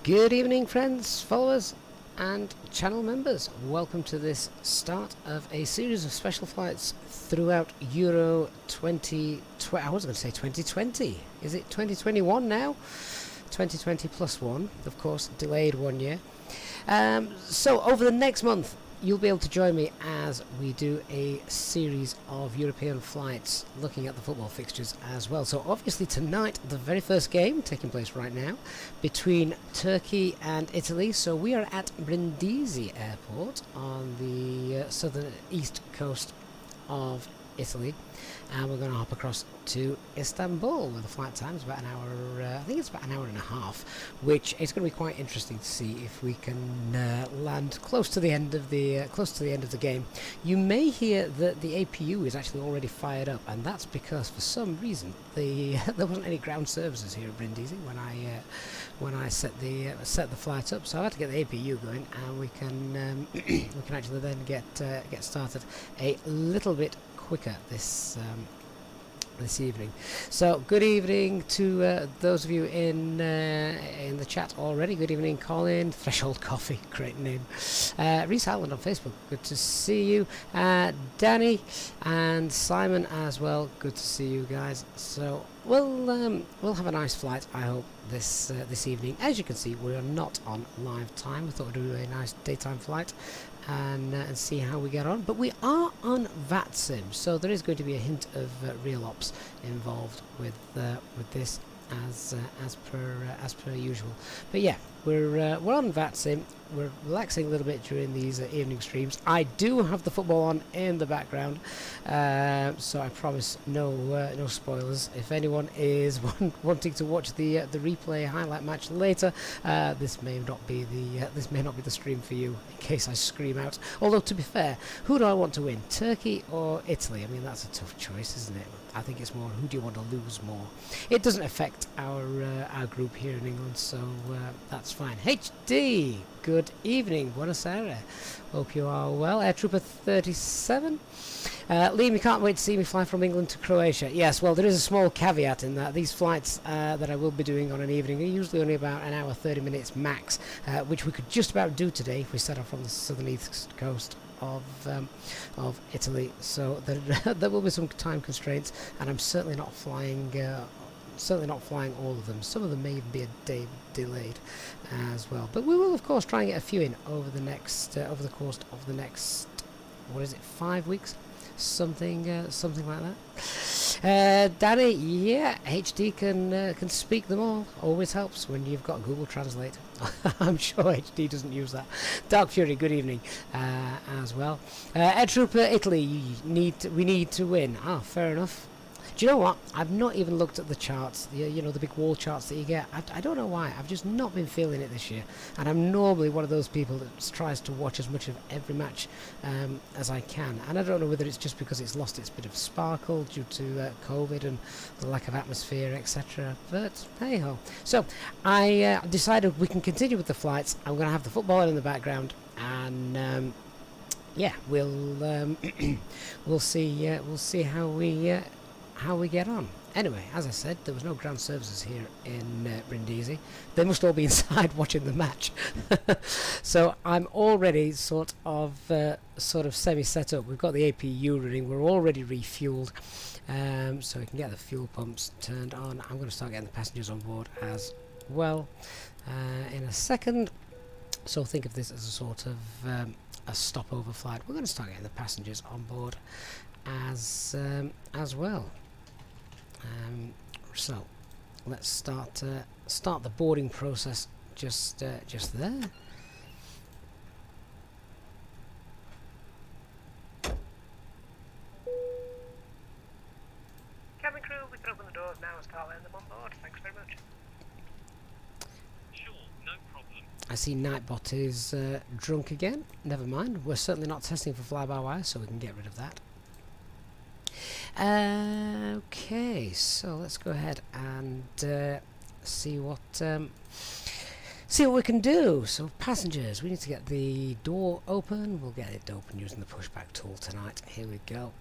Good evening, friends, followers and channel members. Welcome to this start of a series of special flights throughout Euro 2020. I was going to say 2020. Is it 2021 now? 2020 plus one, of course, delayed 1 year. So over the next month, you'll be able to join me as we do a series of European flights looking at the football fixtures as well. So obviously tonight, the very first game taking place right now between Turkey and Italy. So we are at Brindisi airport on the southern east coast of Italy, and we're going to hop across to Istanbul with the flight time. It's about an hour, I think it's about an hour and a half, which is going to be quite interesting to see if we can land close to the end of the game. You may hear that the APU is actually already fired up, and that's because for some reason there wasn't any ground services here at Brindisi when I set the flight up, so I had to get the APU going, and we can actually then get started a little bit quicker this evening. So good evening to those of you in the chat already. Good evening, Colin. Threshold Coffee, great name. Reese Howland on Facebook, good to see you. Danny and Simon as well, good to see you guys. So we'll have a nice flight, I hope, this evening. As you can see, we are not on live time. We thought we'd do a nice daytime flight and see how we get on, but we are on VATSIM, so there is going to be a hint of real ops involved with this as per usual. But yeah, we're on VATSIM. We're relaxing a little bit during these evening streams. I do have the football on in the background, so I promise no spoilers. If anyone is wanting to watch the replay highlight match later, this may not be the stream for you, in case I scream out. Although, to be fair, who do I want to win, Turkey or Italy? I mean, that's a tough choice, isn't it? I think it's more, who do you want to lose more? It doesn't affect our group here in England, so that's fine. HD, good evening, buonasera. Hope you are well. Air Trooper 37. Liam, you can't wait to see me fly from England to Croatia. Yes, well, there is a small caveat in that. These flights that I will be doing on an evening are usually only about an hour, 30 minutes max, which we could just about do today if we set off from the southern east coast of Italy. So there will be some time constraints, and I'm certainly not flying all of them. Some of them may even be a day delayed as well. But we will, of course, try and get a few in over the course of the next, what is it, 5 weeks, something like that. Danny, yeah, HD can speak them all. Always helps when you've got Google Translate. I'm sure HD doesn't use that. Dark Fury, good evening as well. Air Trooper Italy, we need to win. Ah, fair enough. Do you know what? I've not even looked at the charts, you know, the big wall charts that you get. I don't know why. I've just not been feeling it this year. And I'm normally one of those people that tries to watch as much of every match as I can. And I don't know whether it's just because it's lost its bit of sparkle due to COVID and the lack of atmosphere, etc. But hey ho. So I decided we can continue with the flights. I'm going to have the football in the background, and yeah, we'll see how we get on. Anyway, as I said, there was no ground services here in Brindisi. They must all be inside watching the match. So I'm already sort of semi set up. We've got the APU running. We're already refueled, so we can get the fuel pumps turned on. I'm going to start getting the passengers on board as well in a second. So think of this as a sort of a stopover flight. We're going to start getting the passengers on board as well. So let's start the boarding process just there. Cabin crew, we can open the doors now and start letting them on board. Thanks very much. Sure, no problem. I see Nightbot is drunk again. Never mind. We're certainly not testing for fly-by-wire, so we can get rid of that. Okay, so let's go ahead and see what we can do. So passengers, we need to get the door open. We'll get it open using the pushback tool tonight. Here we go.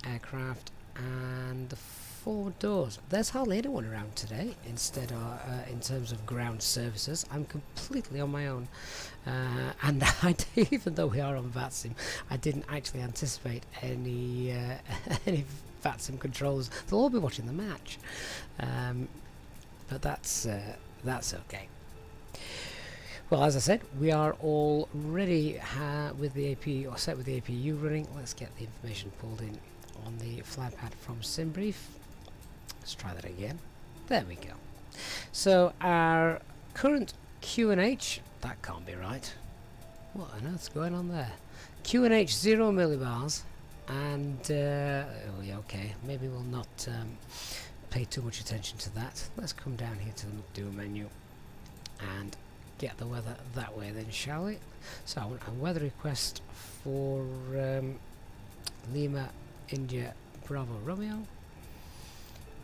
Aircraft and the forward doors. There's hardly anyone around today. Instead, in terms of ground services, I'm completely on my own. And even though we are on VATSIM, I didn't actually anticipate any any VATSIM controllers. They'll all be watching the match, but that's okay. Well, as I said, we are all ready with the AP, or set with the APU running. Let's get the information pulled in on the flypad from SimBrief. Let's try that again. There we go. So our current QNH, that can't be right. What on earth's going on there? QNH 0 millibars, and oh yeah, okay, maybe we'll not pay too much attention to that. Let's come down here to the do menu and get the weather that way then, shall we? So I want a weather request for Lima India Bravo Romeo.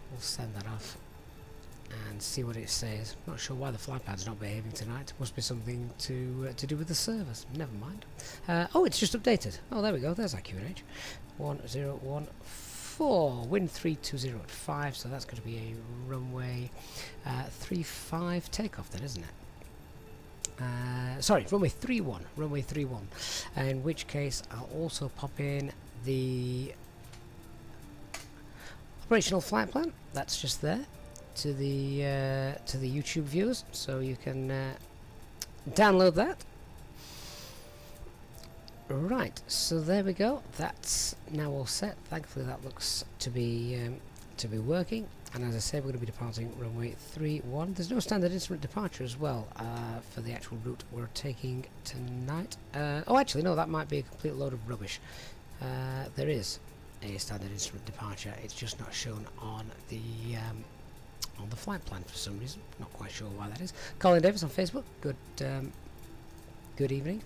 We'll send that off and see what it says. Not sure why the flypad's not behaving tonight. Must be something to do with the servers. Never mind. Oh, it's just updated. Oh, there we go. There's our QNH. 1014. Wind 320 at 5. So that's going to be a runway 35 takeoff then, isn't it? Sorry, runway 31. Runway 31. In which case, I'll also pop in the operational flight plan. That's just there to the YouTube viewers, so you can download that. Right, so there we go. That's now all set. Thankfully, that looks to be working. And as I said, we're going to be departing runway 31. There's no standard instrument departure as well for the actual route we're taking tonight. Oh, actually, no, that might be a complete load of rubbish. There is a standard instrument departure. It's just not shown on the flight plan for some reason. Not quite sure why that is. Colin Davis on Facebook. Good evening.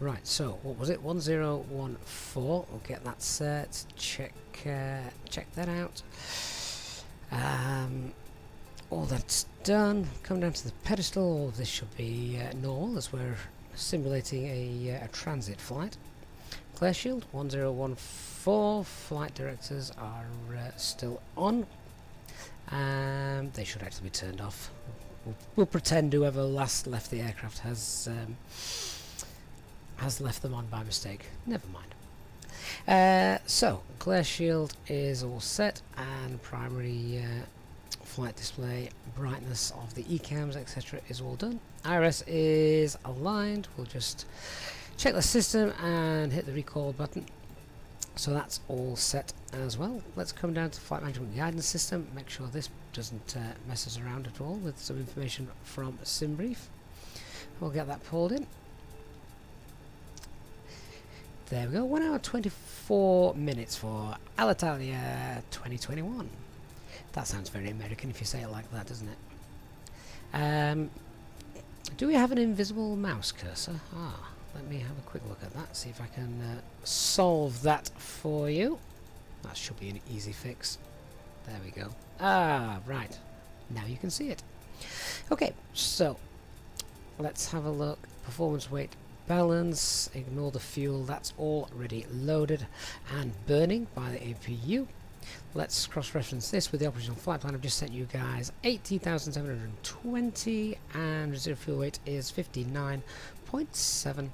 Right, so what was it? 1014. We'll get that set. Check that out. All that's done. Come down to the pedestal. All of this should be normal as we're simulating a transit flight. Clear shield 1014. Flight directors are still on. They should actually be turned off. We'll pretend whoever last left the aircraft has left them on by mistake. Never mind. So, glare shield is all set, and primary flight display, brightness of the ECAMs, etc. is all done. IRS is aligned. We'll just check the system and hit the recall button. So that's all set as well. Let's come down to flight management guidance system. Make sure this doesn't mess us around at all with some information from SimBrief. We'll get that pulled in. There we go, 1 hour 24 minutes for Alitalia 2021. That sounds very American if you say it like that, doesn't it? Do we have an invisible mouse cursor? Let me have a quick look at that, see if I can solve that for you. That should be an easy fix. There we go. Right. Now you can see it. Okay, so let's have a look. Performance, weight, balance, ignore the fuel, that's already loaded and burning by the APU. Let's cross-reference this with the operational flight plan I've just sent you guys. 18,720 and reserve fuel weight is 59.7.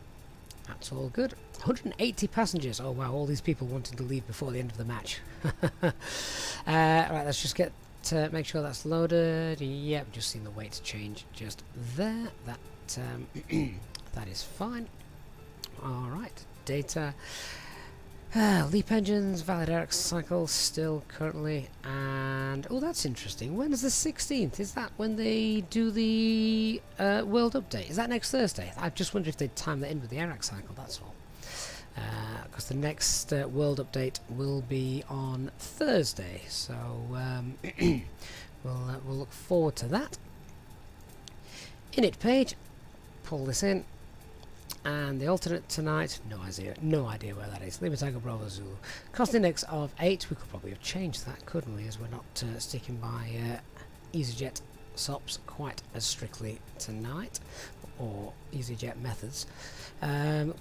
That's all good. 180 passengers. Oh wow, all these people wanting to leave before the end of the match. Right, let's just get to make sure that's loaded. Yep, just seen the weight change just there. That that is fine. Alright, data. Leap engines, valid air cycle still currently, and oh, that's interesting. When is the 16th? Is that when they do the world update? Is that next Thursday? I just wonder if they'd time that in with the air cycle, that's all. Because the next world update will be on Thursday, so we'll look forward to that. Init page, pull this in. And the alternate tonight, no idea where that is. Lima Tango Bravo Zulu. Cost index of 8. We could probably have changed that, couldn't we? As we're not sticking by EasyJet SOPs quite as strictly tonight, or EasyJet methods.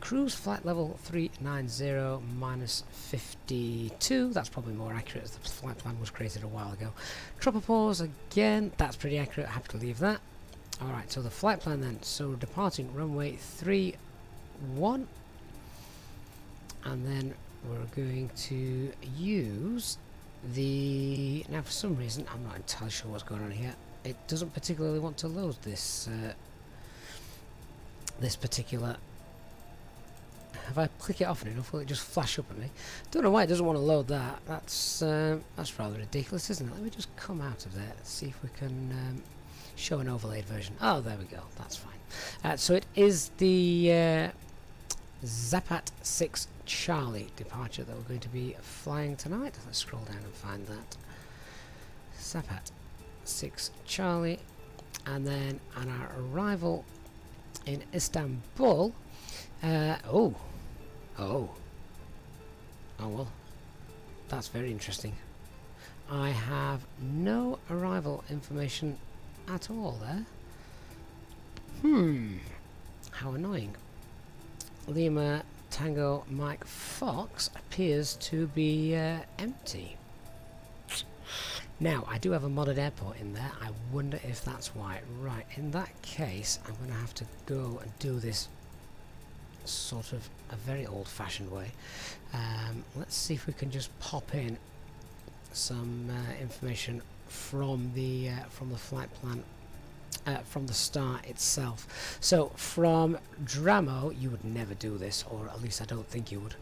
Cruise flight level 390 minus 52, that's probably more accurate as the flight plan was created a while ago. Tropopause again, that's pretty accurate, happy to leave that. Alright, so the flight plan then, so departing runway 31, and then we're going to use the, now for some reason, I'm not entirely sure what's going on here, it doesn't particularly want to load this, this particular, if I click it often enough will it just flash up at me? Don't know why it doesn't want to load that, that's rather ridiculous, isn't it? Let me just come out of there, let's see if we can show an overlaid version. Oh, there we go, that's fine. So it is the Zapat 6 Charlie departure that we're going to be flying tonight. Let's scroll down and find that. Zapat 6 Charlie, and then on our arrival in Istanbul, oh well, that's very interesting. I have no arrival information at all there. How annoying. Lima Tango Mike Fox appears to be empty. Now, I do have a modded airport in there. I wonder if that's why. Right, in that case, I'm going to have to go and do this sort of a very old-fashioned way. Let's see if we can just pop in some information from the flight plan, from the start itself. So from Dramo, you would never do this, or at least I don't think you would.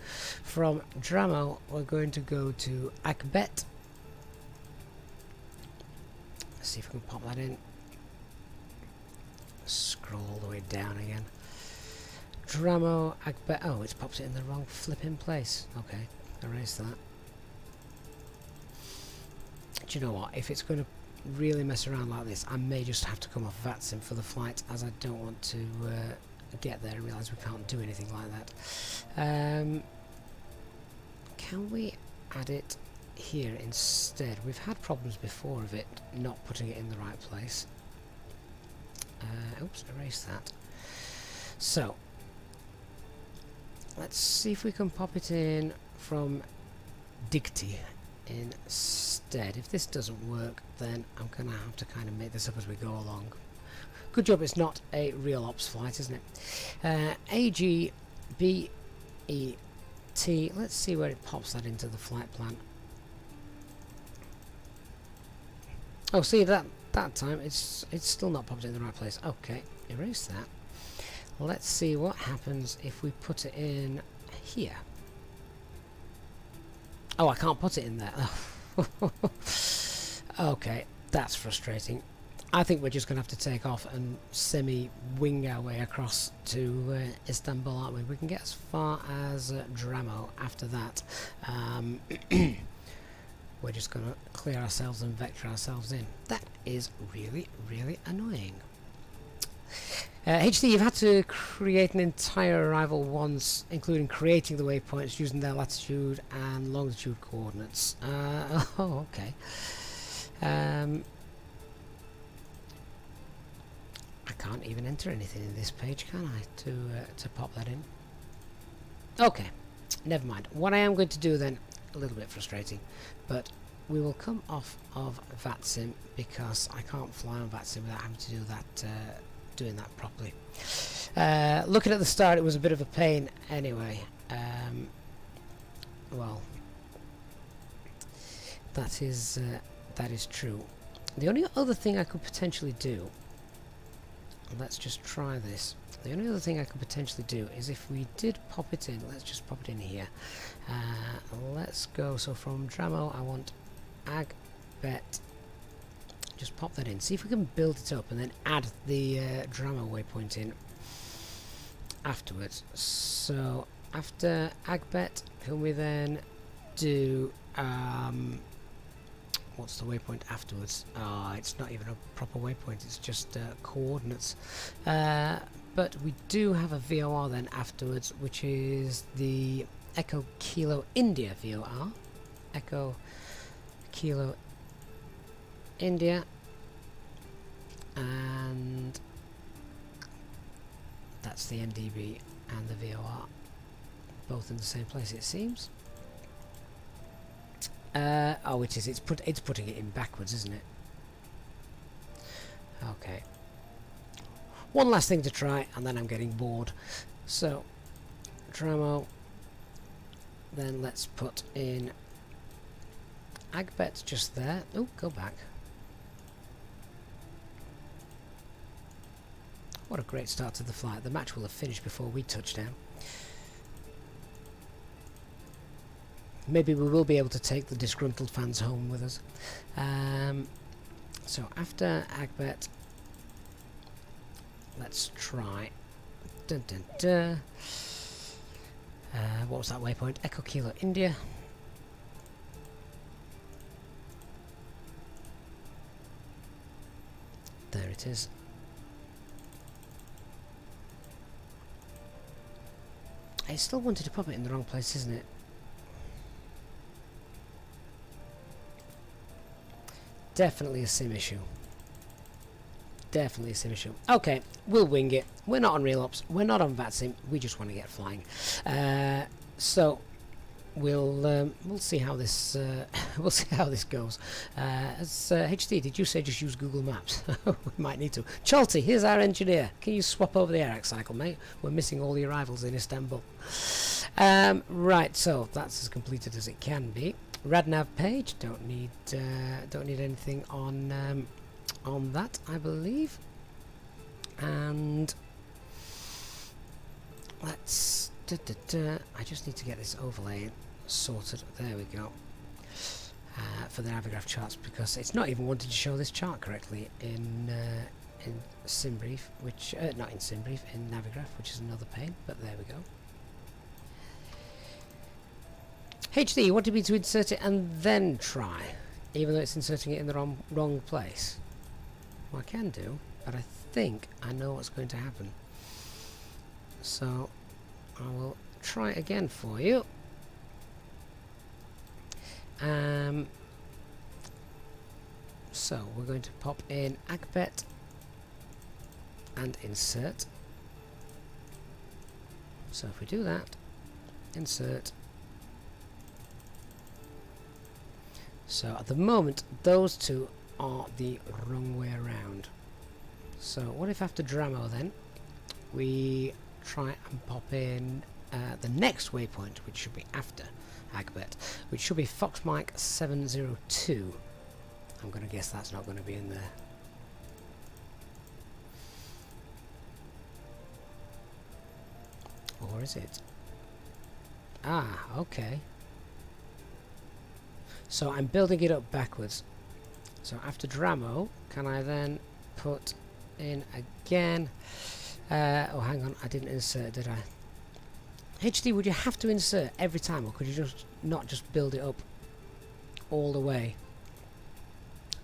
From Dramo, we're going to go to Akbet. Let's see if we can pop that in. Scroll all the way down again. Dramo, Akbet. Oh, it's popped it in the wrong flipping place. Okay, erase that. Do you know what? If it's going to really mess around like this, I may just have to come off VATSIM for the flight, as I don't want to get there and realise we can't do anything like that. Can we add it here instead? We've had problems before of it not putting it in the right place. Oops, erase that. So let's see if we can pop it in from Digti instead. If this doesn't work, then I'm going to have to kind of make this up as we go along. Good job it's not a real ops flight, isn't it? AGBET, let's see where it pops that into the flight plan. Oh, see, that time it's still not popped in the right place. Okay, erase that. Let's see what happens if we put it in here. Oh, I can't put it in there. Okay, that's frustrating. I think we're just going to have to take off and semi-wing our way across to Istanbul, aren't we? We can get as far as Dramo after that. We're just going to clear ourselves and vector ourselves in. That is really, really annoying. HD, you've had to create an entire arrival once, including creating the waypoints using their latitude and longitude coordinates. Oh, okay. I can't even enter anything in this page, can I, to pop that in? Okay, never mind. What I am going to do then, a little bit frustrating, but we will come off of VATSIM because I can't fly on VATSIM without having to do that. Doing that properly. Looking at the start, it was a bit of a pain anyway. Well, that is true. The only other thing I could potentially do, let's just try this. The only other thing I could potentially do is if we did pop it in, let's just pop it in here. Let's go, so from Dramo I want Agbet. Just pop that in, see if we can build it up and then add the Dramo waypoint in afterwards. So after Agbet, can we then do what's the waypoint afterwards? It's not even a proper waypoint, it's just coordinates. But we do have a VOR then afterwards, which is the Echo Kilo India VOR. Echo Kilo India. and that's the NDB and the VOR, both in the same place it seems. Oh, it is. It's putting it in backwards, isn't it? Okay. One last thing to try, and then I'm getting bored. So, Dramo. Then let's put in Agbet just there. Oh, go back. What a great start to the flight. The match will have finished before we touch down. Maybe we will be able to take the disgruntled fans home with us. So after Agbet, let's try. Dun, dun, dun. What was that waypoint? Echo Kilo India. There it is. I still wanted to pop it in the wrong place, isn't it? Definitely a sim issue. Definitely a sim issue. Okay, we'll wing it. We're not on Real Ops. We're not on VATSIM. We just want to get flying. So we'll see how this we'll see how this goes. As HD, did you say just use Google Maps? We might need to. Chalty, here's our engineer. Can you swap over the air cycle, mate? We're missing all the arrivals in Istanbul. Right, so that's as completed as it can be. Radnav page, don't need anything on that, I believe. And let's I just need to get this overlay sorted. There we go. For the Navigraph charts, because it's not even wanting to show this chart correctly in SimBrief, which not in SimBrief, in Navigraph, which is another pain. But there we go. HD, you wanted me to insert it and then try, even though it's inserting it in the wrong place. Well, I can do, but I think I know what's going to happen. So I will try again for you. So we're going to pop in Agbet and insert. So if we do that, insert. So at the moment, those two are the wrong way around. So what if after Dramo then, we try and pop in the next waypoint, which should be after Agbet, which should be Fox Mike 702. I'm going to guess that's not going to be in there. Or is it? Ah, okay. So I'm building it up backwards. So after Dramo, can I then put in again? Oh, hang on, I didn't insert, did I? HD, would you have to insert every time, or could you just not just build it up all the way?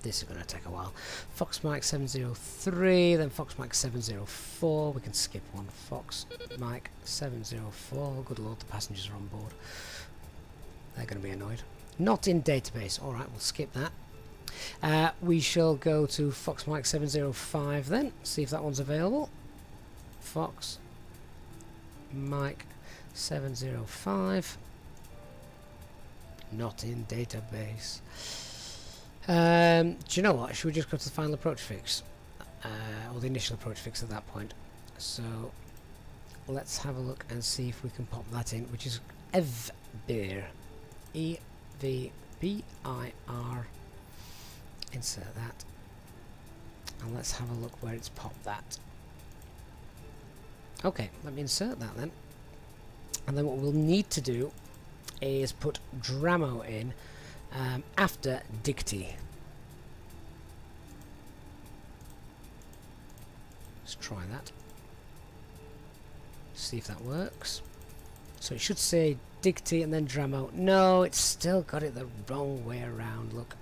This is going to take a while. Fox Mike 703, then Fox Mike 704. We can skip one. Fox Mike 704. Good lord, the passengers are on board. They're going to be annoyed. Not in database. Alright, we'll skip that. We shall go to Fox Mike 705 then. See if that one's available. Fox Mike 705. Not in database. Do you know what? Should we just go to the final approach fix? Or the initial approach fix at that point. So let's have a look and see if we can pop that in, which is EVBIR. EVBIR. Insert that. And let's have a look where it's popped that. Okay, let me insert that then. And then what we'll need to do is put Dramo in after Dicty. Let's try that. See if that works. So it should say Dicty and then Dramo. No, it's still got it the wrong way around. Look.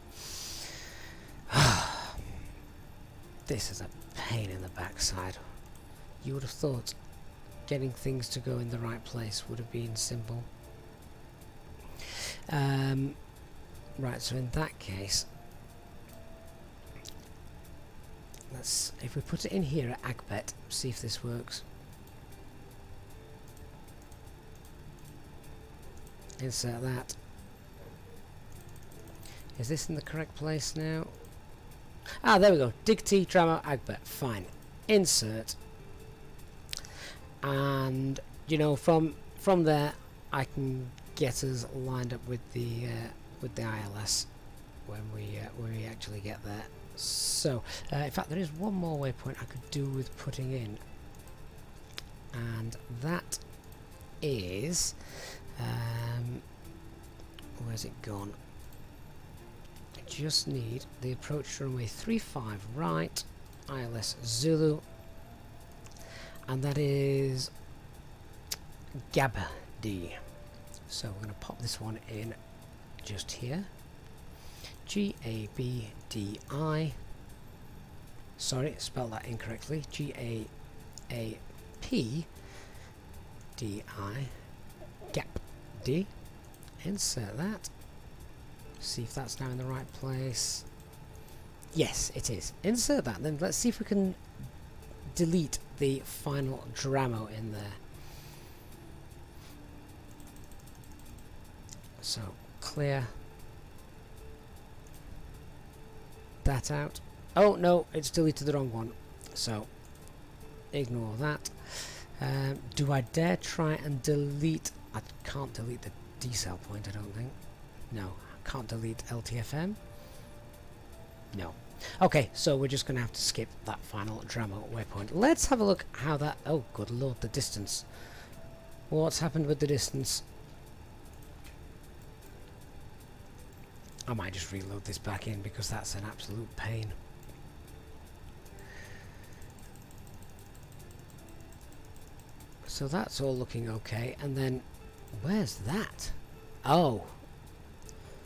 This is a pain in the backside. You would have thought getting things to go in the right place would have been simple. Right, so in that case, let's, if we put it in here at Agbet, see if this works. Insert that. Is this in the correct place now? Ah, there we go. Digti Drama Agbet. Fine. Insert. And you know, from there, I can get us lined up with the ILS when we actually get there. So, in fact, there is one more waypoint I could do with putting in, and that is where's it gone? I just need the approach runway 35 right, ILS Zulu, and that is Gabdi. So we're going to pop this one in just here. G-A-B-D-I. Sorry, spelled that incorrectly. G-A-A-P-D-I. Gabdi. Insert that. See if that's now in the right place. Yes, it is. Insert that. Then let's see if we can delete the final Dramo in there. So clear that out. Oh no, it's deleted the wrong one. So ignore that. Do I dare try and delete? I can't delete the decel point, I don't think. No, I can't delete LTFM. No. Okay, so we're just going to have to skip that final Dramo waypoint. Let's have a look how that... Oh, good lord, the distance. What's happened with the distance? I might just reload this back in because that's an absolute pain. So that's all looking okay, and then where's that? Oh,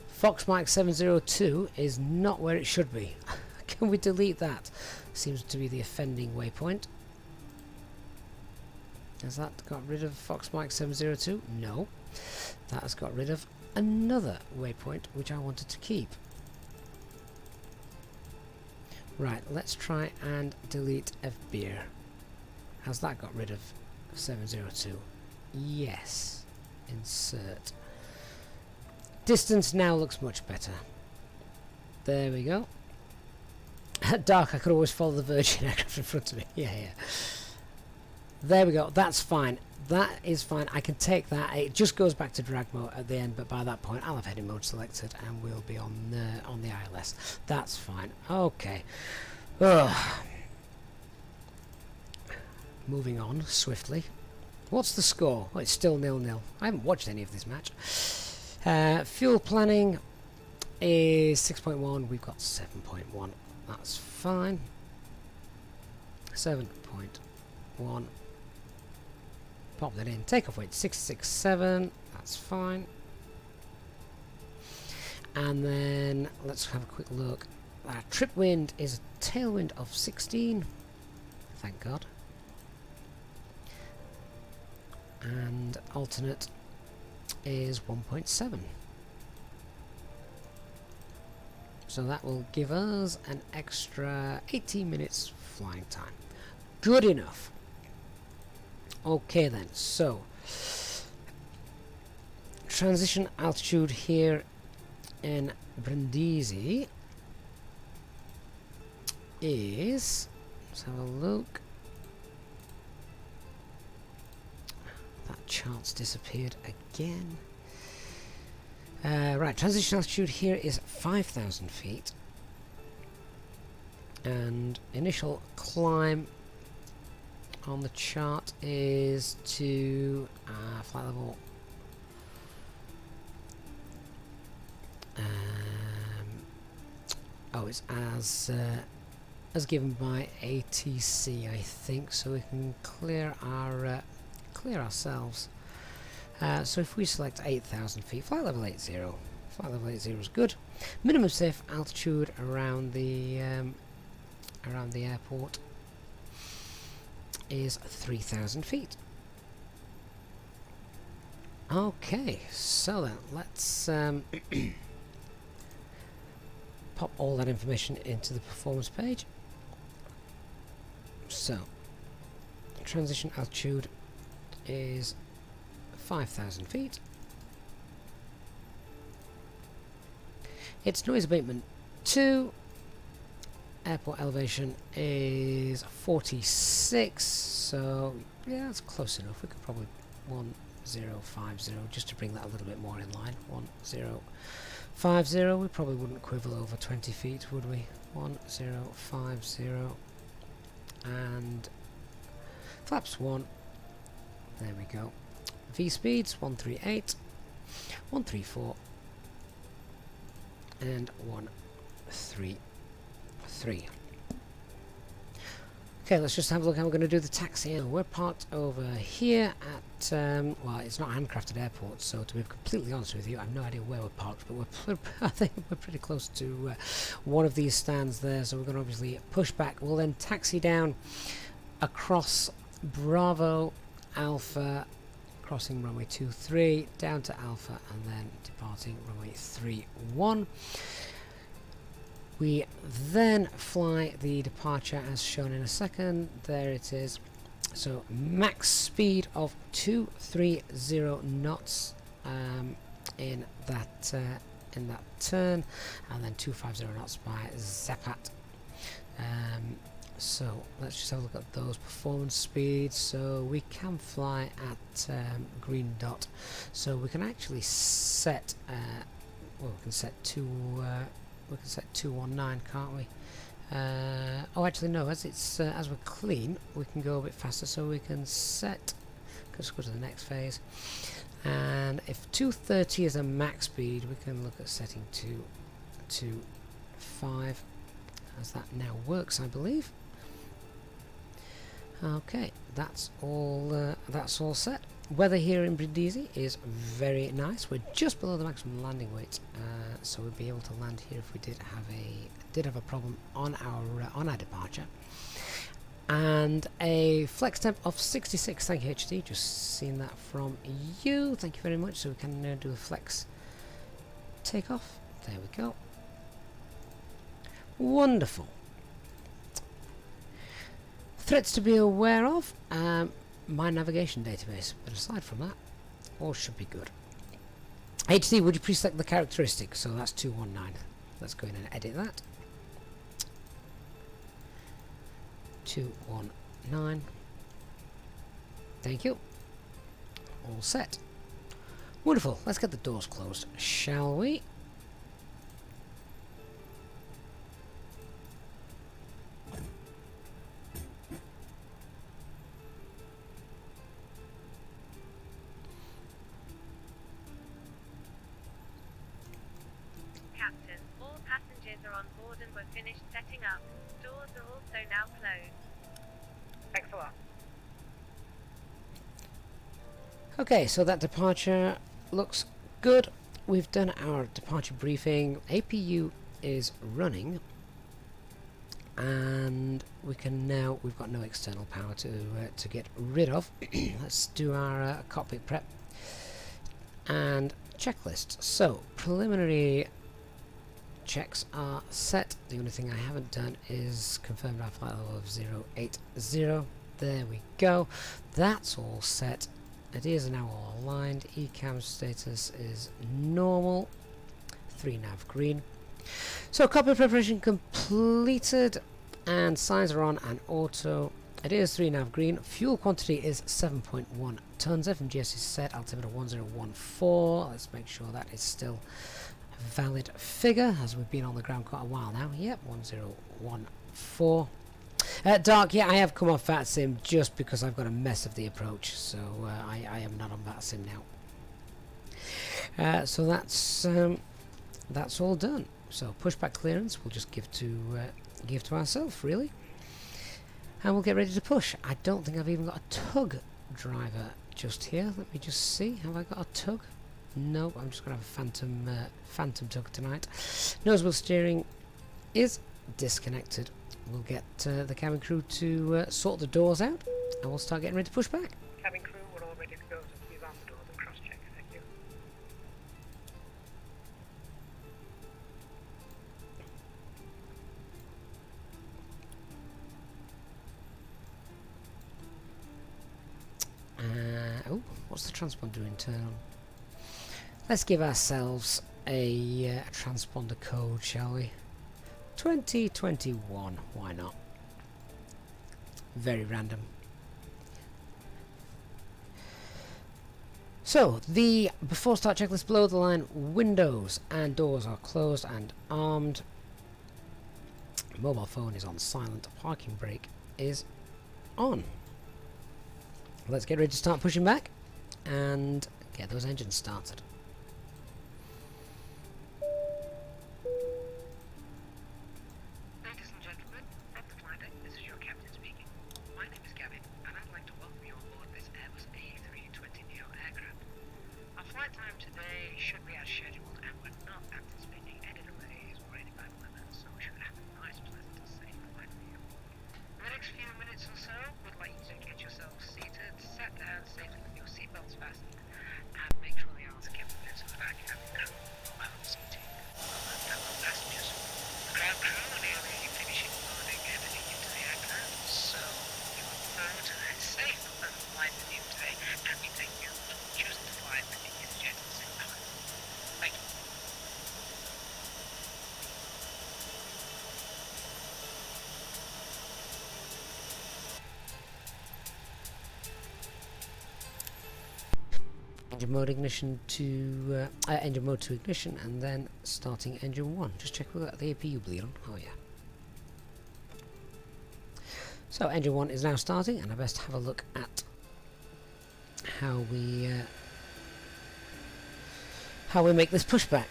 Fox Mike 702 is not where it should be. Can we delete that? Seems to be the offending waypoint. Has that got rid of Fox Mike 702? No. That has got rid of another waypoint which I wanted to keep. Right, let's try and delete FBeer. Has that got rid of 702? Yes. Insert. Distance now looks much better. There we go. At dark I could always follow the Virgin aircraft in front of me. Yeah. There we go. That's fine. That is fine. I can take that. It just goes back to drag mode at the end, but by that point I'll have heading mode selected and we'll be on the ILS. That's fine. Okay. Ugh. Moving on swiftly. What's the score? Oh, it's still 0-0. I haven't watched any of this match. Fuel planning is 6.1. We've got 7.1. That's fine. 7.1. Pop that in. Takeoff weight 667. That's fine. And then let's have a quick look. Trip wind is a tailwind of 16. Thank God. And alternate is 1.7. So that will give us an extra 18 minutes flying time. Good enough. Okay then, so transition altitude here in Brindisi is, let's have a look. That chart's disappeared again. Right, transition altitude here is 5,000 feet, and initial climb on the chart is to flight level oh, it's as given by ATC, I think, so we can clear our ourselves. So if we select 8,000 feet, flight level 80. Flight level 80 is good. Minimum safe altitude around the airport is 3,000 feet. Okay, so then let's pop all that information into the performance page. So, transition altitude is 5,000 feet. It's noise abatement 2. Airport elevation is 46, so yeah, that's close enough. We could probably 1050 just to bring that a little bit more in line. 1050, we probably wouldn't quibble over 20 feet, would we? 1050, and flaps 1. There we go. V speeds 138, 134, and 133. Okay, let's just have a look how we're going to do the taxi. We're parked over here at, well, it's not a handcrafted airport, so to be completely honest with you, I have no idea where we're parked, but I think we're pretty close to one of these stands there, so we're going to obviously push back. We'll then taxi down across Bravo, Alpha, crossing runway 23, down to Alpha, and then departing runway 31. We then fly the departure as shown in a second. There it is. So max speed of 230 knots in that turn, and then 250 knots by Zapat. So let's just have a look at those performance speeds. So we can fly at green dot. So we can actually set. Well, we can set we can set 219, can't we? Oh, actually no. As it's as we're clean, we can go a bit faster. So we can set. Let's go to the next phase. And if 230 is a max speed, we can look at setting 225, as that now works, I believe. Okay, that's all set. Weather here in Brindisi is very nice. We're just below the maximum landing weight, so we'll be able to land here if we did have a problem on our departure. And a flex temp of 66. Thank you, HD. Just seen that from you. Thank you very much. So we can do a flex takeoff. There we go. Wonderful. Threats to be aware of. My navigation database, but aside from that, all should be good. HD, would you please select the characteristic? So that's 219. Let's go in and edit that. 219. Thank you. All set. Wonderful. Let's get the doors closed, shall we? Finished setting up. Doors are also now closed. Thanks a lot. Okay, so that departure looks good. We've done our departure briefing. APU is running, and we can now. We've got no external power to get rid of. Let's do our cockpit prep and checklist. So preliminary checks are set. The only thing I haven't done is confirmed our flight level of 080. There we go. That's all set. It is now all aligned. ECAM status is normal. 3 nav green. So cockpit preparation completed, and signs are on and auto. It is 3 nav green. Fuel quantity is 7.1 tons. FMGS is set. Altimeter 1014. Let's make sure that is still valid figure, as we've been on the ground quite a while now. Yep, 1014. Dark, yeah, I have come off VATSIM just because I've got a mess of the approach, so I am not on VATSIM now. So that's all done. So pushback clearance we'll just give to ourselves, really, and we'll get ready to push. I don't think I've even got a tug driver just here. Let me just see. Have I got a tug? No, I'm just going to have a phantom tug tonight. Nose wheel steering is disconnected. We'll get the cabin crew to sort the doors out, and we'll start getting ready to push back. Cabin crew, we're all ready to go, so please arm the doors and cross-check. Thank you. What's the transponder doing turn on? Let's give ourselves a transponder code, shall we? 2021. Why not? Very random. So, the before start checklist below the line, windows and doors are closed and armed. Mobile phone is on silent. Parking brake is on. Let's get ready to start pushing back and get those engines started. Ladies and gentlemen, from the flight deck, this is your captain speaking. My name is Gavin, and I'd like to welcome you on board this Airbus A320neo aircraft. Our flight time today should be as scheduled, and we're not anticipating any delays or any bad weather, so we should have a nice, pleasant, and safe flight for you. In the next few minutes or so, we'd like you to get yourselves seated, sat down safely with your seatbelts fastened, and make sure the arms are kept clear to the back cabin crew while seating fellow passengers. The ground crew are nearly finishing loading everything into the aircraft, so we look forward to a safe and pleasant flight with you today, and we thank you for choosing to fly with the Easyjetsimpilot. Thank you. Engine mode ignition to engine mode to ignition, and then starting engine 1. Just check we've got the APU bleed on. Oh yeah. So engine 1 is now starting, and I best have a look at how we make this pushback.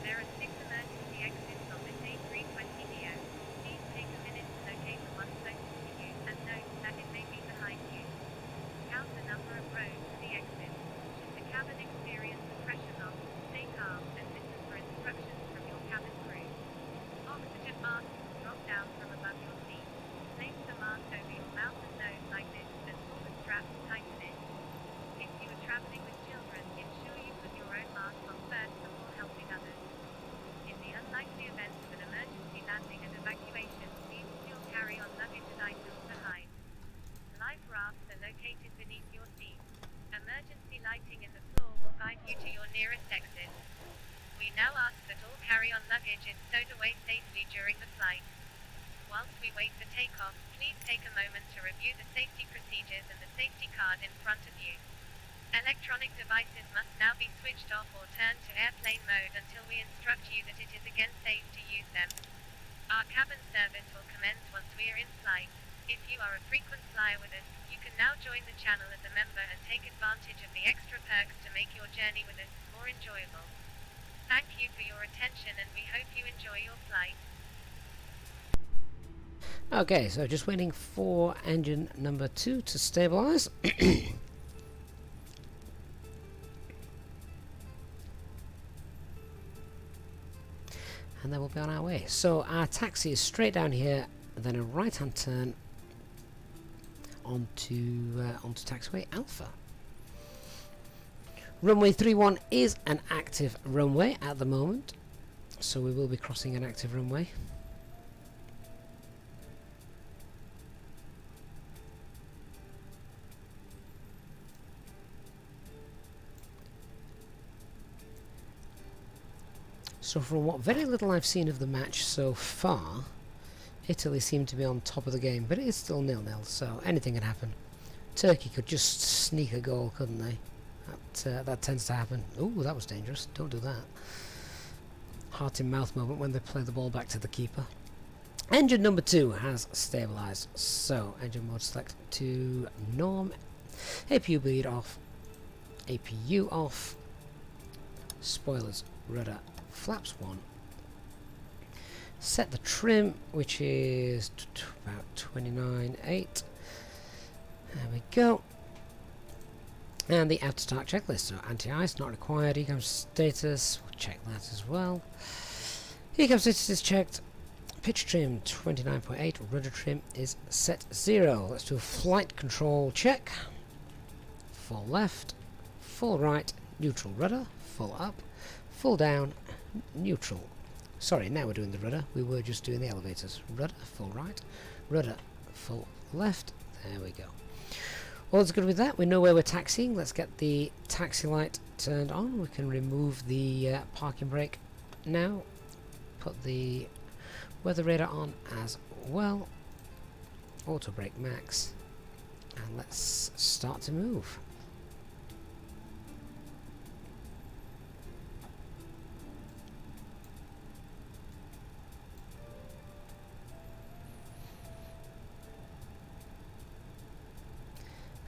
There are 6 emergency exits on this A320neo. Please take a minute to locate the one closest to you and note that it may be behind you. Count the number of rows to the exit. Should the cabin experience a pressure loss, stay calm and listen for instructions from your cabin crew. Oxygen mask will drop down from above your seat. Place the mask over your mouth and nose like this and pull the strap to tighten it. If you are traveling with children, ensure you put your own mask on first before helping others. In the unlikely event of an emergency landing and evacuation, please still carry on luggage and items behind. Life rafts are located beneath your seat. Emergency lighting in the floor will guide you to your nearest exit. We now ask that all carry-on luggage is stowed away safely during the flight. Whilst we wait for takeoff, please take a moment to review the safety procedures and the safety card in front of you. Electronic devices must now be switched off or turned to airplane mode until we instruct you that it is again safe to use them. Our cabin service will commence once we are in flight. If you are a frequent flyer with us, you can now join the channel as a member and take advantage of the extra perks to make your journey with us more enjoyable. Thank you for your attention, and we hope you enjoy your flight. Okay, so just waiting for engine number 2 to stabilize. And then we'll be on our way. So our taxi is straight down here, and then a right-hand turn onto taxiway Alpha. Runway 31 is an active runway at the moment, so we will be crossing an active runway. So from what very little I've seen of the match so far, Italy seem to be on top of the game, but it is still 0-0, so anything can happen. Turkey could just sneak a goal, couldn't they? That tends to happen. Ooh, that was dangerous. Don't do that. Heart in mouth moment when they play the ball back to the keeper. Engine number 2 has stabilised, so engine mode select to norm. APU bleed off. APU off. Spoilers, rudder, flaps 1. Set the trim, which is about 29.8. There we go. And the after start checklist. So anti-ice not required. Ecam status, we'll check that as well. Ecam status is checked. Pitch trim 29.8. Rudder trim is set 0. Let's do a flight control check. full left, full right, neutral rudder, full up, full down, neutral. Sorry, now we're doing the rudder. We were just doing the elevators. Rudder, full right, rudder, full left. There we go. All that's good with that. We know where we're taxiing. Let's get the taxi light turned on. We can remove the parking brake now. Put the weather radar on as well. Auto brake max. And let's start to move.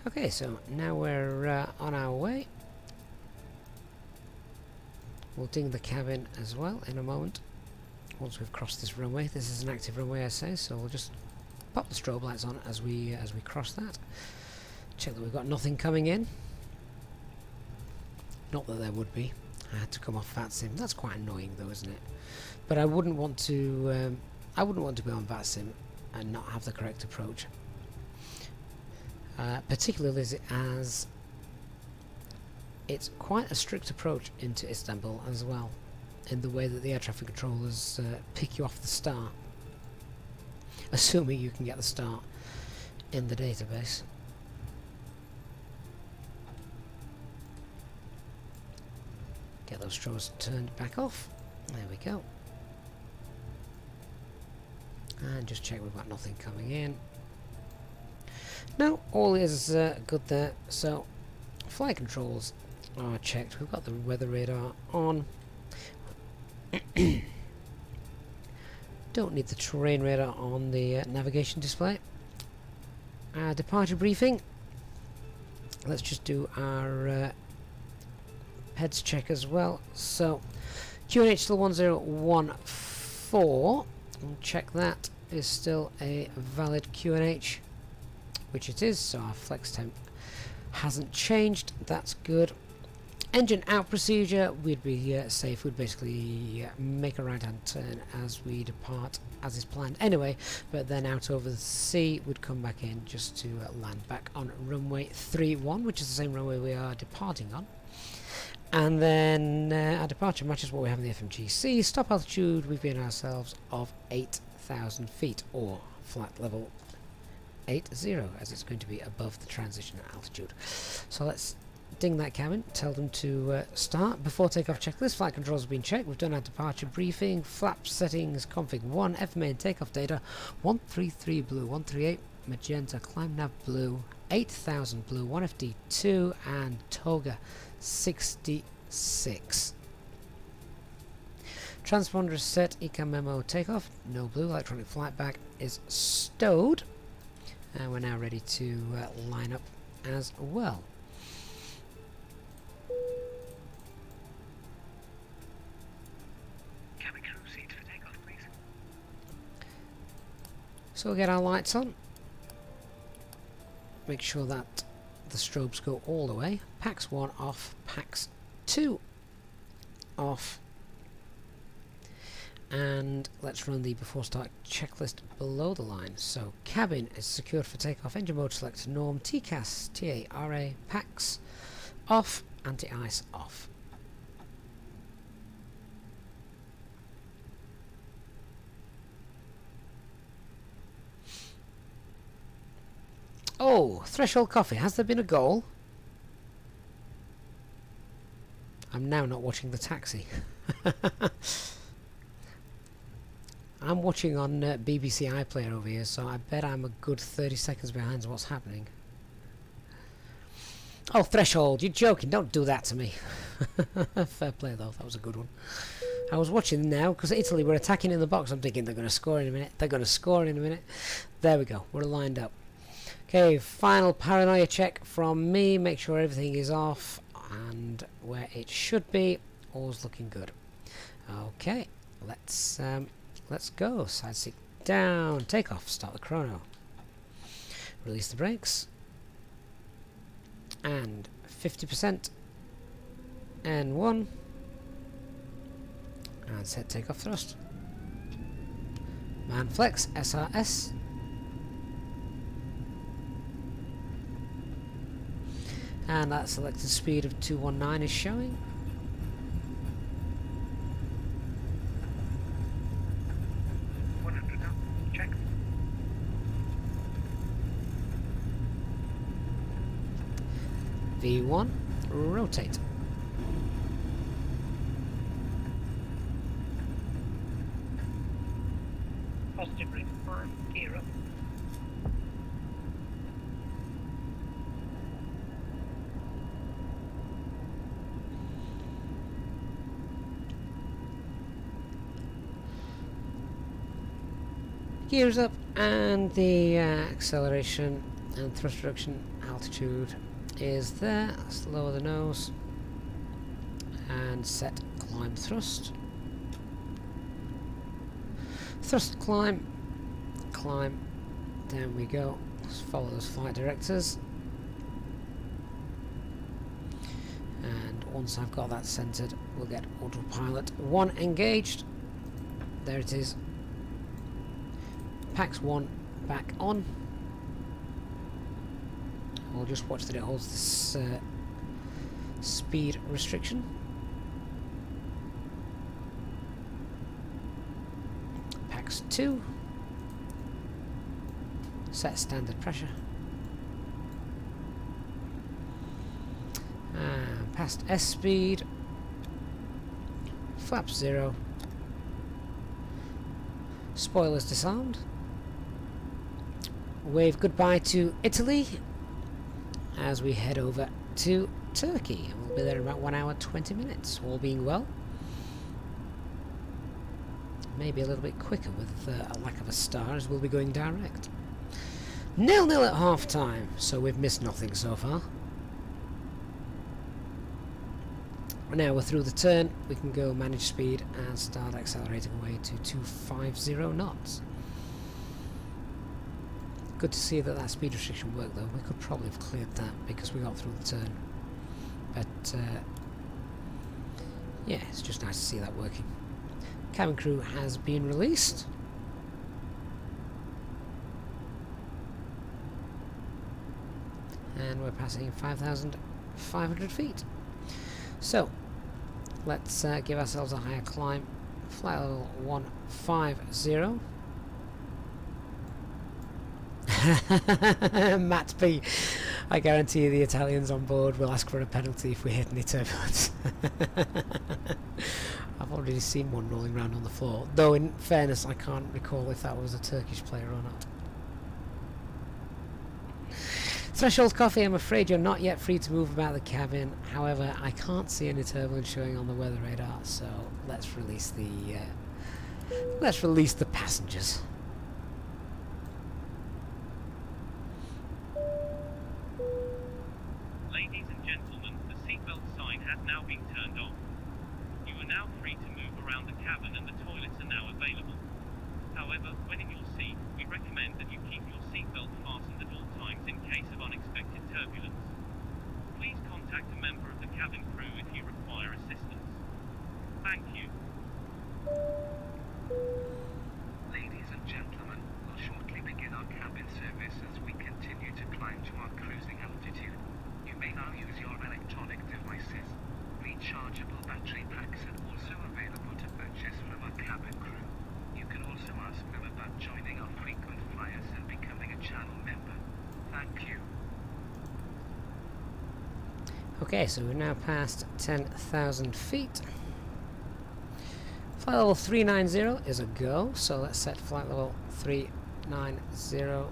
Okay, so now we're on our way. We'll ding the cabin as well in a moment once we've crossed this runway. This is an active runway, I say, so we'll just pop the strobe lights on as we cross that. Check that we've got nothing coming in. Not that there would be. I had to come off VATSIM. That's quite annoying, though, isn't it? But I wouldn't want to. I wouldn't want to be on VATSIM and not have the correct approach. Particularly as it's quite a strict approach into Istanbul as well, in the way that the air traffic controllers pick you off the start, assuming you can get the start in the database. Get those strobes turned back off. There we go. And just check we've got nothing coming in. No, all is good there. So, flight controls are checked. We've got the weather radar on. Don't need the terrain radar on the navigation display. Departure briefing. Let's just do our heads check as well. So, QNH still 1014. We'll check that is still a valid QNH. Which it is, so our flex temp hasn't changed. That's good. Engine out procedure, we'd be safe. We'd basically make a right hand turn as we depart, as is planned anyway, but then out over the sea we'd come back in just to land back on runway 31, which is the same runway we are departing on. And then our departure matches what we have in the FMGC. Stop altitude, we've been ourselves of 8,000 feet, or flight level 80, as it's going to be above the transition altitude. So let's ding that cabin, tell them to start. Before takeoff checklist, flight controls have been checked. We've done our departure briefing, flap settings, config 1, FMA and takeoff data, 133 blue, 138 magenta, climb nav blue, 8000 blue, 1FD2 and toga 66. Transponder is set, ECAM memo takeoff, no blue, electronic flight back is stowed. And we're now ready to line up as well. Cabin crew seats for takeoff, please. So we'll get our lights on. Make sure that the strobes go all the way. PAX 1 off, PAX 2 off. And let's run the before start checklist below the line. So cabin is secured for takeoff, engine mode select norm, TCAS, TA, RA, PAX off, anti-ice off. Oh, threshold coffee, has there been a goal? I'm now not watching the taxi. I'm watching on BBC iPlayer over here, so I bet I'm a good 30 seconds behind what's happening. Oh, threshold, you're joking, don't do that to me. Fair play though, that was a good one. I was watching now, because Italy were attacking in the box. I'm thinking they're going to score in a minute, they're going to score in a minute. There we go, we're lined up. Okay, final paranoia check from me, make sure everything is off and where it should be. All's looking good. Okay, let's go. Side seat down. Takeoff. Start the chrono. Release the brakes. And 50%. N1. And set takeoff thrust. Man flex. SRS. And that selected speed of 219 is showing. Check. V1, rotate. Positive reconfirm. Gear up. Gears up, and the acceleration and thrust reduction altitude is there. Let's lower the nose and set climb thrust. Thrust climb, climb, down we go. Let's follow those flight directors. And once I've got that centered, we'll get autopilot 1 engaged. There it is. Pax 1 back on. We'll just watch that it holds this speed restriction. Pax 2. Set standard pressure. And past S speed. Flaps 0. Spoilers disarmed. Wave goodbye to Italy as we head over to Turkey. We'll be there in about 1 hour 20 minutes, all being well. Maybe a little bit quicker with a lack of a star, as we'll be going direct. 0-0 at half time, so we've missed nothing so far. Now we're through the turn, we can go manage speed and start accelerating away to 250 knots. Good to see that that speed restriction worked though. We could probably have cleared that because we got through the turn. But yeah, it's just nice to see that working. Cabin crew has been released. And we're passing 5,500 feet. So, let's give ourselves a higher climb. Flight level 150. Matt B, I guarantee you the Italians on board will ask for a penalty if we hit any turbulence. I've already seen one rolling around on the floor, though in fairness I can't recall if that was a Turkish player or not. Threshold Coffee, I'm afraid you're not yet free to move about the cabin. However, I can't see any turbulence showing on the weather radar, so let's release the passengers. Ladies and gentlemen, the seatbelt sign has now been turned off. You are now free to move around the cabin and the toilets are now available. However, when in your seat, we recommend that you keep your seatbelt fastened at all times in case of unexpected turbulence. Please contact a member of the cabin crew if you require assistance. Thank you. Ladies and gentlemen, we'll shortly begin our cabin service as we continue to climb to our cruising altitude. You may now use your electronic devices. Rechargeable battery packs are also available to purchase from our cabin crew. You can also ask them about joining our frequent flyers and becoming a channel member. Thank you. Okay, so we're now past 10,000 feet. Flight level 390 is a go, so let's set flight level 390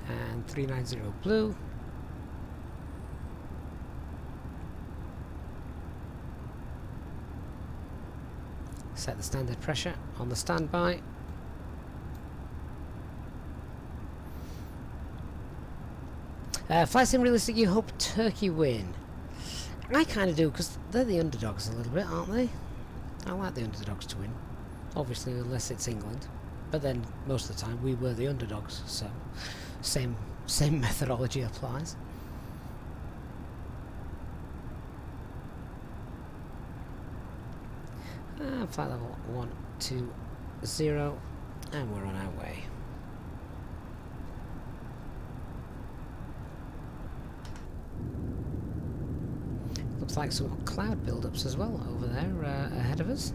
and 390 blue. Set the standard pressure on the standby. Flight Sim Realistic, you hope Turkey win. I kind of do, because they're the underdogs a little bit, aren't they? I like the underdogs to win. Obviously, unless it's England. But then, most of the time, we were the underdogs, so same methodology applies. Flight level 120, and we're on our way. Looks like some cloud build-ups as well over there ahead of us.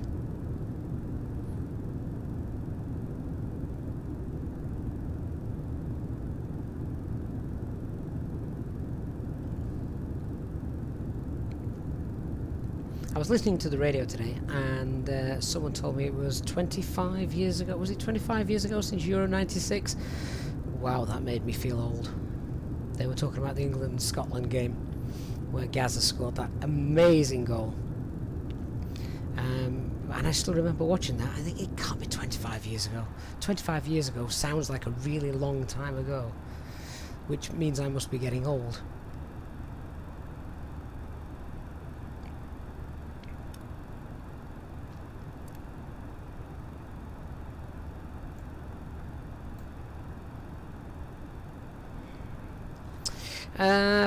I was listening to the radio today, and someone told me it was 25 years ago. Was it 25 years ago since Euro 96? Wow, that made me feel old. They were talking about the England-Scotland game, where Gaza scored that amazing goal. And I still remember watching that. I think it can't be 25 years ago. 25 years ago sounds like a really long time ago, which means I must be getting old.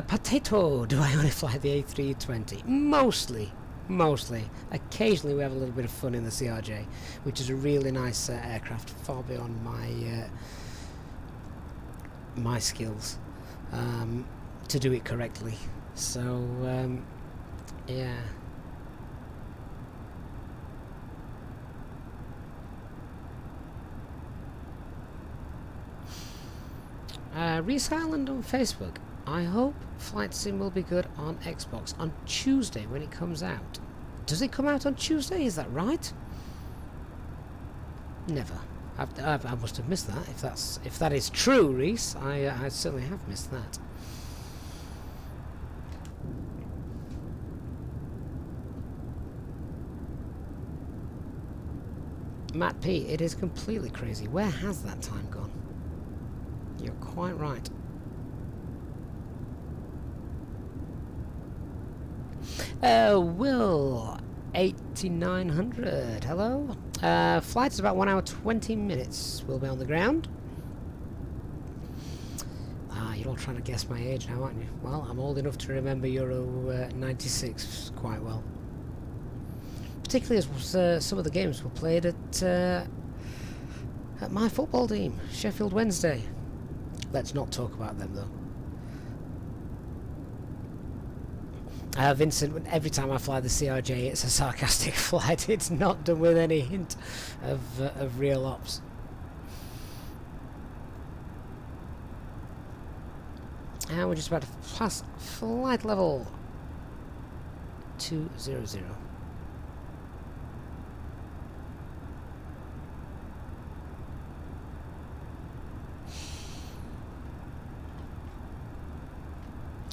Potato, do I only fly the A320? Mostly. Occasionally we have a little bit of fun in the CRJ, which is a really nice aircraft, far beyond my skills to do it correctly. So, yeah. Reese Highland on Facebook. I hope Flight Sim will be good on Xbox on Tuesday when it comes out. Does it come out on Tuesday? Is that right? Never. I must have missed that. If that is true, Reese, I certainly have missed that. Matt P, it is completely crazy. Where has that time gone? You're quite right. Will 8900, hello. Flight's about 1 hour 20 minutes. We'll be on the ground. You're all trying to guess my age now, aren't you? Well, I'm old enough to remember Euro 96 quite well. Particularly as some of the games were played at my football team, Sheffield Wednesday. Let's not talk about them though. Vincent, every time I fly the CRJ, it's a sarcastic flight. It's not done with any hint of real ops. And we're just about to pass flight level 200.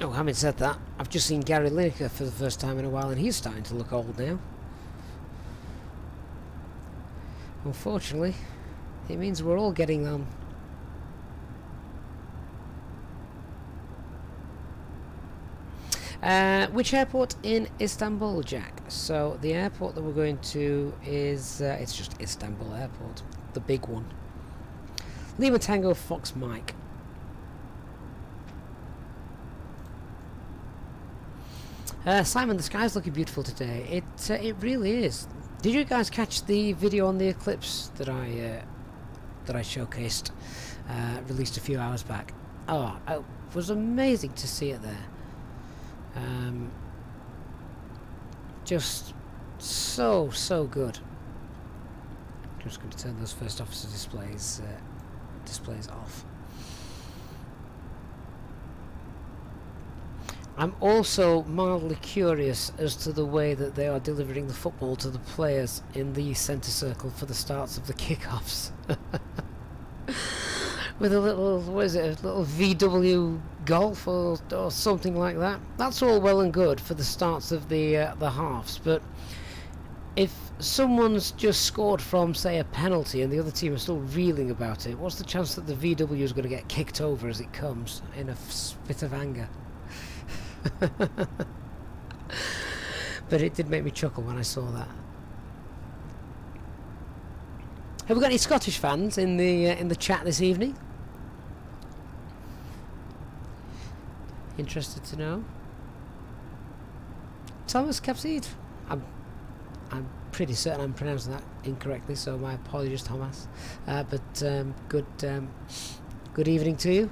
Oh, having said that, I've just seen Gary Lineker for the first time in a while, and he's starting to look old now. Unfortunately, it means we're all getting on. Which airport in Istanbul, Jack? So the airport that we're going to is it's just Istanbul Airport, the big one. Lima Tango Fox Mike. Simon, the sky's looking beautiful today. It really is. Did you guys catch the video on the eclipse that I showcased, released a few hours back? Oh, it was amazing to see it there. Just so good. I'm just going to turn those first officer displays off. I'm also mildly curious as to the way that they are delivering the football to the players in the centre circle for the starts of the kickoffs. With a little, what is it, a little VW Golf or something like that. That's all well and good for the starts of the halves, but if someone's just scored from, say, a penalty and the other team is still reeling about it, what's the chance that the VW is going to get kicked over as it comes in a fit of anger? But it did make me chuckle when I saw that. Have we got any Scottish fans in the chat this evening? Interested to know. Thomas Capseed. I'm pretty certain I'm pronouncing that incorrectly, so my apologies, Thomas. But good evening to you.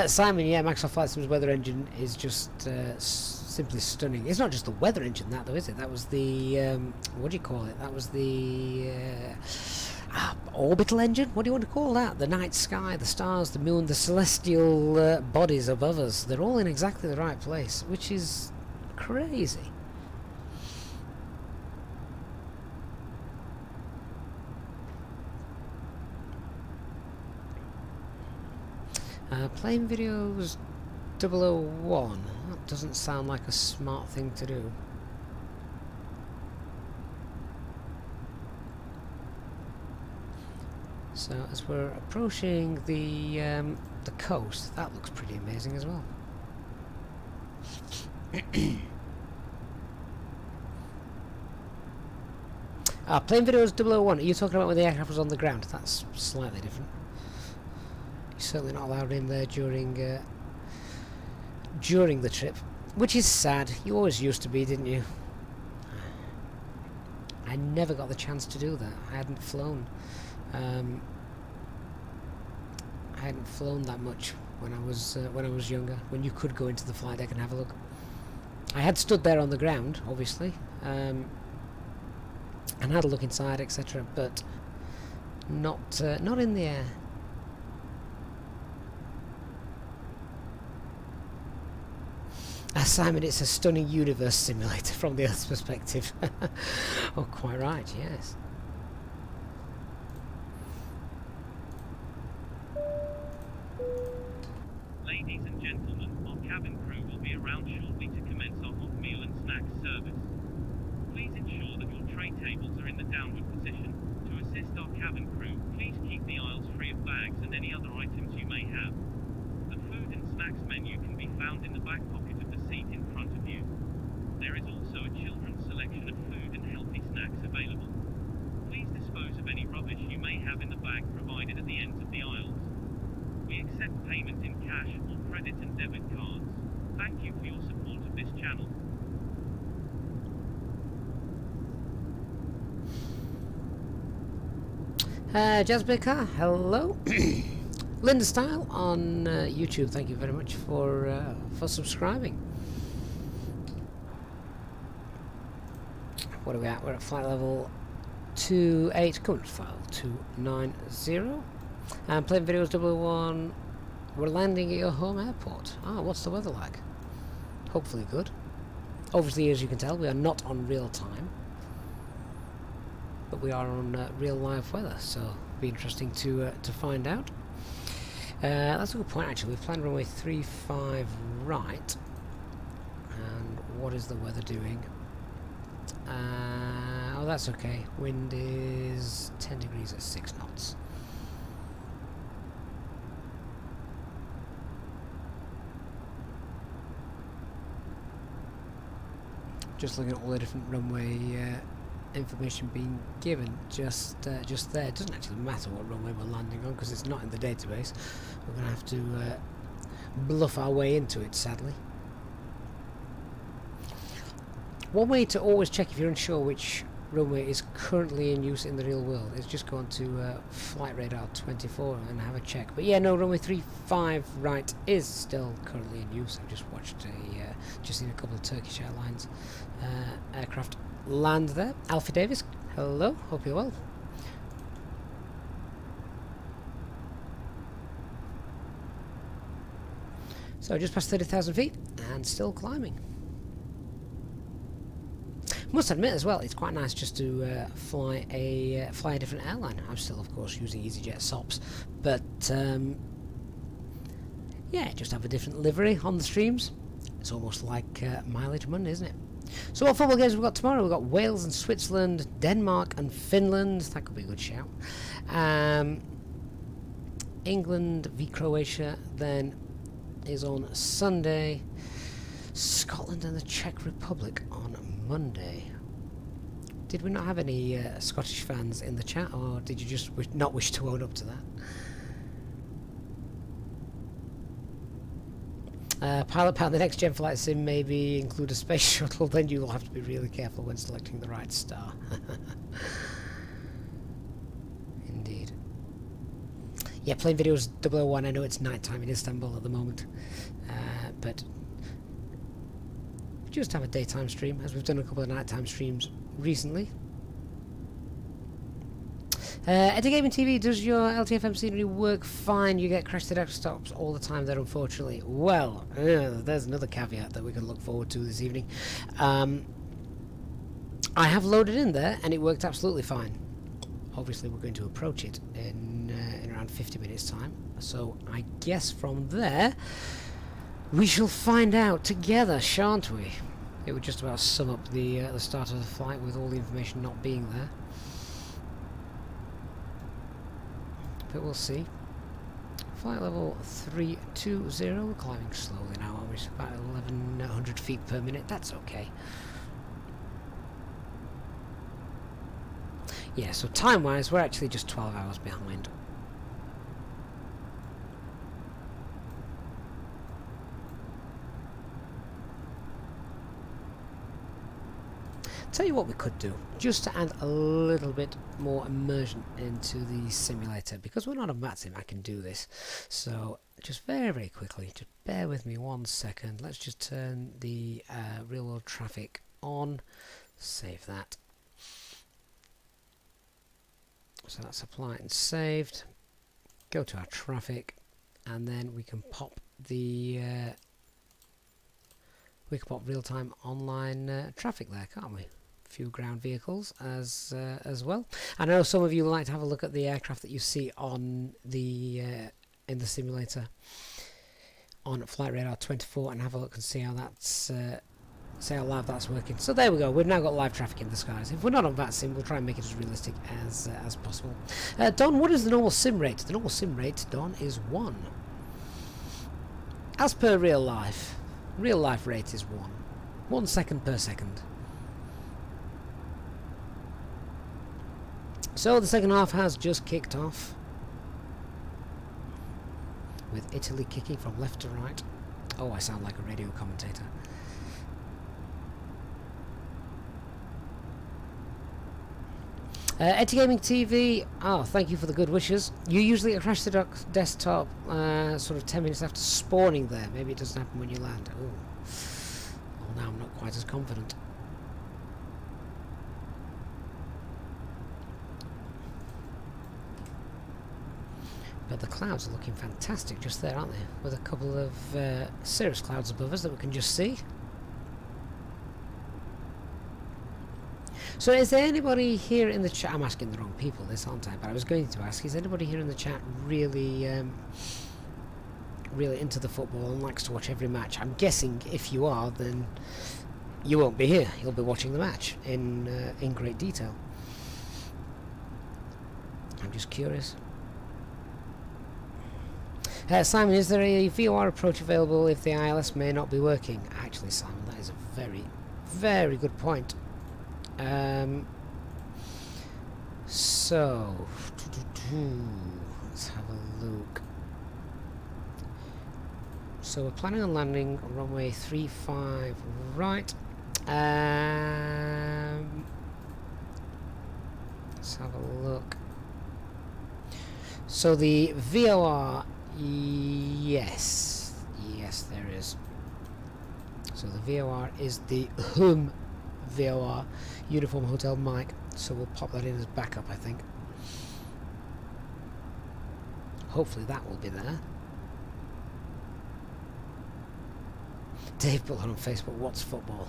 Simon, yeah, Microsoft Flight Sim's weather engine is just simply stunning. It's not just the weather engine, that though, is it? That was the what do you call it? That was the orbital engine. What do you want to call that? The night sky, the stars, the moon, the celestial bodies above us. They're all in exactly the right place, which is crazy. Playing videos 001. That doesn't sound like a smart thing to do. So as we're approaching the coast, that looks pretty amazing as well. Playing videos 001. Are you talking about when the aircraft was on the ground? That's slightly different. You're certainly not allowed in there during the trip, which is sad. You always used to be, didn't you? I never got the chance to do that. I hadn't flown. I hadn't flown that much when I was younger. When you could go into the flight deck and have a look. I had stood there on the ground, obviously, and had a look inside, etc. But not in the air. Simon, it's a stunning universe simulator from the Earth's perspective. Oh, quite right, yes. Ladies and gentlemen, our cabin crew will be around shortly to commence our hot meal and snacks service. Please ensure that your tray tables are in the downward position. To assist our cabin crew, please keep the aisles free of bags and any other items you may have. The food and snacks menu can be found in the back pocket of the seat in front of you. There is also a children's selection of food and healthy snacks available. Please dispose of any rubbish you may have in the bag provided at the ends of the aisles. We accept payment in cash or credit and debit cards. Thank you for your support of this channel. Jazzbaker, hello. Linda Style on YouTube, thank you very much for subscribing. What are we at? We're at flight level 28, current file 290. And playing videos 001. We're landing at your home airport. What's the weather like? Hopefully good. Obviously, as you can tell, we are not on real time, but we are on real live weather, so it'll be interesting to find out. That's a good point, actually. We've planned runway 35 right. And what is the weather doing? Oh, that's okay. Wind is 10 degrees at 6 knots. Just looking at all the different runway information being given just there. It doesn't actually matter what runway we're landing on because it's not in the database. We're going to have to bluff our way into it, sadly. One way to always check if you're unsure which runway is currently in use in the real world is just go on to Flight Radar 24 and have a check. But yeah, no, runway 35 right is still currently in use. I've just watched just seen a couple of Turkish Airlines aircraft land there. Alfie Davis, hello, hope you're well. So just past 30,000 feet and still climbing. Must admit as well, it's quite nice just to fly a different airline. I'm still, of course, using Easyjet SOPs, but yeah, just have a different livery on the streams. It's almost like Mileage Monday, isn't it? So what football games we've got tomorrow? We've got Wales and Switzerland, Denmark and Finland. That could be a good shout. England v Croatia then is on Sunday. Scotland and the Czech Republic on Monday. Did we not have any Scottish fans in the chat, or did you just not wish to own up to that? Pilot Pound, the next gen flight sim maybe include a space shuttle, then you will have to be really careful when selecting the right star. Indeed. Yeah, playing videos 001. I know it's night time in Istanbul at the moment, but we just have a daytime stream, as we've done a couple of nighttime streams recently. Eddie Gaming TV, does your LTFM scenery work fine? You get crash detector stops all the time there, unfortunately. Well, there's another caveat that we can look forward to this evening. I have loaded in there, and it worked absolutely fine. Obviously, we're going to approach it in around 50 minutes' time. So I guess from there, we shall find out together, shan't we? It would just about sum up the start of the flight with all the information not being there. But we'll see. Flight level 320. We're climbing slowly now, aren't we? It's about 1100 feet per minute. That's okay. Yeah, so time-wise, we're actually just 12 hours behind. Tell you what we could do, just to add a little bit more immersion into the simulator, because we're not on VATSIM, I can do this. So just very, very quickly, just bear with me 1 second. Let's just turn the real world traffic on, save that. So that's applied and saved. Go to our traffic, and then we can pop the real-time online traffic there, can't we? Few ground vehicles as well. I know some of you like to have a look at the aircraft that you see on the in the simulator on Flight Radar 24 and have a look and see how that's see how live that's working. So there we go. We've now got live traffic in the skies. If we're not on VATSIM, we'll try and make it as realistic as possible. Don, what is the normal sim rate? The normal sim rate, Don, is 1. As per real life rate is 1. 1 second per second. So the second half has just kicked off, with Italy kicking from left to right. Oh, I sound like a radio commentator. Eddie Gaming TV, thank you for the good wishes. You usually crash the desktop sort of 10 minutes after spawning there. Maybe it doesn't happen when you land. Oh, well, now I'm not quite as confident. But the clouds are looking fantastic just there, aren't they? With a couple of cirrus clouds above us that we can just see. So is there anybody here in the chat? I'm asking the wrong people this, aren't I? But I was going to ask, is anybody here in the chat really really into the football and likes to watch every match? I'm guessing if you are, then you won't be here. You'll be watching the match in great detail. I'm just curious. Simon, is there a VOR approach available if the ILS may not be working? Actually, Simon, that is a very, very good point. So, let's have a look. So we're planning on landing on runway 35 right. Let's have a look. So the VOR, yes, there is. So the VOR is the VOR, Uniform Hotel Mike. So we'll pop that in as backup, I think. Hopefully that will be there. Dave Butler on Facebook, what's football?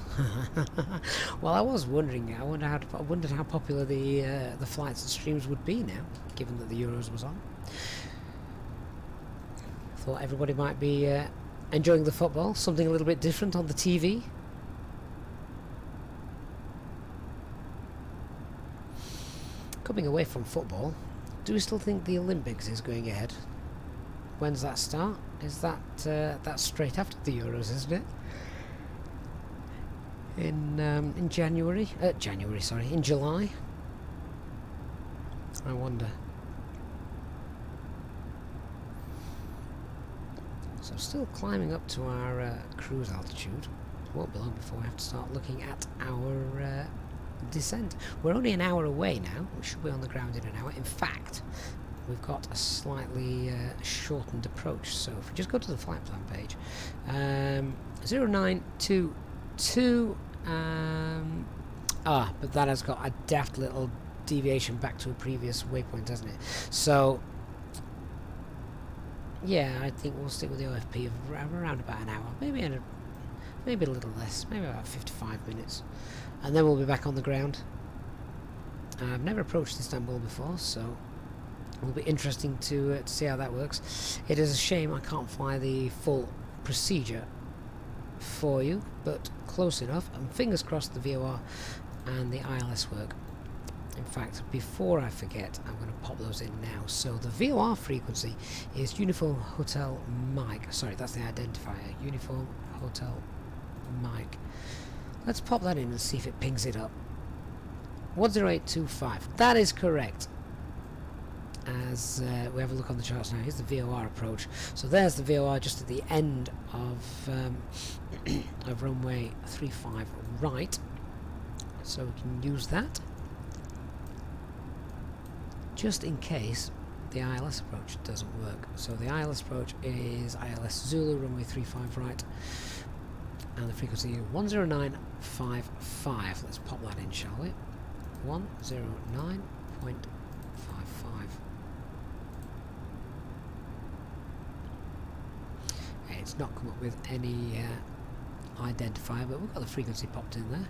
Well, I was wondering. I wondered how popular the flights and streams would be now, given that the Euros was on. Thought everybody might be enjoying the football, something a little bit different on the TV. Coming away from football, do we still think the Olympics is going ahead? When's that start? Is that that's straight after the Euros, isn't it? In January? In July? I wonder. So still climbing up to our cruise altitude. It won't be long before we have to start looking at our descent. We're only an hour away now. We should be on the ground in an hour. In fact, we've got a slightly shortened approach. So if we just go to the flight plan page, 0922, but that has got a daft little deviation back to a previous waypoint, hasn't it? So yeah, I think we'll stick with the OFP of around about an hour, maybe a little less, maybe about 55 minutes, and then we'll be back on the ground. I've never approached Istanbul before, so it will be interesting to see how that works. It is a shame I can't fly the full procedure for you, but close enough, and fingers crossed the VOR and the ILS work. In fact, before I forget, I'm going to pop those in now. So the VOR frequency is Uniform Hotel Mike. Sorry, that's the identifier. Uniform Hotel Mike. Let's pop that in and see if it pings it up. 10825. That is correct. As we have a look on the charts now, here's the VOR approach. So there's the VOR just at the end of of runway 35 right. So we can use that just in case the ILS approach doesn't work. So the ILS approach is ILS Zulu, runway 35 right, and the frequency 10955. Let's pop that in, shall we? 109.55. It's not come up with any identifier, but we've got the frequency popped in there.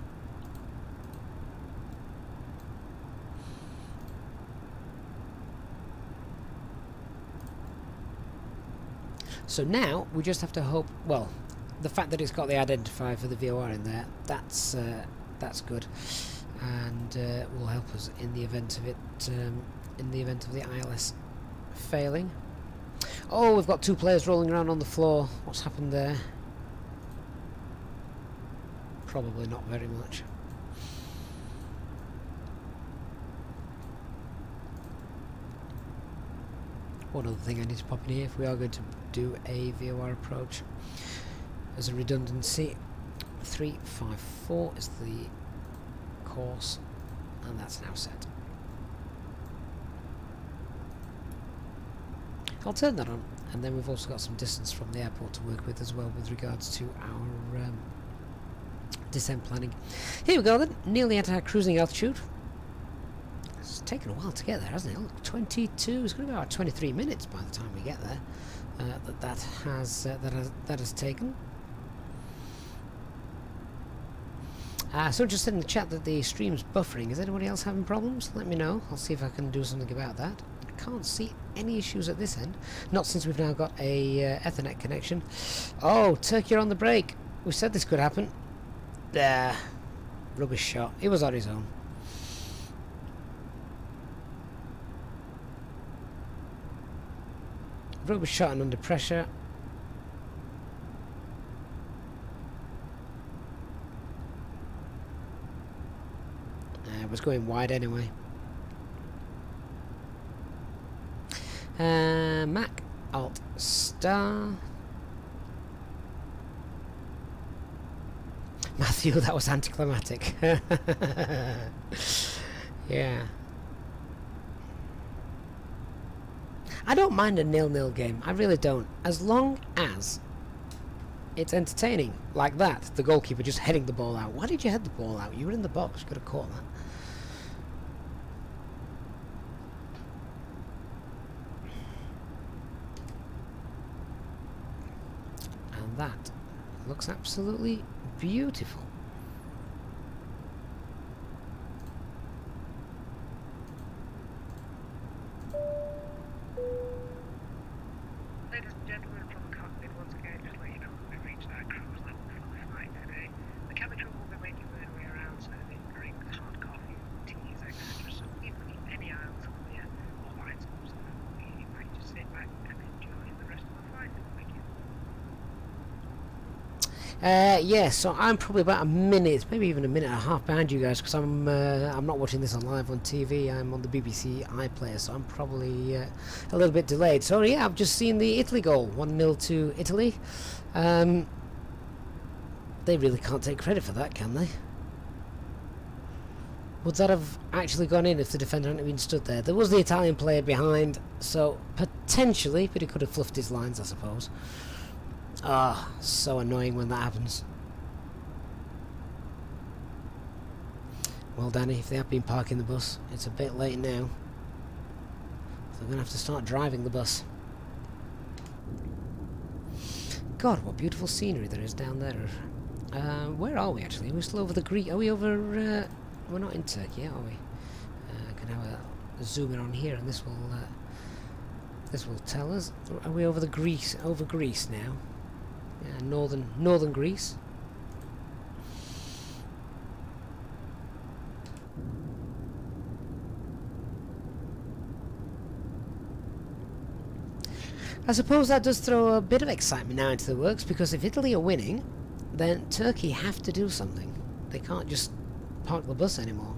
So now we just have to hope. Well, the fact that it's got the identifier for the VOR in there, that's good, and will help us in the event of it. In the event of the ILS failing. Oh, we've got two players rolling around on the floor. What's happened there? Probably not very much. One other thing I need to pop in here, if we are going to do a VOR approach as a redundancy, 354 is the course, and that's now set. I'll turn that on, and then we've also got some distance from the airport to work with as well with regards to our descent planning. Here we go then, nearly at our cruising altitude. It's taken a while to get there, hasn't it? Look, 22, it's going to be about 23 minutes by the time we get there. That has taken. So just said in the chat that the stream's buffering. Is anybody else having problems? Let me know. I'll see if I can do something about that. I can't see any issues at this end. Not since we've now got a Ethernet connection. Oh, Turkey on the break. We said this could happen. There. Rubbish shot. He was on his own. Rubbish shot and under pressure. Was going wide anyway. Mac Alt Star. Matthew, that was anticlimactic. Yeah. I don't mind a 0-0 game. I really don't. As long as it's entertaining, like that. The goalkeeper just heading the ball out. Why did you head the ball out? You were in the box. You could have caught that. And that looks absolutely beautiful. Ladies and gentlemen, from the cockpit, once again, just let you know we've reached our cruise level for the flight today. The cabin crew will be making their way around, serving drinks, hot coffee, teas, etc. So if we need any aisles clear or lines closed, we're free to sit back and enjoy the rest of the flight. Thank you. Yeah, so I'm probably about a minute, maybe even a minute and a half behind you guys, because I'm not watching this on live on TV. I'm on the BBC iPlayer, so I'm probably a little bit delayed. So yeah, I've just seen the Italy goal, 1-0 to Italy. They really can't take credit for that, can they? Would that have actually gone in if the defender hadn't been stood there? There was the Italian player behind, so potentially, but he could have fluffed his lines, I suppose. Ah, so annoying when that happens. Well, Danny, if they have been parking the bus, it's a bit late now. They're going to have to start driving the bus. God, what beautiful scenery there is down there. Where are we actually? We're still over the Greek. Are we over? We're not in Turkey, are we? Can have a zoom in on here, and this will tell us. Are we over the Greece? Over Greece now? Yeah, northern Greece. I suppose that does throw a bit of excitement now into the works, because if Italy are winning, then Turkey have to do something. They can't just park the bus anymore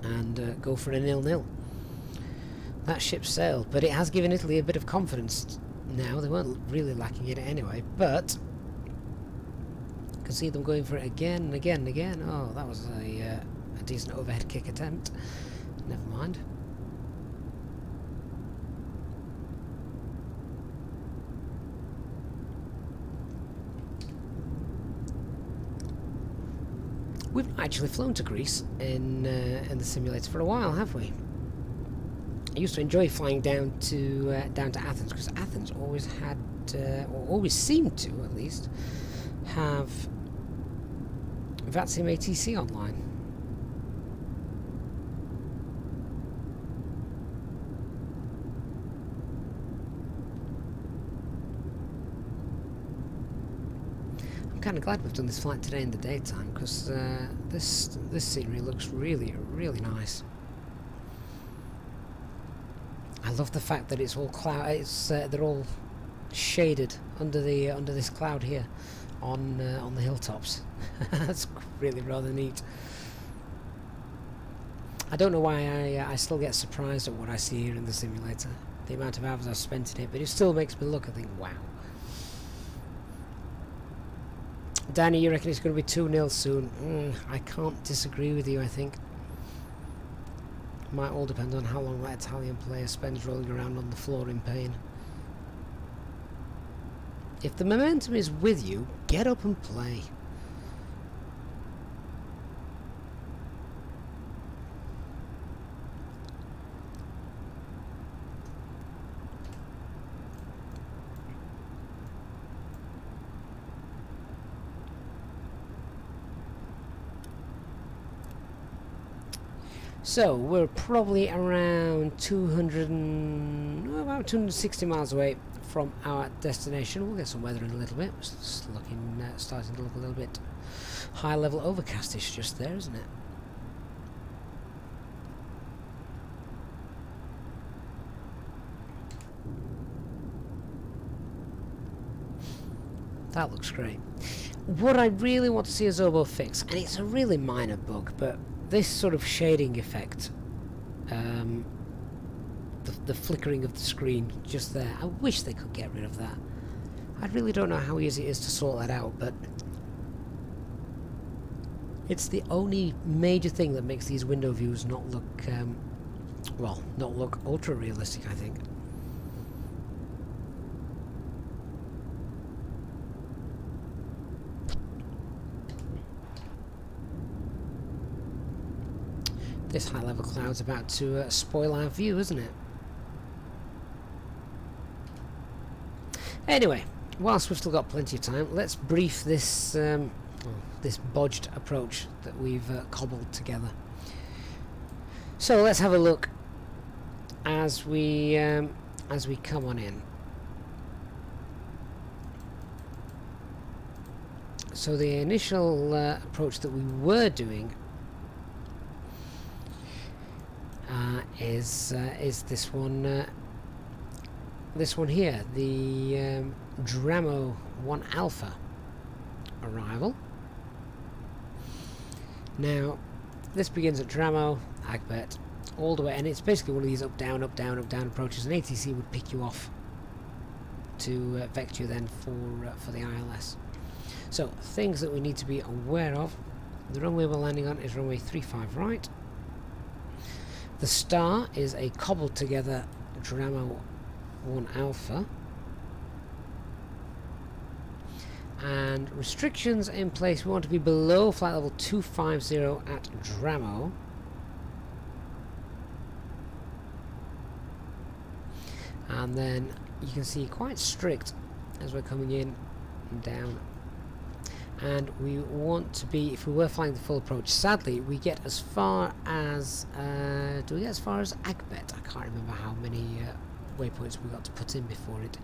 and go for a 0-0. That ship sailed, but it has given Italy a bit of confidence now. They weren't really lacking it anyway, but I can see them going for it again and again and again. Oh, that was a decent overhead kick attempt. Never mind. We've not actually flown to Greece in the simulator for a while, have we? I used to enjoy flying down to Athens, because Athens always had, or always seemed to at least, have VATSIM ATC online. I'm kind of glad we've done this flight today in the daytime, because this scenery looks really, really nice. I love the fact that it's all cloud. It's they're all shaded under this cloud here on the hilltops. That's really rather neat. I don't know why I still get surprised at what I see here in the simulator. The amount of hours I've spent in it, but it still makes me look and think, wow. Danny, you reckon it's going to be 2-0 soon? I can't disagree with you, I think. Might all depend on how long that Italian player spends rolling around on the floor in pain. If the momentum is with you, get up and play. So we're probably around about 260 miles away from our destination. We'll get some weather in a little bit. It's looking, starting to look a little bit high level overcastish just there, isn't it? That looks great. What I really want to see a Zobo fix, and it's a really minor bug, but this sort of shading effect, the flickering of the screen just there, I wish they could get rid of that. I really don't know how easy it is to sort that out, but it's the only major thing that makes these window views not look, well, not look ultra realistic, I think. This high-level cloud's about to spoil our view, isn't it? Anyway, whilst we've still got plenty of time, let's brief this this bodged approach that we've cobbled together. So let's have a look as we come on in. So the initial approach that we were doing is this one here, the Dramo 1 Alpha arrival. Now this begins at Dramo, Agbet, all the way, and it's basically one of these up down approaches, and ATC would pick you off to vect you then for the ILS. So things that we need to be aware of The runway we're landing on is runway 35 right. The star is a cobbled together Dramo 1 Alpha. And restrictions in place, we want to be below flight level 250 at Dramo. And then you can see quite strict as we're coming in and down. And we want to be, if we were flying the full approach, sadly we get as far as, do we get as far as Agbet? I can't remember how many waypoints we got to put in before it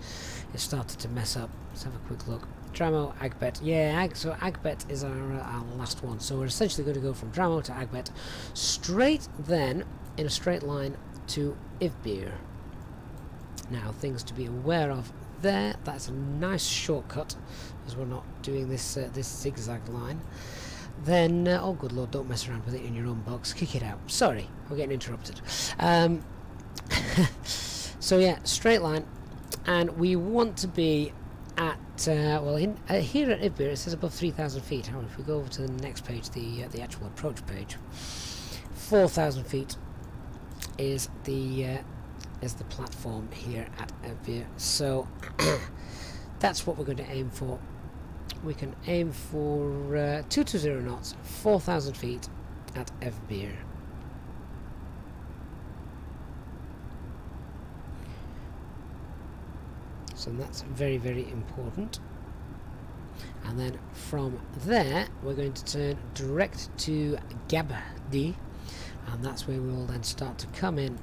started to mess up. Let's have a quick look. Dramo, Agbet, yeah, so Agbet is our last one, so we're essentially going to go from Dramo to Agbet, straight then, in a straight line, to Ivbir. Now, things to be aware of there, that's a nice shortcut, as we're not doing this this zigzag line. Then, oh good lord, don't mess around with it in your own box, kick it out. Sorry, I'm getting interrupted. So yeah, straight line, and we want to be at, well, here at Ivbir it says above 3,000 feet. However, if we go over to the next page, the actual approach page, 4,000 feet is the platform here at Ivbir. So that's what we're going to aim for. We can aim for 220 knots, 4,000 feet at Ivbir. So that's very, very important. And then from there we're going to turn direct to Gabdi, and that's where we will then start to come in,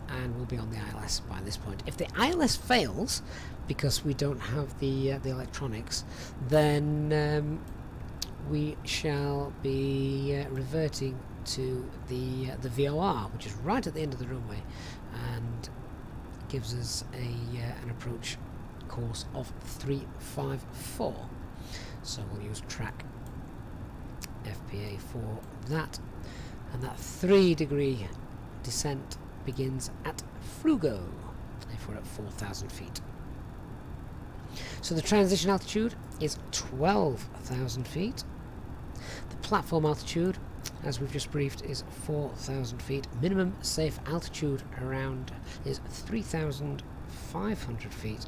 and we'll be on the ILS by this point. If the ILS fails because we don't have the electronics, then we shall be reverting to the VOR, which is right at the end of the runway, and gives us an approach course of 354. So we'll use track FPA for that, and that 3-degree descent begins at Frugo if we're at 4,000 feet. So the transition altitude is 12,000 feet. The platform altitude, as we've just briefed, is 4,000 feet. Minimum safe altitude around is 3,500 feet.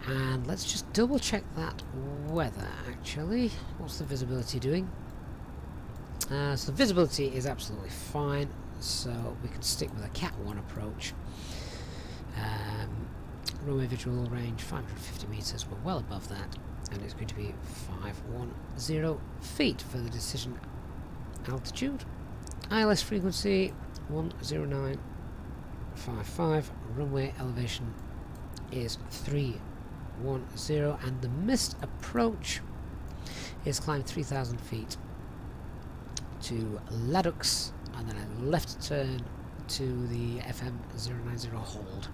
And let's just double check that weather actually. What's the visibility doing? So the visibility is absolutely fine, so we can stick with a Cat 1 approach. Runway visual range 550 meters, we're well above that, and it's going to be 510 feet for the decision altitude. ILS frequency 10955, runway elevation is 310, and the missed approach is climb 3,000 feet to Ladux, and then a left turn to the FM090 hold.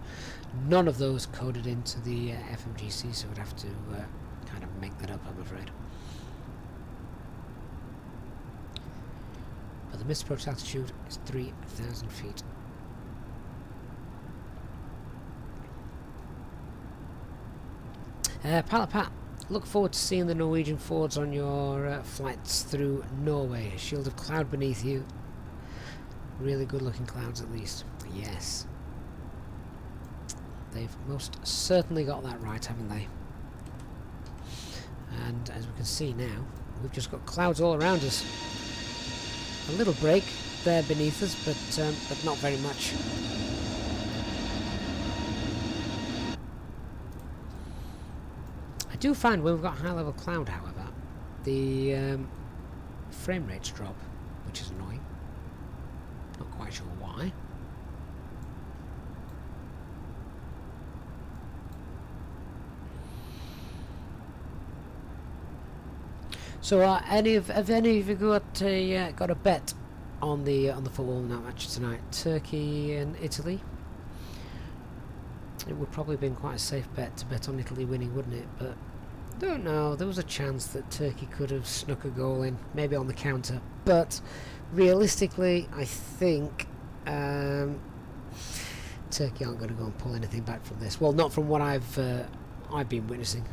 None of those coded into the FMGC, so we'd have to kind of make that up, I'm afraid. But the missed approach altitude is 3,000 feet. Pilot Pat, look forward to seeing the Norwegian Fords on your flights through Norway. A shield of cloud beneath you. Really good looking clouds, at least. Yes. They've most certainly got that right, haven't they? And as we can see now, we've just got clouds all around us. A little break there beneath us, but not very much. I do find when we've got high level cloud, however, the frame rates drop, which is annoying. Not quite sure why. So, have any of you got a bet on the football match tonight? Turkey and Italy. It would probably have been quite a safe bet to bet on Italy winning, wouldn't it? But don't know. There was a chance that Turkey could have snuck a goal in, maybe on the counter. But realistically, I think Turkey aren't going to go and pull anything back from this. Well, not from what I've been witnessing.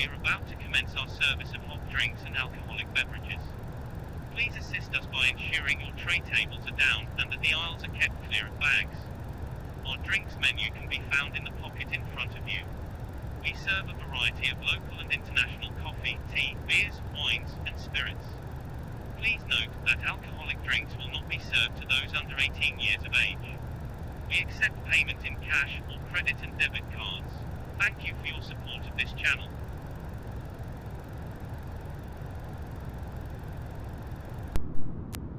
We are about to commence our service of hot drinks and alcoholic beverages. Please assist us by ensuring your tray tables are down and that the aisles are kept clear of bags. Our drinks menu can be found in the pocket in front of you. We serve a variety of local and international coffee, tea, beers, wines, and spirits. Please note that alcoholic drinks will not be served to those under 18 years of age. We accept payment in cash or credit and debit cards. Thank you for your support of this channel.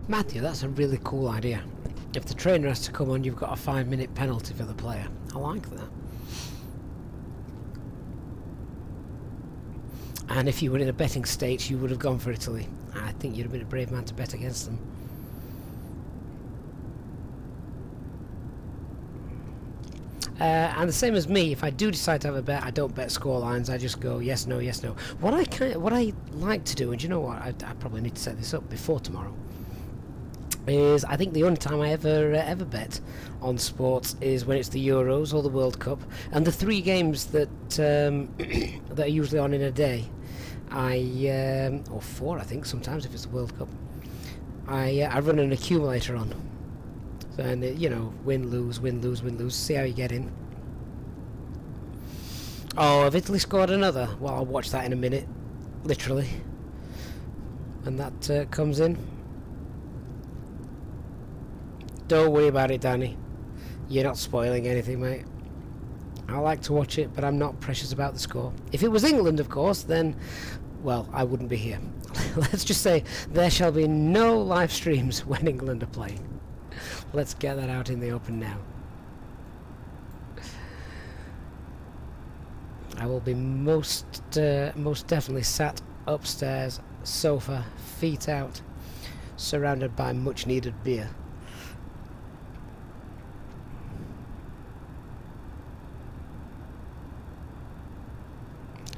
Matthew, that's a really cool idea. If the trainer has to come on, you've got a 5-minute penalty for the player. I like that. And if you were in a betting state, you would have gone for Italy. I think you'd have been a brave man to bet against them. And the same as me, if I do decide to have a bet, I don't bet score lines. I just go yes, no, yes, no. What I like to do, and you know what, I probably need to set this up before tomorrow, is I think the only time I ever bet on sports is when it's the Euros or the World Cup, and the 3 games that that are usually on in a day. Or 4, I think, sometimes if it's the World Cup. I run an accumulator on. So, and you know, win, lose, win, lose, win, lose. See how you get in. Oh, have Italy scored another? Well, I'll watch that in a minute, literally. And that comes in. Don't worry about it, Danny. You're not spoiling anything, mate. I like to watch it, but I'm not precious about the score. If it was England, of course, then, well, I wouldn't be here. Let's just say there shall be no live streams when England are playing. Let's get that out in the open now. I will be most definitely sat upstairs, sofa, feet out, surrounded by much needed beer.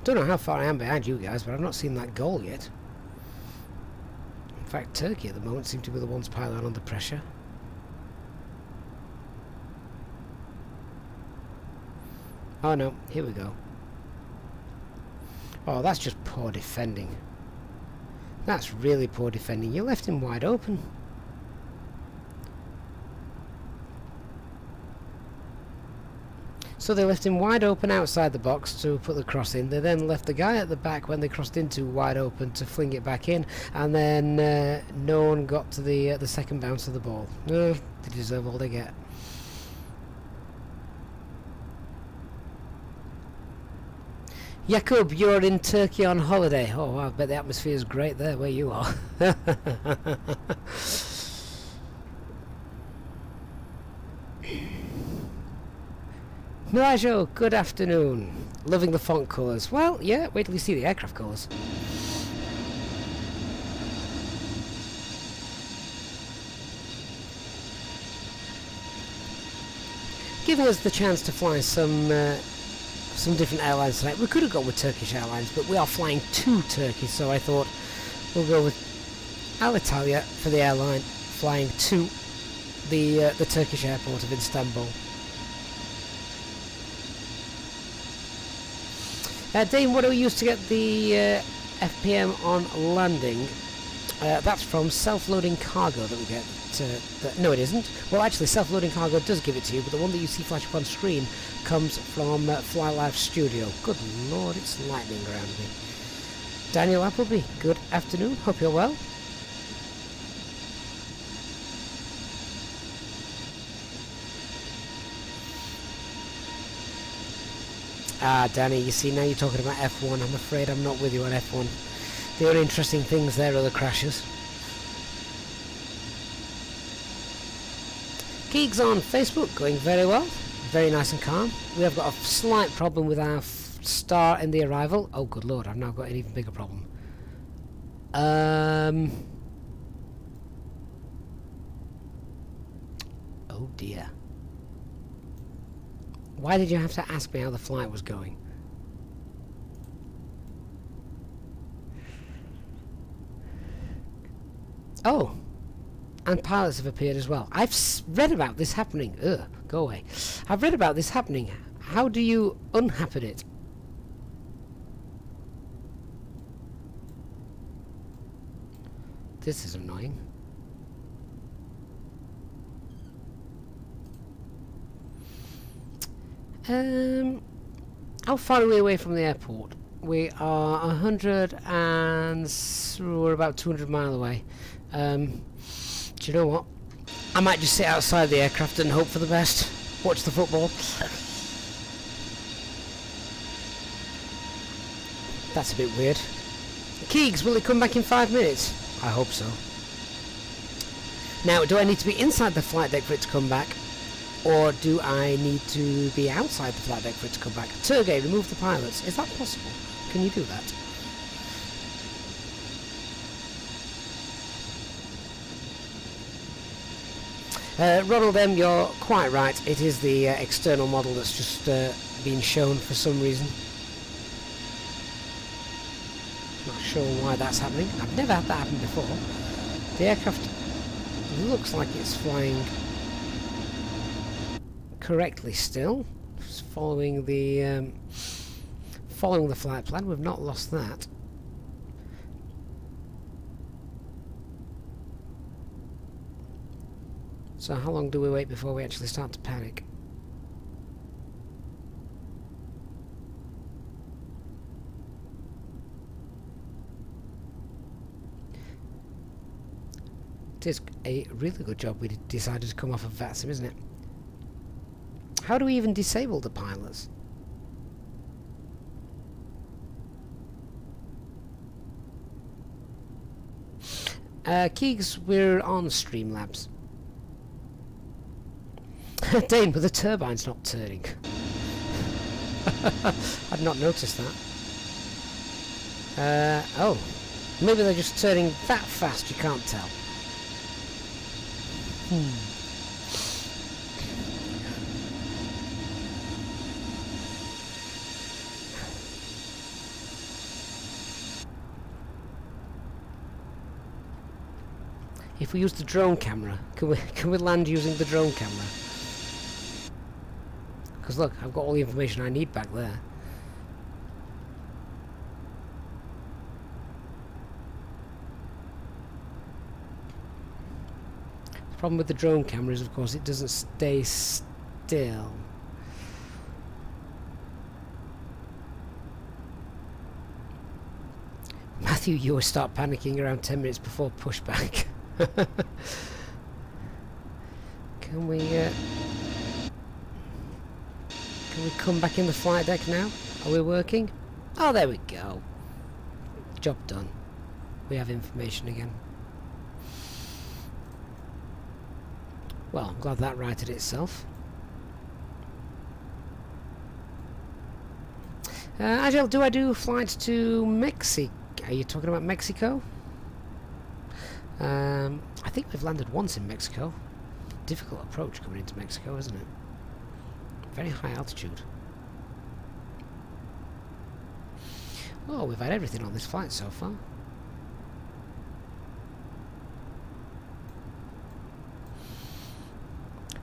Don't know how far I am behind you guys, but I've not seen that goal yet. In fact, Turkey at the moment seem to be the ones piling on the pressure. Oh no, here we go. Oh, that's just poor defending. That's really poor defending. You left him wide open. So they left him wide open outside the box to put the cross in. They then left the guy at the back when they crossed into wide open to fling it back in, and then no one got to the second bounce of the ball. No, they deserve all they get. Jakub, you're in Turkey on holiday. Oh, I bet the atmosphere is great there where you are. Mirajo, good afternoon. Loving the font colours. Well, yeah, wait till you see the aircraft colours. Giving us the chance to fly some different airlines tonight. We could have gone with Turkish Airlines, but we are flying to Turkey, so I thought we'll go with Alitalia for the airline, flying to the Turkish airport of Istanbul. Dane, what do we use to get the FPM on landing? That's from self-loading cargo that we get. No, it isn't. Well, actually, self-loading cargo does give it to you, but the one that you see flash up on screen comes from FlyLive Studio. Good lord, it's lightning around me. Daniel Appleby, good afternoon. Hope you're well. Ah, Danny, you see, now you're talking about F1. I'm afraid I'm not with you on F1. The only interesting things there are the crashes. Geeks on Facebook, going very well. Very nice and calm. We have got a slight problem with our star in the arrival. Oh, good lord, I've now got an even bigger problem. Oh dear. Why did you have to ask me how the flight was going? Oh, and pilots have appeared as well. I've read about this happening. Ugh, go away. I've read about this happening. How do you unhappen it? This is annoying. How far are we away from the airport? We are 100 and we're about 200 mile away. Do you know what? I might just sit outside the aircraft and hope for the best. Watch the football. That's a bit weird. Keegs, will it come back in 5 minutes? I hope so. Now, do I need to be inside the flight deck for it to come back? Or do I need to be outside the flight deck for it to come back? Sergey, remove the pilots. Is that possible? Can you do that? Ronald M, you're quite right. It is the external model that's just been shown for some reason. Not sure why that's happening. I've never had that happen before. The aircraft looks like it's flying correctly still. It's following the flight plan. We've not lost that. So how long do we wait before we actually start to panic? It is a really good job we decided to come off of VATSIM, isn't it? How do we even disable the pilots? Keegs, we're on Streamlabs. Dane, but the turbine's not turning. I'd not noticed that. Oh. Maybe they're just turning that fast, you can't tell. If we use the drone camera, can we land using the drone camera? Because look, I've got all the information I need back there. The problem with the drone camera is, of course, it doesn't stay still. Matthew, you will start panicking around 10 minutes before pushback. Can we come back in the flight deck now? Are we working? Oh, there we go. Job done. We have information again. Well, I'm glad that righted itself. Agile, do I do flights to Mexico? Are you talking about Mexico? I think we've landed once in Mexico. Difficult approach coming into Mexico, isn't it? Very high altitude. Oh, we've had everything on this flight so far.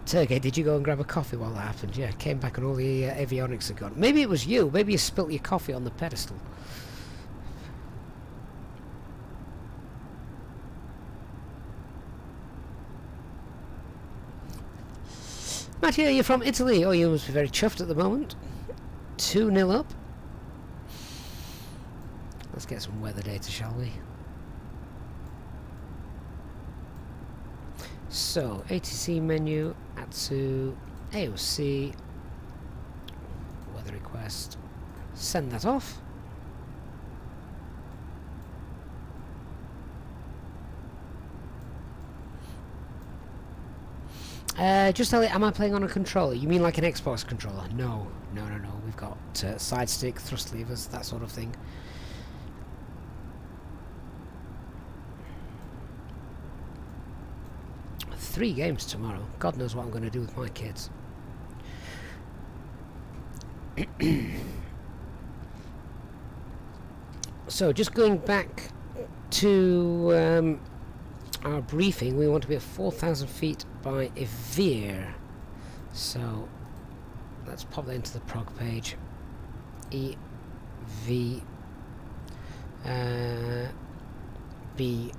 Sergey, did you go and grab a coffee while that happened? Yeah, came back and all the avionics had gone. Maybe it was you. Maybe you spilt your coffee on the pedestal. Mattia, you're from Italy. Oh, you must be very chuffed at the moment. 2-0 up. Let's get some weather data, shall we? So, ATC menu, ATSU, AOC, weather request, send that off. Just tell it, am I playing on a controller? You mean like an Xbox controller? No. We've got side stick, thrust levers, that sort of thing. Three games tomorrow. God knows what I'm going to do with my kids. So, just going back to our briefing, we want to be at 4,000 feet by a veer. So, let's pop that into the prog page. EV B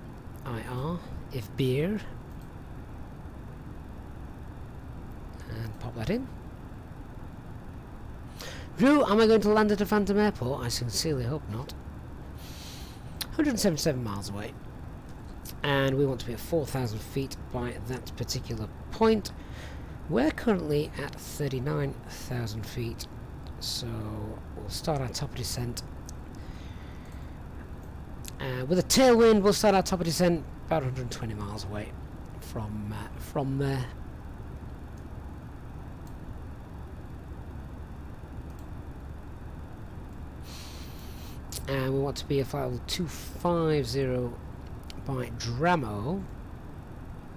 IR, if beer, and pop that in. Drew, am I going to land at a phantom airport? I sincerely hope not. 177 miles away, and we want to be at 4,000 feet by that particular point. We're currently at 39,000 feet, so we'll start our top of descent. With a tailwind, we'll start our top of descent about 120 miles away from there. And we want to be at flight level 250 by Dramo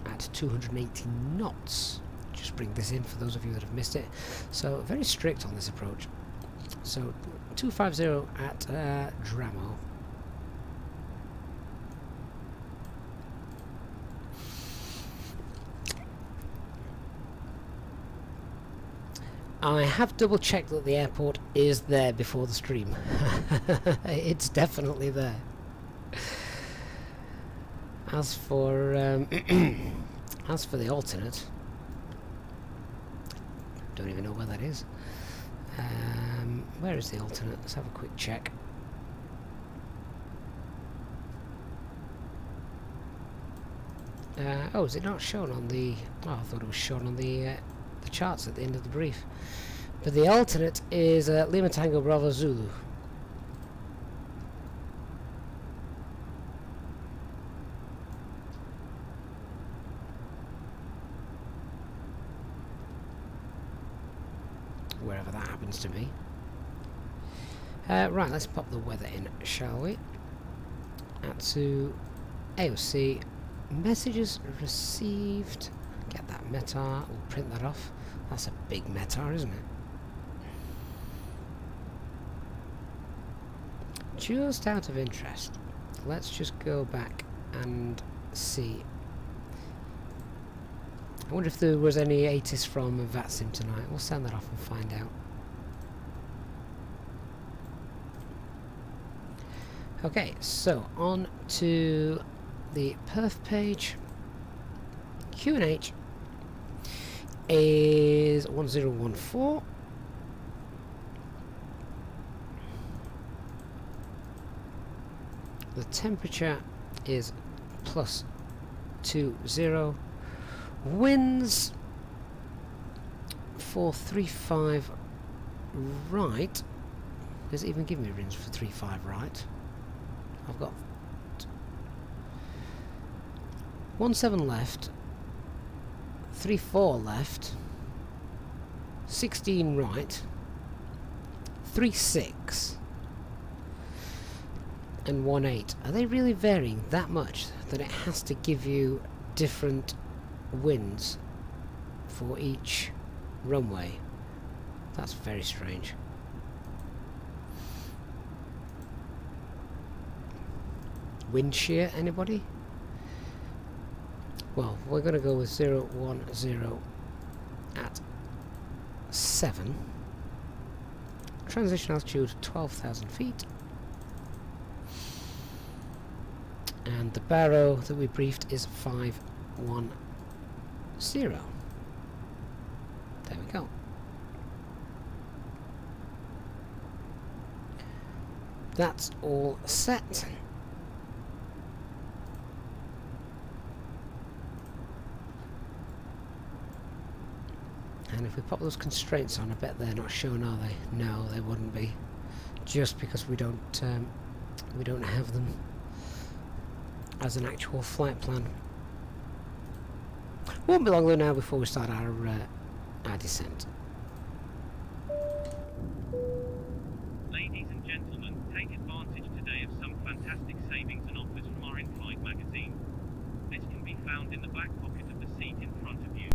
at 280 knots. Just bring this in for those of you that have missed it. So very strict on this approach. So 250 at Dramo. I have double checked that the airport is there before the stream. It's definitely there. As for the alternate, don't even know where that is. Where is the alternate? Let's have a quick check. Oh, is it not shown on the? Oh, I thought it was shown on the charts at the end of the brief. But the alternate is Lima Tango Bravo Zulu. Wherever that happens to be. Right, let's pop the weather in, shall we? To AOC, messages received. Get that METAR, we'll print that off. That's a big METAR, isn't it? Just out of interest, let's just go back and see. I wonder if there was any ATIS from VATSIM tonight. We'll send that off and find out. Okay, so on to the perf page. QNH is 1014. The temperature is +20. Winds 435 right. Does it even give me winds for 35 right? I've got 17 left, 34 left, 16 right, 36 and 18. Are they really varying that much that it has to give you different winds for each runway? That's very strange. Wind shear, anybody? Well, we're going to go with 010 at 7. Transition altitude 12,000 feet. And the baro that we briefed is 510. There we go. That's all set. And if we pop those constraints on, I bet they're not shown, are they? No, they wouldn't be. Just because we don't have them as an actual flight plan. Won't be long though now before we start our descent. Ladies and gentlemen, take advantage today of some fantastic savings and offers from our in-flight magazine. This can be found in the back pocket of the seat in front of you.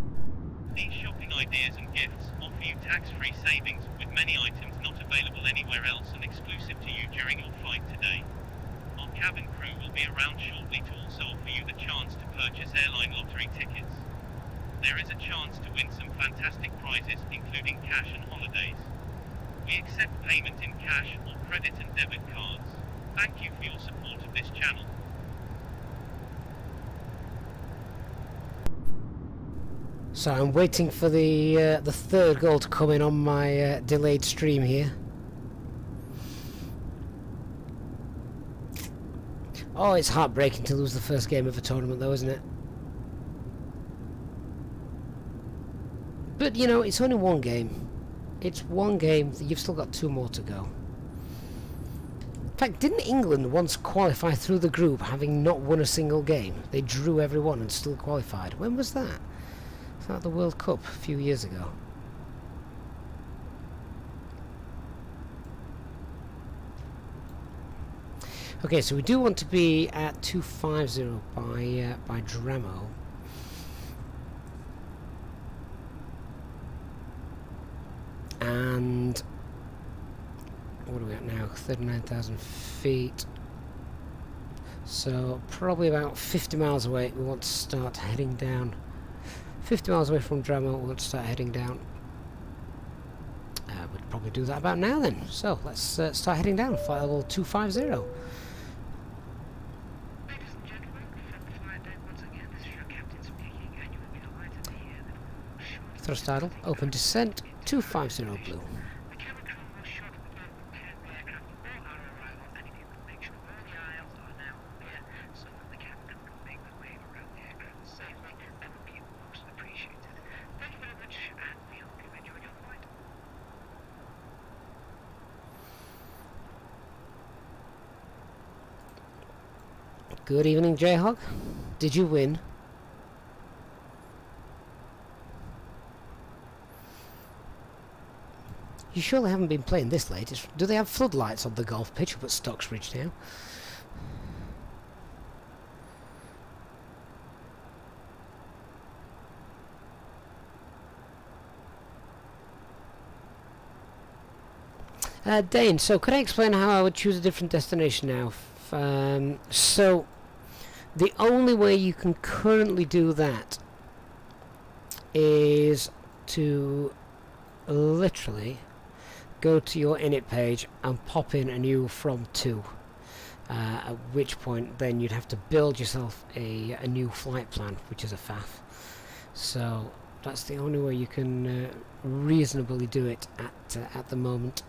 These shopping ideas and gifts offer you tax-free savings with many items not available anywhere else and exclusive to you during your flight today. Our cabin crew will be around shortly to also offer you the chance to purchase airline lottery tickets. There is a chance to win some fantastic prizes, including cash and holidays. We accept payment in cash or credit and debit cards. Thank you for your support of this channel. So I'm waiting for the third goal to come in on my delayed stream here. Oh, it's heartbreaking to lose the first game of a tournament though, isn't it? But you know, it's only one game. It's one game, you've still got 2 more to go. In fact, didn't England once qualify through the group having not won a single game? They drew every one and still qualified. When was that? Was that the World Cup a few years ago? Okay, so we do want to be at 250 by Dramo. And what are we at now? 39,000 feet. So probably about 50 miles away we want to start heading down. 50 miles away from Dramo we want to start heading down. We'd probably do that about now then. So let's start heading down. Flight level 250. Ladies and gentlemen, from flight deck once again, this is your captain speaking, and you will be delighted to hear that short Thrust idle. Open descent. 250 blue. the cabin crew will short report prepared the aircraft before our arrival, and if you could make sure all the aisles are now clear so that the cabin crew can make their way around the aircraft safely, that would be most appreciated. Thank you very much, and we hope you enjoyed your flight. Good evening, Jayhawk. Did you win? You surely haven't been playing this late. Do they have floodlights on the golf pitch up at Stocksbridge now? Dane, so could I explain how I would choose a different destination now? So, the only way you can currently do that is to literally go to your init page and pop in a new from to, at which point then you'd have to build yourself a new flight plan, which is a faff. So that's the only way you can reasonably do it at the moment.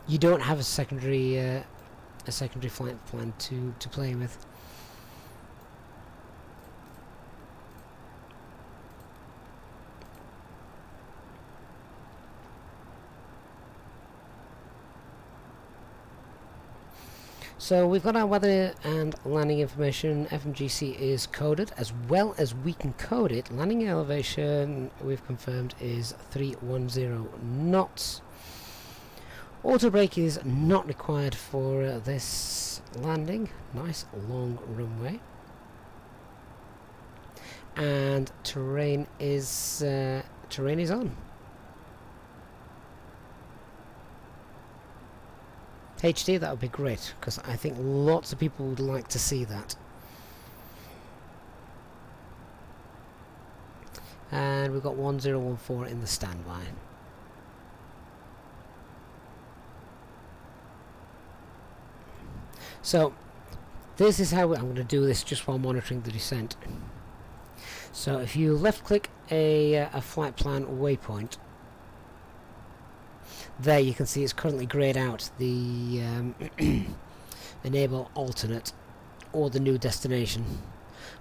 You don't have a secondary flight plan to play with. So we've got our weather and landing information. FMGC is coded as well as we can code it. Landing elevation we've confirmed is 310 knots. Auto brake is not required for this landing. Nice long runway. And terrain is on. HD, that would be great, because I think lots of people would like to see that. And we've got 1014 in the standby. So this is how I'm going to do this just while monitoring the descent. So if you left click a flight plan waypoint, there you can see it's currently grayed out the enable alternate or the new destination,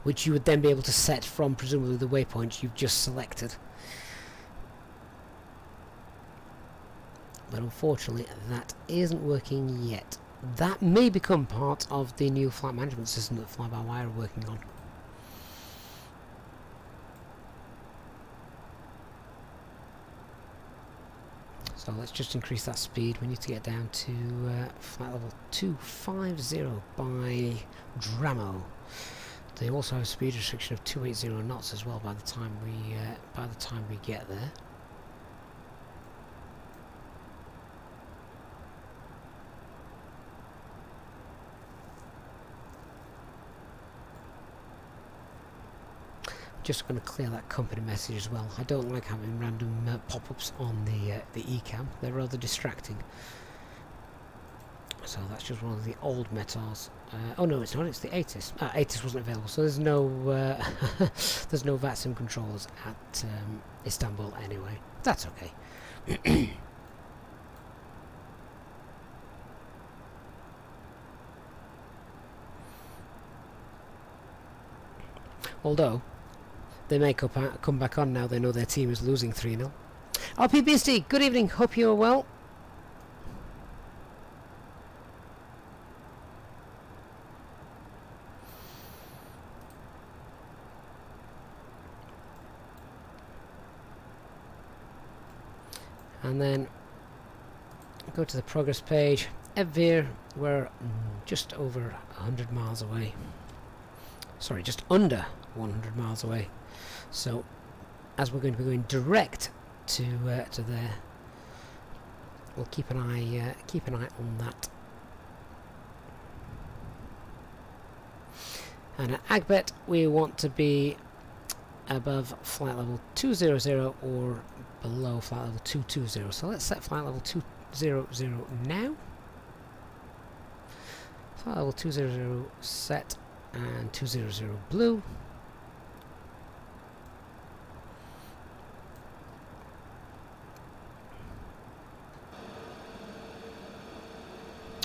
which you would then be able to set from presumably the waypoint you've just selected. But unfortunately that isn't working yet. That may become part of the new flight management system that FlyByWire are working on. So let's just increase that speed. We need to get down to flight level 250 by Dramo. They also have a speed restriction of 280 knots as well by the time we get there. Just going to clear that company message as well. I don't like having random pop-ups on the eCam. They're rather distracting. Metal. That's just one of the old Metals. Oh no, it's not. It's the ATIS. ATIS wasn't available, so there's no there's no VATSIM controllers at Istanbul anyway. That's okay. Although they may come back on now they know their team is losing 3-0. RPBSD, good evening. Hope you are well. And then go to the progress page. Evir, we're just over 100 miles away. Sorry, just under 100 miles away. So, as we're going to be going direct to there, we'll keep an eye on that. And at Agbet, we want to be above flight level 200 or below flight level 220. So let's set flight level 200 now. Flight level 200 set and 200 blue.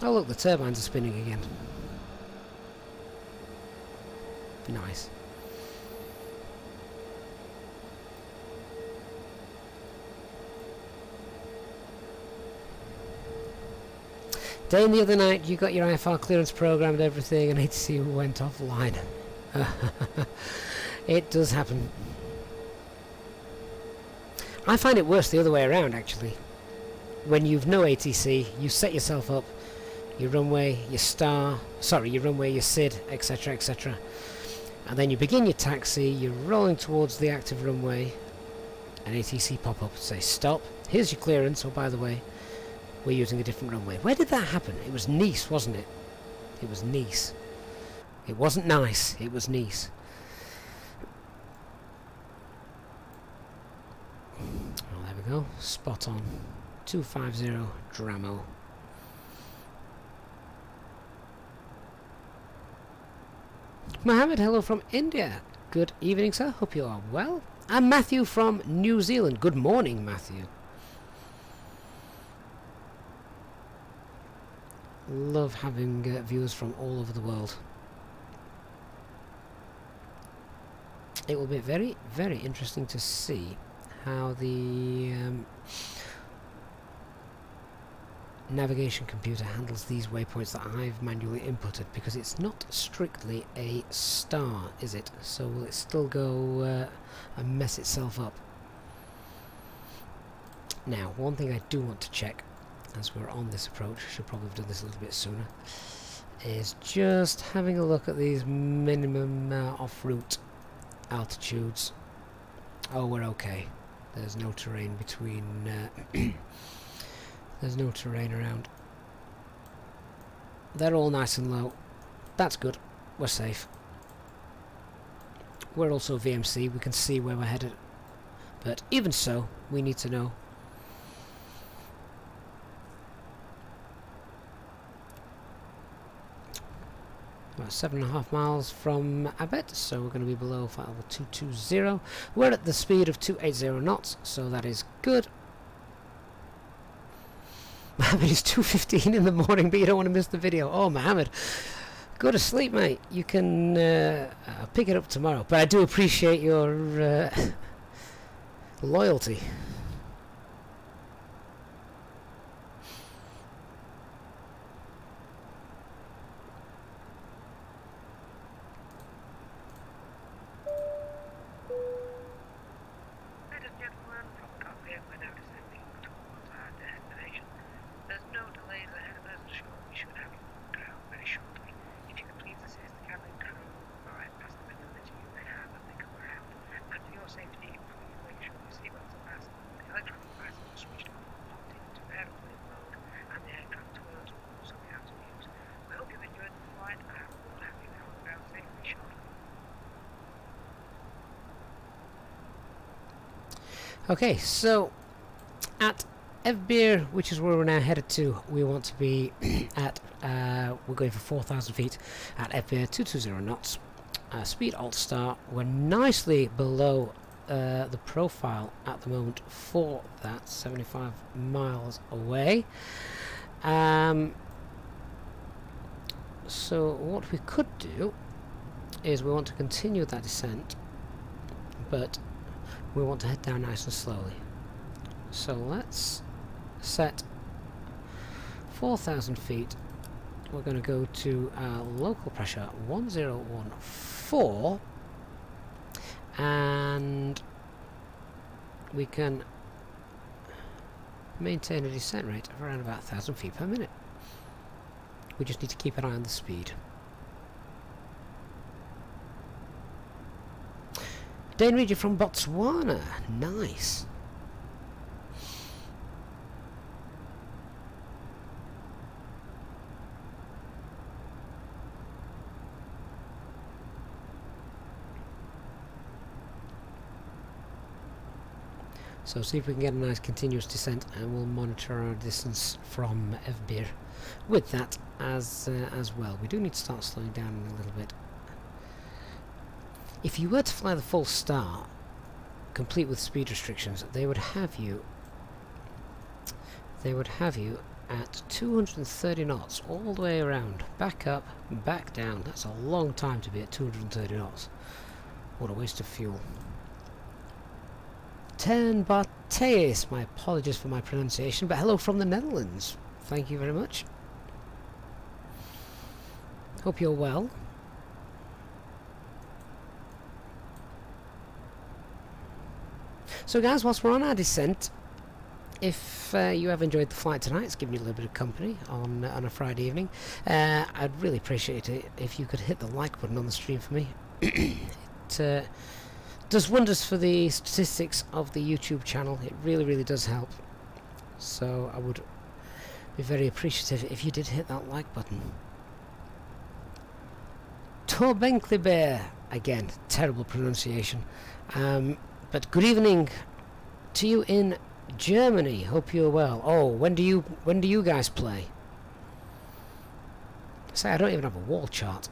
Oh look, the turbines are spinning again. Nice. Dane, the other night you got your IFR clearance program and everything and ATC went offline. It does happen. I find it worse the other way around actually. When you've no ATC, you set yourself up, your runway, your star, sorry, your runway, your SID, etc, etc. And then you begin your taxi, you're rolling towards the active runway, and ATC pop up and say, stop, here's your clearance, oh by the way, we're using a different runway. Where did that happen? It was Nice, wasn't it? It was Nice. It wasn't nice, it was Nice. Oh, there we go, spot on. 250 Dramo. Mohammed, hello from India. Good evening, sir. Hope you are well. And Matthew from New Zealand. Good morning, Matthew. Love having viewers from all over the world. It will be very, very interesting to see how the navigation computer handles these waypoints that I've manually inputted, because it's not strictly a star, is it? So will it still go and mess itself up? Now, one thing I do want to check as we're on this approach, should probably have done this a little bit sooner, is just having a look at these minimum off-route altitudes. Oh, we're okay. There's no terrain between there's no terrain around. They're all nice and low. That's good. We're safe. We're also VMC. We can see where we're headed. But even so, we need to know. About 7.5 miles from Abed, so we're going to be below flight level 220. We're at the speed of 280 knots, so that is good. Mohammed, it's 2:15 in the morning, but you don't want to miss the video. Oh, Mohammed, go to sleep, mate. You can pick it up tomorrow. But I do appreciate your loyalty. Ladies and gentlemen, from Cockpit, we're now descending towards our destination. There's no delays ahead of us, so we should have you on ground very shortly. If you could please assist the cabin crew by past the window that you may have as they come around. And for your safety, please make sure your seatbelts are fastened, the electronic devices are switched on, locked into airplane mode, and the aircraft toilets will also be out of use. We hope you've enjoyed the flight, and we'll have you now on ground safely shortly. Okay, so at Evbir, which is where we're now headed to. We want to be at, we're going for 4,000 feet at Evbir 220 knots. Speed Alt Star. We're nicely below the profile at the moment for that, 75 miles away. So what we could do is we want to continue that descent, but we want to head down nice and slowly. So let's set 4,000 feet. We're going to go to local pressure 1014, and we can maintain a descent rate of around about 1,000 feet per minute. We just need to keep an eye on the speed. Dane Region from Botswana. Nice. So see if we can get a nice continuous descent, and we'll monitor our distance from Evbir with that as well. We do need to start slowing down a little bit. If you were to fly the full star, complete with speed restrictions, they would have you at 230 knots all the way around, back up, back down. That's a long time to be at 230 knots. What a waste of fuel. Ten Bartheus, my apologies for my pronunciation, but hello from the Netherlands. Thank you very much. Hope you're well. So guys, whilst we're on our descent, if you have enjoyed the flight tonight, it's given you a little bit of company on a Friday evening, I'd really appreciate it if you could hit the like button on the stream for me. It does wonders for the statistics of the YouTube channel. It really does help. So I would be very appreciative if you did hit that like button. Torbenkliber, again, terrible pronunciation. But good evening to you in Germany. Hope you're well. Oh, when do you guys play? Say, I don't even have a wall chart.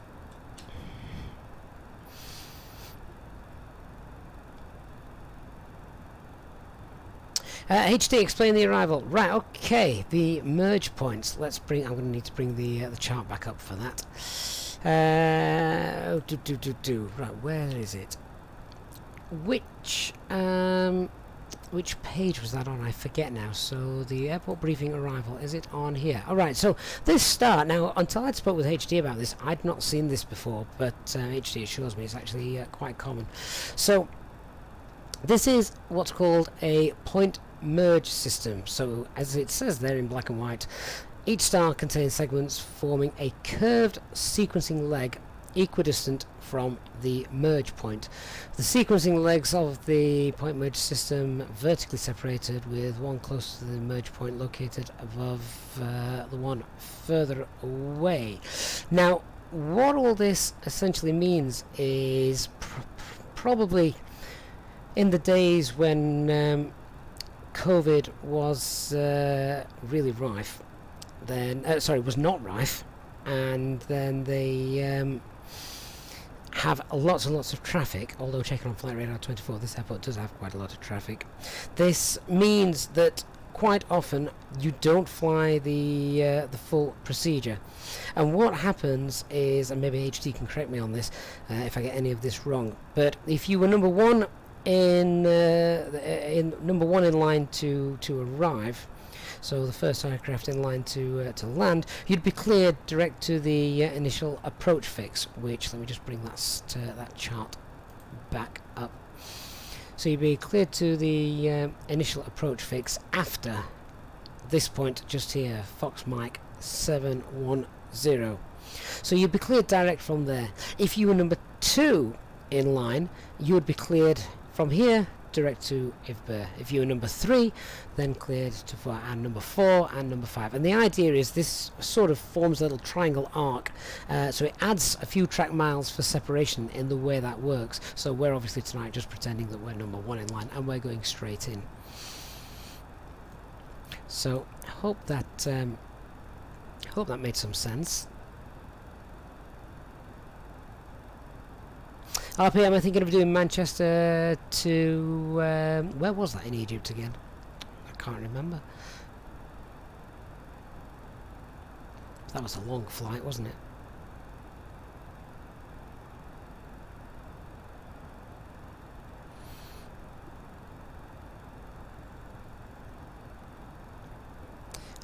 HD, explain the arrival. Right, okay. The merge points. Let's bring. I'm going to need to bring the chart back up for that. Right, where is it? Which page was that on? I forget now. So the airport briefing arrival, is it on here? Alright, so this start, now until I'd spoke with HD about this, I'd not seen this before, but HD assures me it's actually quite common. So this is what's called a point merge system. So as it says there in black and white, each star contains segments forming a curved sequencing leg equidistant from the merge point. The sequencing legs of the point merge system vertically separated, with one close to the merge point located above the one further away. Now, what all this essentially means is probably in the days when COVID was really rife, then was not rife, and then they have lots and lots of traffic. Although checking on Flight Radar 24, this airport does have quite a lot of traffic. This means that quite often you don't fly the full procedure, and what happens is, and maybe HD can correct me on this if I get any of this wrong, but if you were number one in line to arrive, so the first aircraft in line to land, you'd be cleared direct to the initial approach fix, which, let me just bring that chart back up. So you'd be cleared to the initial approach fix after this point just here, Fox Mike 710. So you'd be cleared direct from there. If you were number 2 in line, you would be cleared from here direct to Evbir. If you were number 3, then cleared to and number 4 and number 5. And the idea is this sort of forms a little triangle arc, so it adds a few track miles for separation in the way that works. So we're obviously tonight just pretending that we're number 1 in line and we're going straight in. So hope that made some sense. RP, am I thinking of doing Manchester to where was that in Egypt again? I can't remember. That was a long flight, wasn't it?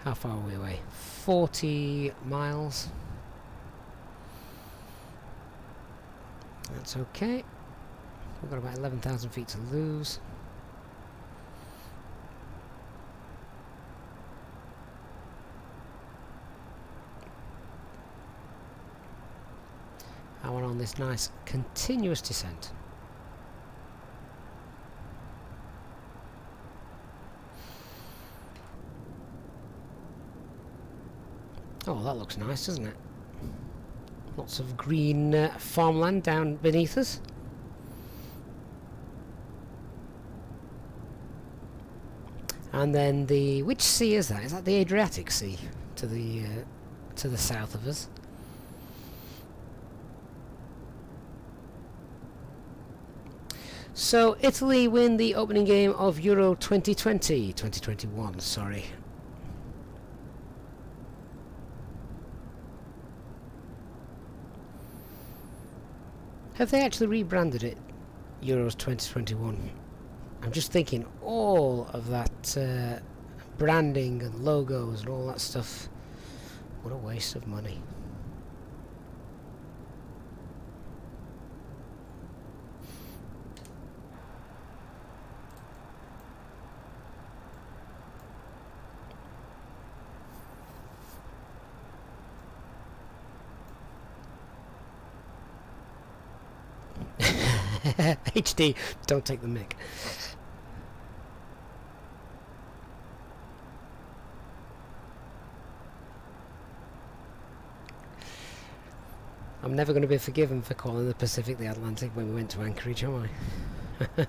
How far are we away? 40 miles. That's okay. We've got about 11,000 feet to lose. And we're on this nice continuous descent. Oh, that looks nice, doesn't it? Lots of green farmland down beneath us. And then which sea is that? Is that the Adriatic Sea to the south of us? So Italy win the opening game of Euro 2021, sorry. Have they actually rebranded it Euros 2021? I'm just thinking all of that branding and logos and all that stuff. What a waste of money. HD, don't take the mic. I'm never going to be forgiven for calling the Pacific the Atlantic when we went to Anchorage, am I?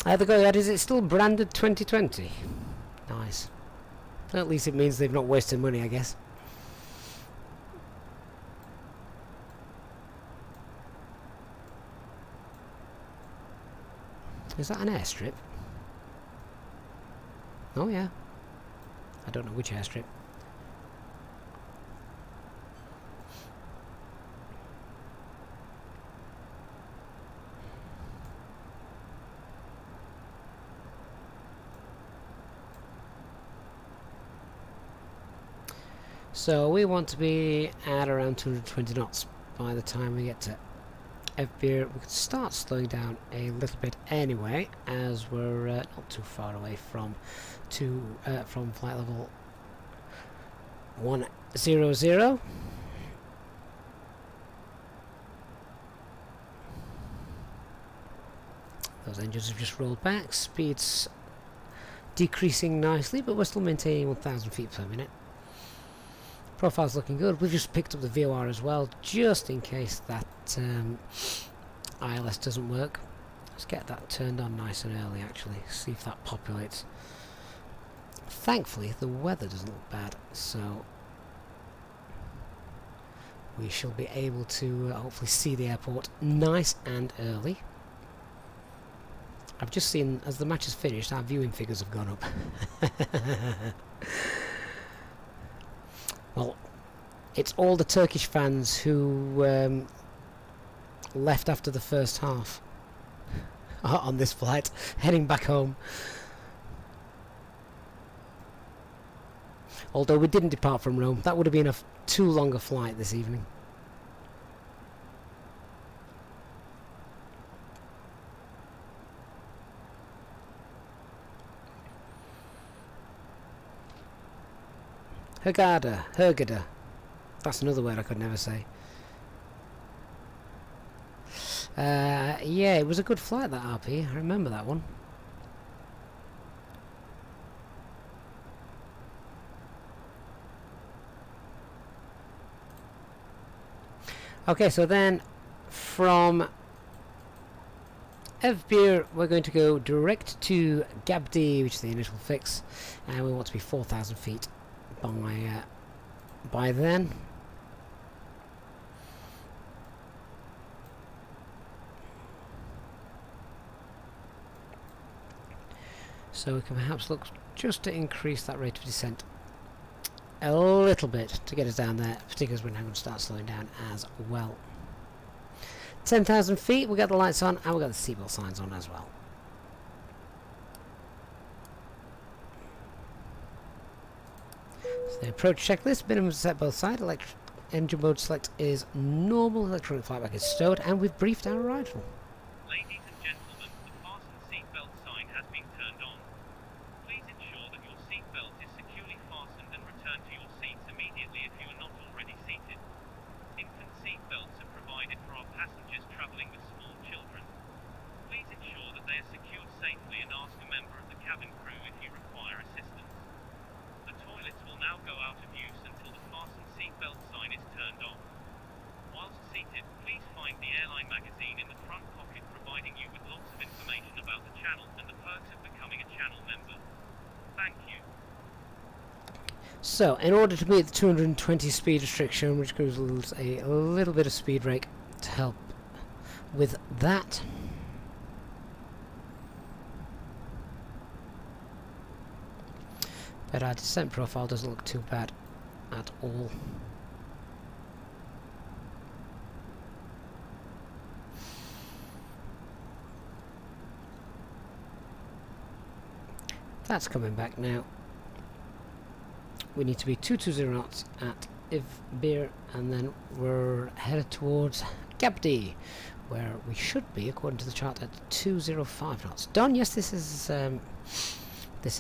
Either go ahead, is it still branded 2020? Nice. At least it means they've not wasted money, I guess. Is that an airstrip? Oh yeah. I don't know which airstrip. So we want to be at around 220 knots by the time we get to FB. We could start slowing down a little bit anyway, as we're not too far away from flight level 100. Those engines have just rolled back. Speed's decreasing nicely, but we're still maintaining 1,000 feet per minute. Profile's looking good. We've just picked up the VOR as well, just in case that ILS doesn't work. Let's get that turned on nice and early, actually. See if that populates. Thankfully, the weather doesn't look bad, so we shall be able to hopefully see the airport nice and early. I've just seen, as the match has finished, our viewing figures have gone up. Well, it's all the Turkish fans who left after the first half on this flight, heading back home. Although we didn't depart from Rome, that would have been too long a flight this evening. Hurghada. That's another word I could never say. Yeah, it was a good flight, that RP. I remember that one. Okay, so then from Evbir, we're going to go direct to Gabdi, which is the initial fix, and we want to be 4,000 feet by then. So we can perhaps look just to increase that rate of descent a little bit to get us down there, particularly as we're now going to start slowing down as well. 10,000 feet, we got the lights on and we got the seatbelt signs on as well. So the approach checklist, minimum set both sides, engine mode select is normal, electronic flightback is stowed, and we've briefed our arrival. Ladies and gentlemen, the fasten seatbelt sign has been turned on. Please ensure that your seatbelt is securely fastened and return to your seats immediately if you are not already seated. Infant seatbelts are provided for our passengers travelling with small children. Please ensure that they are secured safely and ask a member of the cabin crew if you require assistance. The toilets will now go out of use until the fasten seatbelt sign is turned on. Whilst seated, please find the airline magazine in the front pocket, providing you with lots of information about the channel and the perks of becoming a channel member. Thank you. So, in order to meet the 220 speed restriction, which gives us a little bit of speed brake to help with that. But our descent profile doesn't look too bad at all. That's coming back now. We need to be 220 knots at Evbir, and then we're headed towards Gabdi, where we should be, according to the chart, at 205 knots. Don, yes, this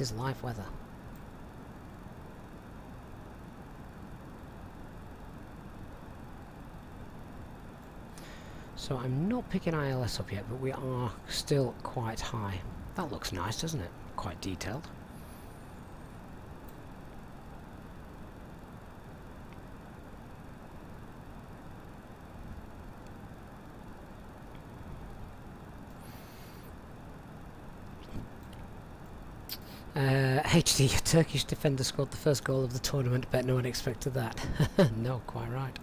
is live weather. So I'm not picking ILS up yet, but we are still quite high. That looks nice, doesn't it? Quite detailed. HD, Turkish defender scored the first goal of the tournament. Bet no one expected that. No, quite right.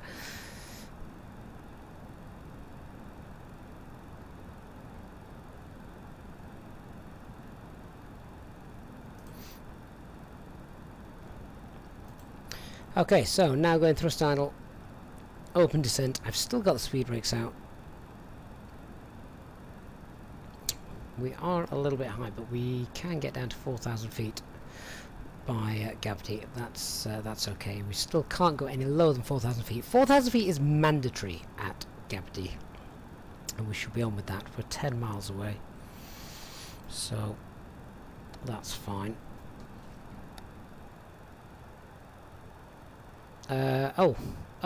Okay, so now going thrust idle, open descent. I've still got the speed brakes out. We are a little bit high, but we can get down to 4,000 feet by Gabdi. That's okay. We still can't go any lower than 4,000 feet. 4,000 feet is mandatory at Gabdi, and we should be on with that. We're 10 miles away, so that's fine.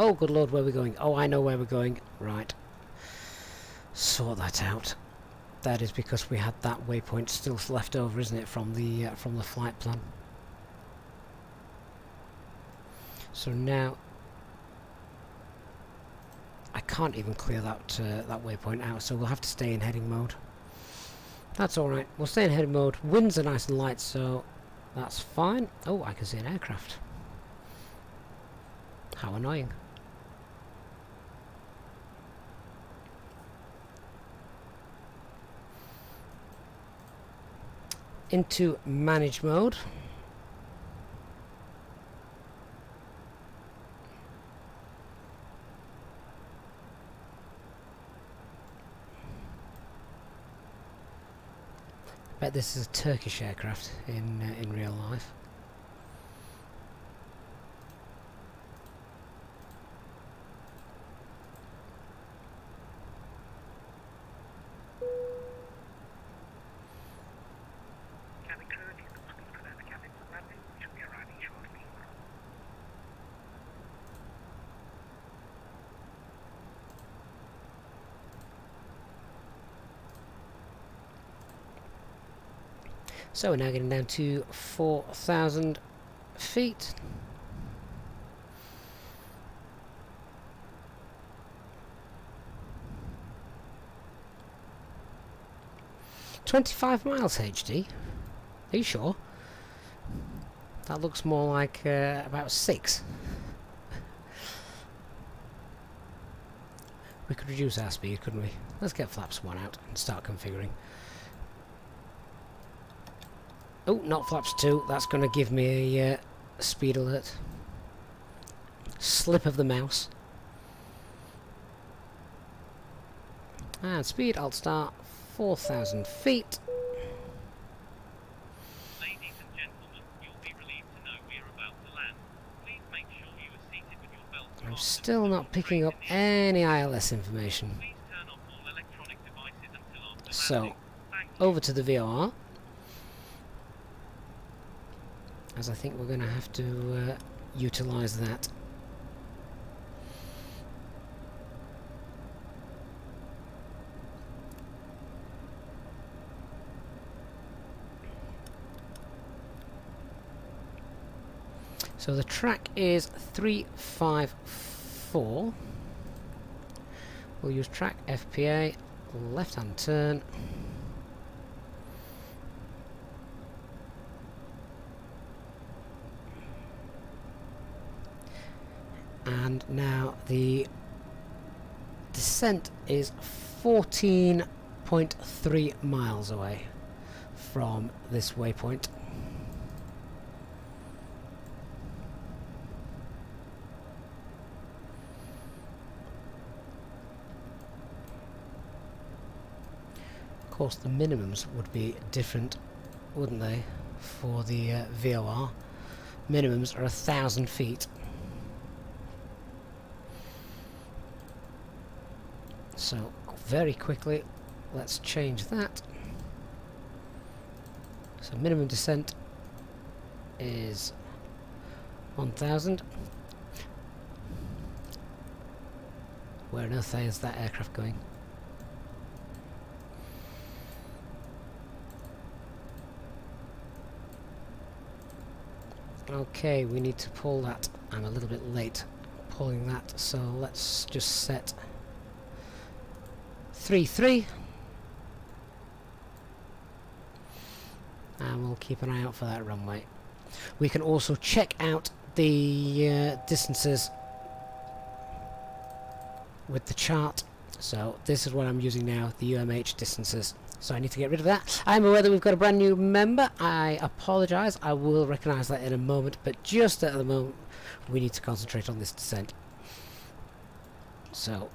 Oh, good lord, where are we going? Oh, I know where we're going. Right. Sort that out. That is because we had that waypoint still left over, isn't it, from the flight plan? So now I can't even clear that waypoint out, so we'll have to stay in heading mode. That's all right. We'll stay in heading mode. Winds are nice and light, so that's fine. Oh, I can see an aircraft. How annoying. Into manage mode. Bet this is a Turkish aircraft in real life. So we're now getting down to 4,000 feet. 25 miles HD. Are you sure? That looks more like about 6. We could reduce our speed, couldn't we? Let's get flaps 1 out and start configuring. Oh, not flaps 2. That's going to give me a speed alert. Slip of the mouse. And speed, I'll start 4,000 feet. Ladies and gentlemen, you'll be relieved to know we are about to land. Please make sure you are seated with your belts I'm fastened still and not picking up straight in the air. any ILS information. Please turn off all electronic devices until after So, landing. Thank you. over to the VOR. As I think we're going to have to utilise that. So the track is 354. We'll use track FPA, left hand turn. And now the descent is 14.3 miles away from this waypoint. Of course, the minimums would be different, wouldn't they, for the VOR? Minimums are 1,000 feet. So, very quickly, let's change that. So, minimum descent is 1,000. Where on earth is that aircraft going? Okay, we need to pull that. I'm a little bit late pulling that, so let's just set 3-3, and we'll keep an eye out for that runway. We can also check out the distances with the chart. So this is what I'm using now, the UMH distances. So I need to get rid of that. I'm aware that we've got a brand new member. I apologise. I will recognise that in a moment, but just at the moment we need to concentrate on this descent. So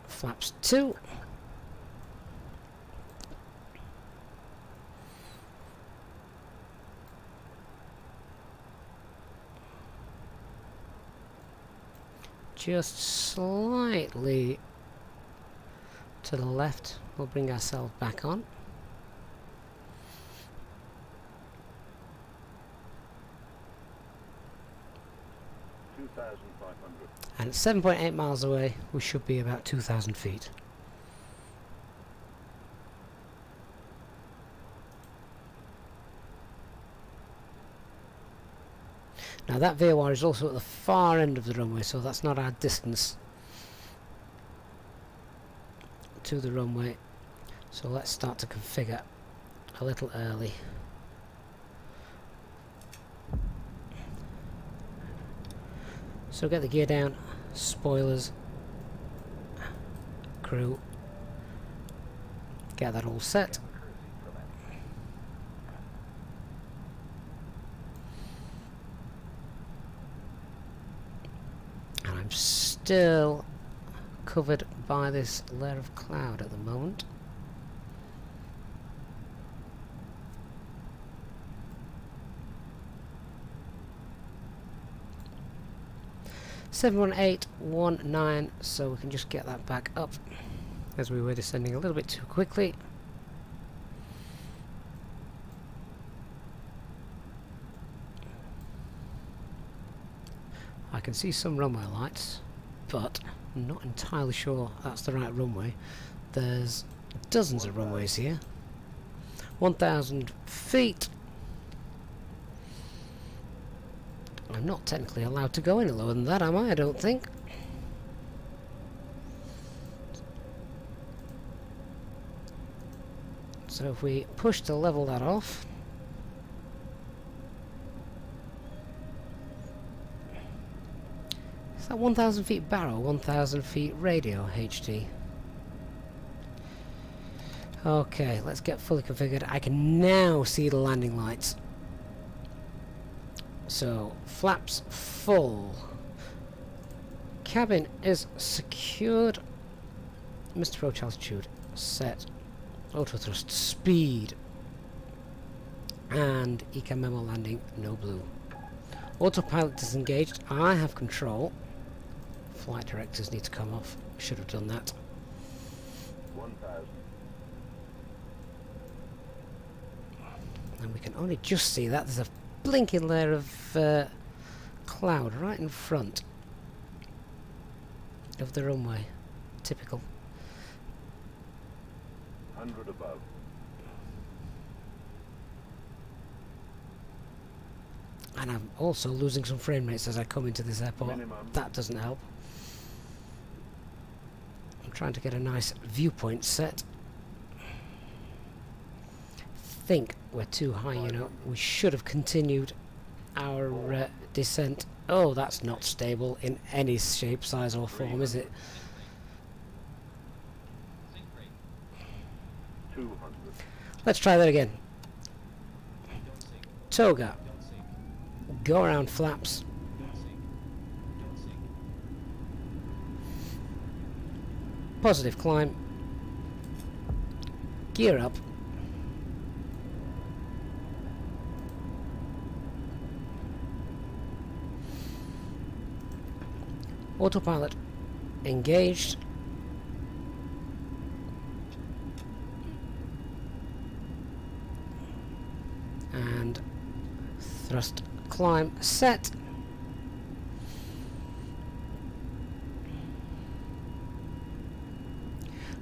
flaps 2. Just slightly to the left. We'll bring ourselves back on. And 7.8 miles away, we should be about 2,000 feet. Now that VOR is also at the far end of the runway, so that's not our distance to the runway. So let's start to configure a little early. So get the gear down, spoilers, crew, get that all set. And I'm still covered by this layer of cloud at the moment. (71819), so we can just get that back up as we were descending a little bit too quickly. I can see some runway lights, but I'm not entirely sure that's the right runway. There's dozens of runways here. 1,000 feet. I'm not technically allowed to go any lower than that, am I? I don't think. So if we push to level that off, is that 1,000 feet barrel, 1,000 feet radio HT? Okay, let's get fully configured. I can now see the landing lights. So, flaps full. Cabin is secured. Mr. Approach altitude set. Auto thrust speed. And ECA memo landing no blue. Autopilot disengaged. I have control. Flight directors need to come off. Should have done that. 1,000. And we can only just see that. There's a blinking layer of cloud right in front of the runway. Typical. 100 above. And I'm also losing some frame rates as I come into this airport. Minimum. That doesn't help. I'm trying to get a nice viewpoint set. Think we're too high, you know. We should have continued our descent. Oh, that's not stable in any shape, size or form, is it? 200. Let's try that again. Toga. Go around flaps. Positive climb. Gear up. Autopilot engaged. And thrust climb set.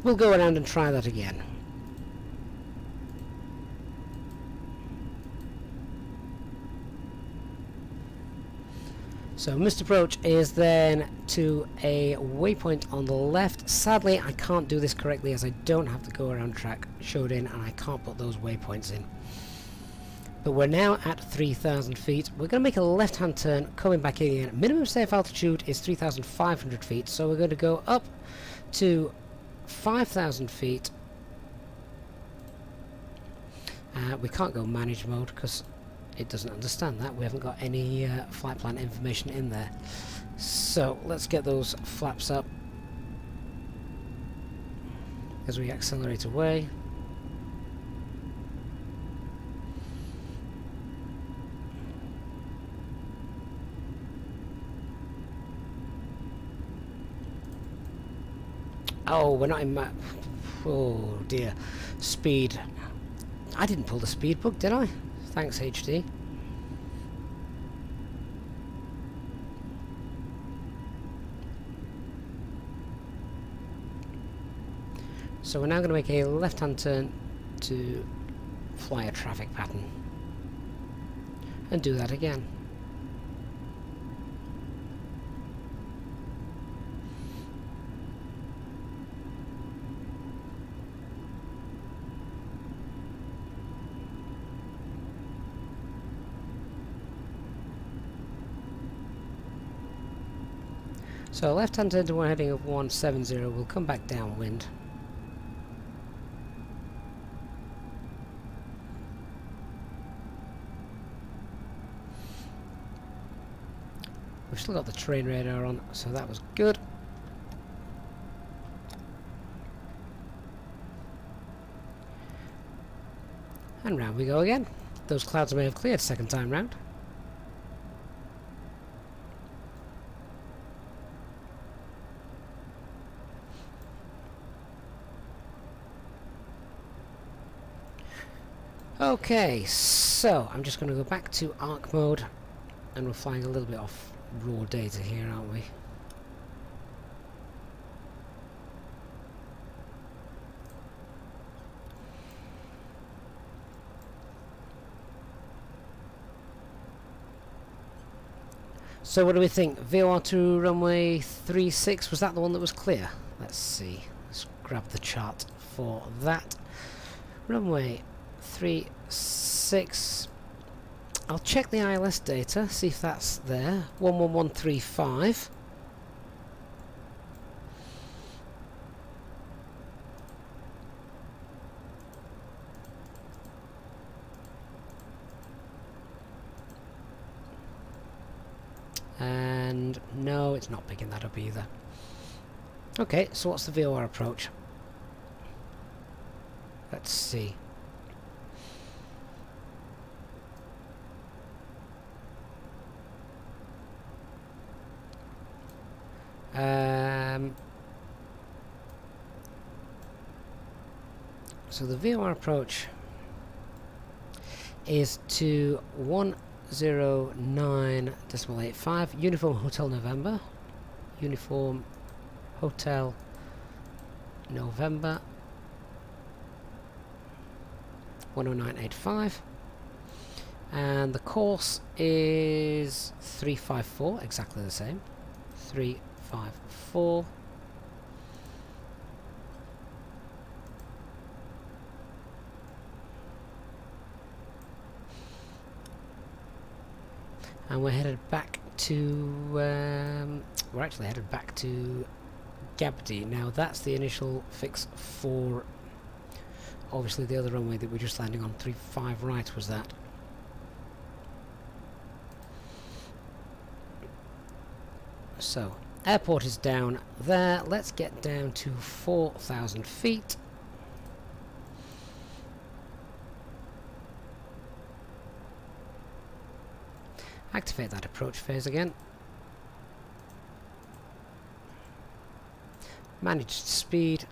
We'll go around and try that again. So Mr. Approach is then to a waypoint on the left. Sadly, I can't do this correctly as I don't have the go around track showed in and I can't put those waypoints in. But we're now at 3,000 feet. We're going to make a left-hand turn coming back in again. Minimum safe altitude is 3,500 feet, so we're going to go up to 5,000 feet. We can't go manage mode because it doesn't understand that. We haven't got any flight plan information in there. So let's get those flaps up as we accelerate away. Oh, we're not in map. Oh dear. Speed. I didn't pull the speed book, did I? Thanks, HD. So we're now going to make a left-hand turn to fly a traffic pattern. And do that again. So left-hand turn to one heading of 170, we'll come back downwind. We've still got the terrain radar on, so that was good. And round we go again. Those clouds may have cleared second time round. Okay, so I'm just going to go back to arc mode, and we're flying a little bit off raw data here, aren't we? So what do we think? VOR to runway 36, was that the one that was clear? Let's see. Let's grab the chart for that. Runway 36. I'll check the ILS data, see if that's there. 11135. And no, it's not picking that up either. Okay, so what's the VOR approach? Let's see. So the VOR approach is to 109.85 Uniform Hotel November. Uniform Hotel November 109.85, and the course is 354, exactly the same. 354. And we're headed back to we're actually headed back to Gabdi. Now that's the initial fix for obviously the other runway that we're just landing on. 35 right was that. So airport is down there. Let's get down to 4,000 feet. Activate that approach phase again. Managed speed.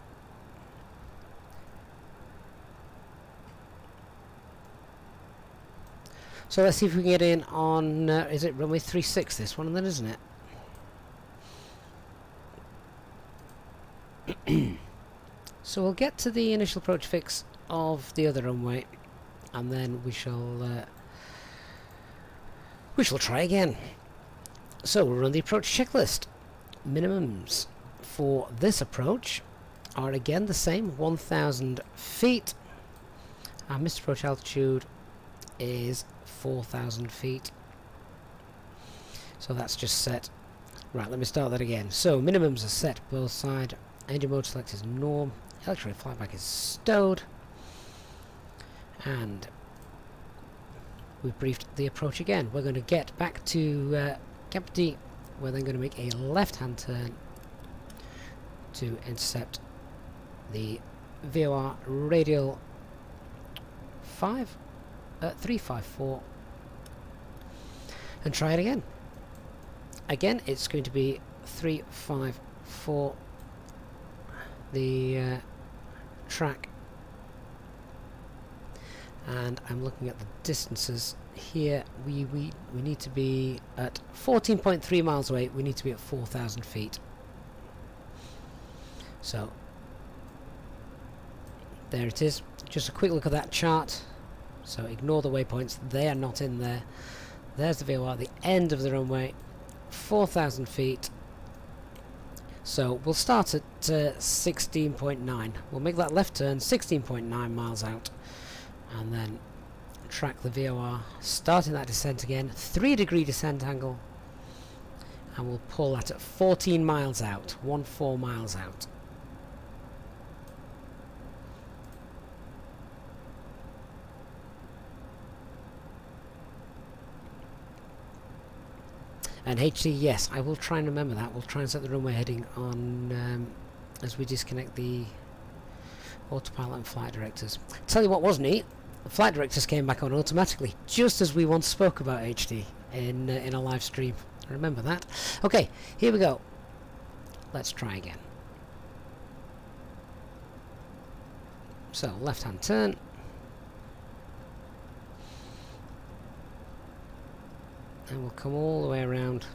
So let's see if we can get in on, is it runway 36 this one then, isn't it? So we'll get to the initial approach fix of the other runway and then we shall try again. So we'll run the approach checklist. Minimums for this approach are again the same, 1,000 feet. Our missed approach altitude is 4,000 feet. So that's just set. Right, let me start that again. So minimums are set both sides. Engine mode select is norm. Electronic flyback is stowed. And we've briefed the approach again. We're going to get back to Gabdi. We're then going to make a left-hand turn to intercept the VOR radial 354 and try it again. Again, it's going to be 354 the track, and I'm looking at the distances here. We need to be at 14.3 miles away. We need to be at 4,000 feet. So there it is. Just a quick look at that chart. So ignore the waypoints, they are not in there. There's the VOR at the end of the runway, 4,000 feet. So we'll start at 16.9. We'll make that left turn 16.9 miles out and then track the VOR, starting that descent again, 3-degree descent angle, and we'll pull that at 14 miles out, 14 miles out. And HD, yes, I will try and remember that. We'll try and set the runway heading on as we disconnect the autopilot and flight directors. Tell you what was neat, the flight directors came back on automatically, just as we once spoke about HD in a live stream. Remember that? Okay, here we go. Let's try again. So, left-hand turn. And we'll come all the way around.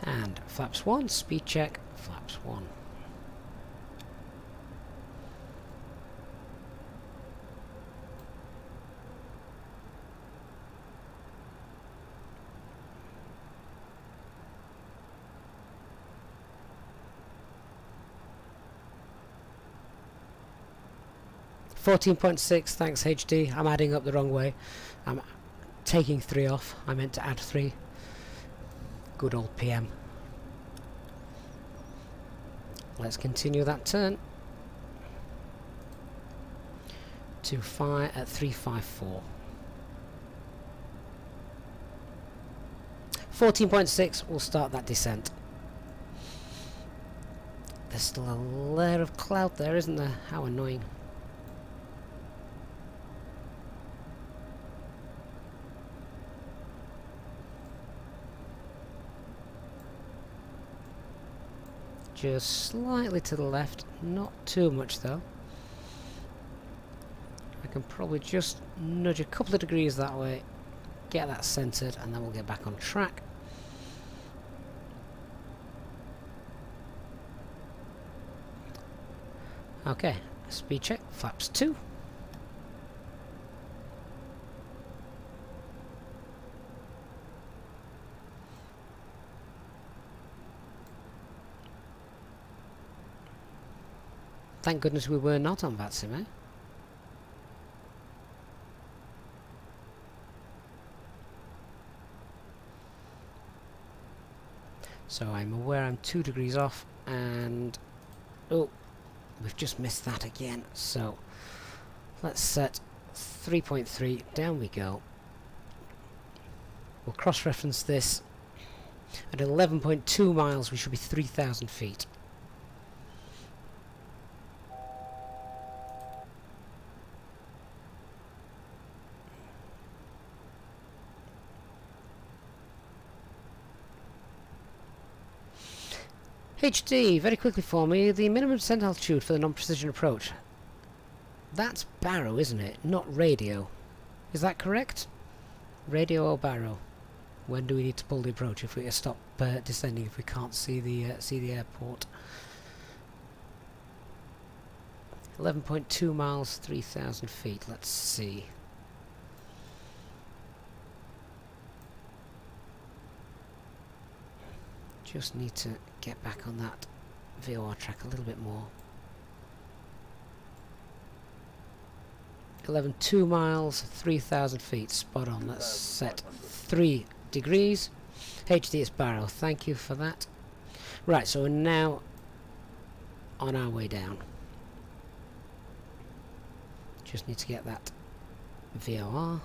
And flaps 1, speed check, flaps 1. 14.6, thanks HD. I'm adding up the wrong way. I'm taking 3 off. I meant to add 3. Good old PM. Let's continue that turn to fire at 354. 14.6 will start that descent. There's still a layer of cloud there, isn't there? How annoying. Just slightly to the left, not too much though. I can probably just nudge a couple of degrees that way, get that centered, and then we'll get back on track. Okay, speed check, flaps 2. Thank goodness we were not on VATSIM, eh? So I'm aware I'm 2 degrees off, and oh, we've just missed that again. So let's set 3.3, down we go. We'll cross-reference this. At 11.2 miles we should be 3,000 feet. HD, very quickly for me, the minimum descent altitude for the non-precision approach. That's Barrow, isn't it? Not radio. Is that correct? Radio or Barrow? When do we need to pull the approach if we stop descending if we can't see the airport? 11.2 miles, 3,000 feet. Let's see. Just need to get back on that VOR track a little bit more. 11.2 miles, 3,000 feet, spot on. Let's set 3 degrees. HD, it's Barrow, thank you for that. Right, so we're now on our way down. Just need to get that VOR.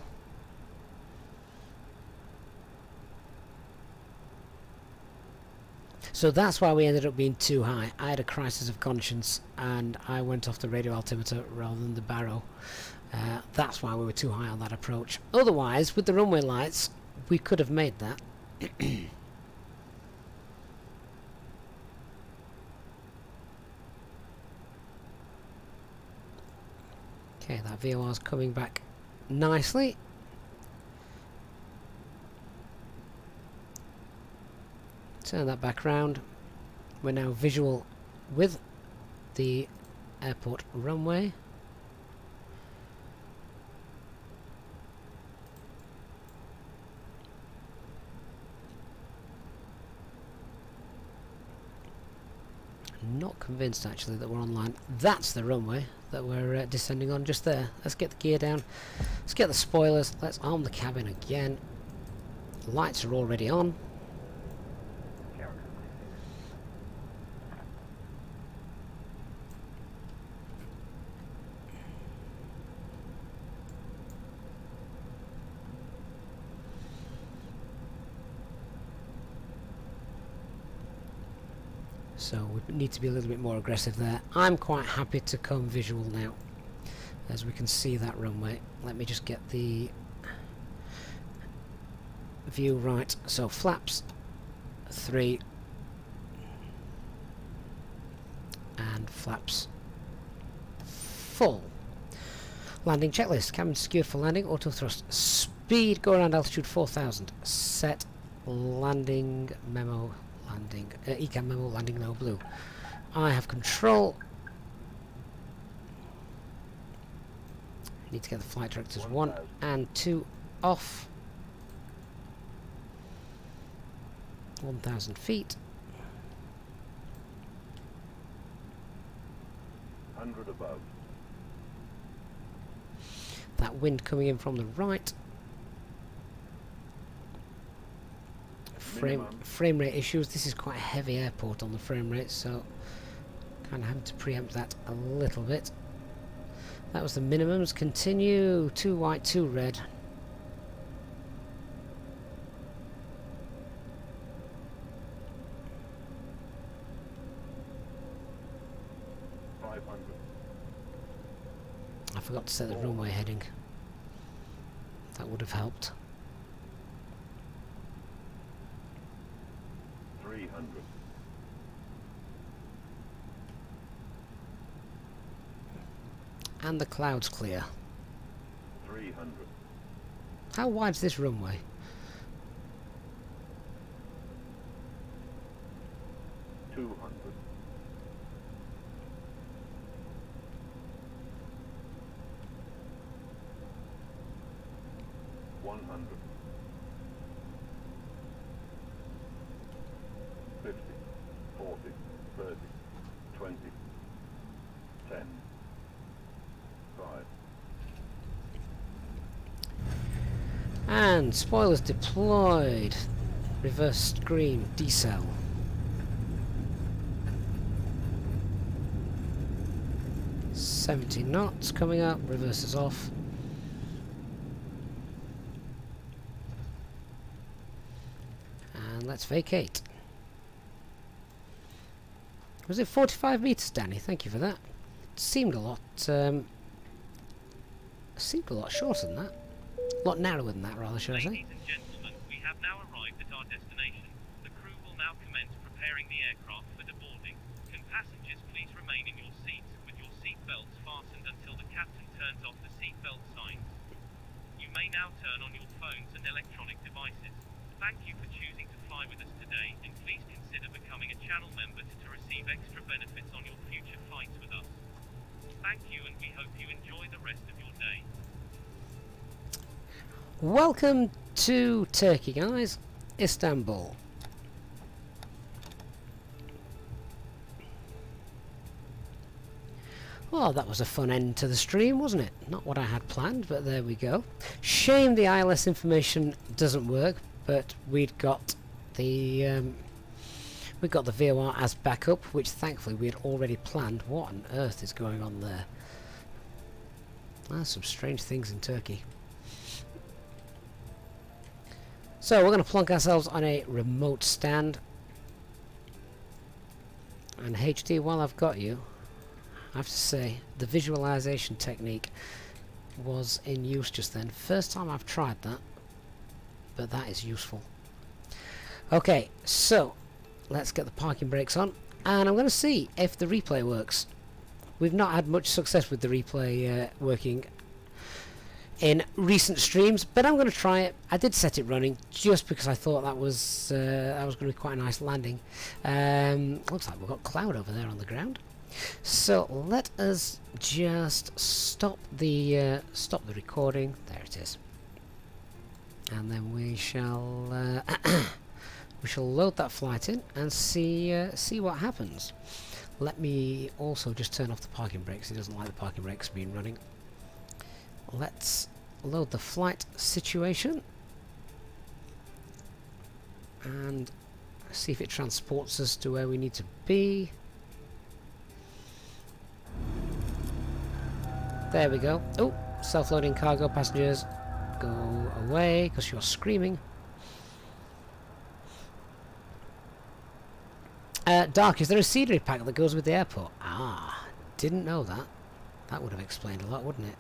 So that's why we ended up being too high. I had a crisis of conscience and I went off the radio altimeter rather than the Barrow. That's why we were too high on that approach. Otherwise, with the runway lights, we could have made that. Okay, that VOR's coming back nicely. Turn that back round. We're now visual with the airport runway. Not convinced actually that we're online. That's the runway that we're descending on just there. Let's get the gear down. Let's get the spoilers. Let's arm the cabin again. Lights are already on. So we need to be a little bit more aggressive there. I'm quite happy to come visual now, as we can see that runway. Let me just get the view right. So flaps 3 and flaps full. Landing checklist. Cabin secured for landing. Auto thrust. Speed. Go around altitude 4,000. Set landing memo. Landing ECAM memo, landing low blue. I have control. Need to get the flight directors 1 and 2 off. 1,000 feet. 100 above. that wind coming in from the right. Frame rate issues. This is quite a heavy airport on the frame rate, so kind of having to preempt that a little bit. That was the minimums. Continue. 2 white, 2 red. I forgot to set the runway heading. That would have helped. 300. And the clouds clear. 300. How wide's this runway? 200. 100. 50. 40. 30. 20. 10. 5. And spoilers deployed. Reverse screen, decel. $70 knots coming up, reverses off. And let's vacate. Was it 45 meters, Danny? Thank you for that. It seemed a lot shorter than that. A lot narrower than that, rather, should I say. Ladies and gentlemen, we have now arrived at our destination. The crew will now commence preparing the aircraft for deboarding. Can passengers please remain in your seats with your seat belts fastened until the captain turns off the seat belt signs. You may now turn on your phones and electronic devices. Thank you for choosing to fly with us today, and please consider becoming a channel member to receive extra benefits on your future flights with us. Thank you, and we hope you enjoy the rest of your day. Welcome to Turkey, guys. Istanbul. Well, that was a fun end to the stream, wasn't it? Not what I had planned, but there we go. Shame the ILS information doesn't work, but we'd got the VOR as backup, which thankfully we had already planned. What on earth is going on there? Some strange things in Turkey. So we're going to plonk ourselves on a remote stand. And HD, while I've got you, I have to say the visualization technique was in use just then. First time I've tried that, but that is useful. Okay, so let's get the parking brakes on, and I'm going to see if the replay works. We've not had much success with the replay working in recent streams, but I'm going to try it. I did set it running just because I thought that was going to be quite a nice landing. Looks like we've got cloud over there on the ground. So let us just stop the recording. There it is, and then we shall load that flight in and see what happens. Let me also just turn off the parking brakes. He doesn't like the parking brakes being running. Let's load the flight situation and see if it transports us to where we need to be. There we go. Oh, self-loading cargo. Passengers, go away because you're screaming. Dark, is there a scenery pack that goes with the airport? Ah, didn't know that. That would have explained a lot, wouldn't it?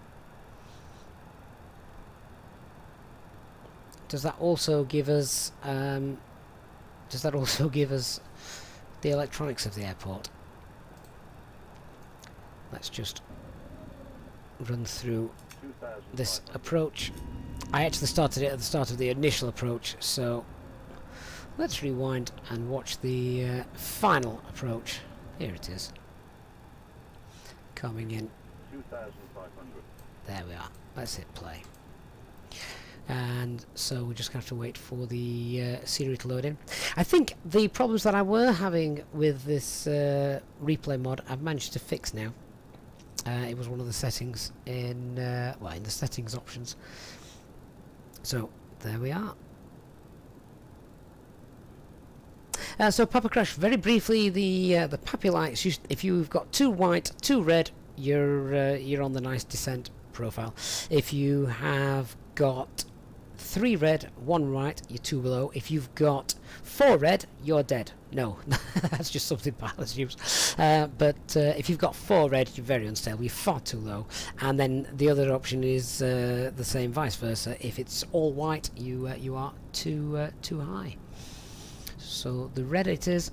Does that also give us the electronics of the airport? Let's just run through this approach. I actually started it at the start of the initial approach, so let's rewind and watch the final approach. Here it is. Coming in. 2,500. There we are. Let's hit play. And so we're just going to have to wait for the scenery to load in. I think the problems that I were having with this replay mod I've managed to fix now. It was one of the settings in well, in the settings options. So there we are. So Papa Crash, very briefly, the Pappy lights. If you've got 2 white, 2 red, you're on the nice descent profile. If you have got 3 red, 1 white, you're 2 below. If you've got 4 red, you're dead. No, that's just something pilots use. But if you've got 4 red, you're very unstable. You're far too low. And then the other option is the same, vice versa. If it's all white, you are too high. So the redder it is,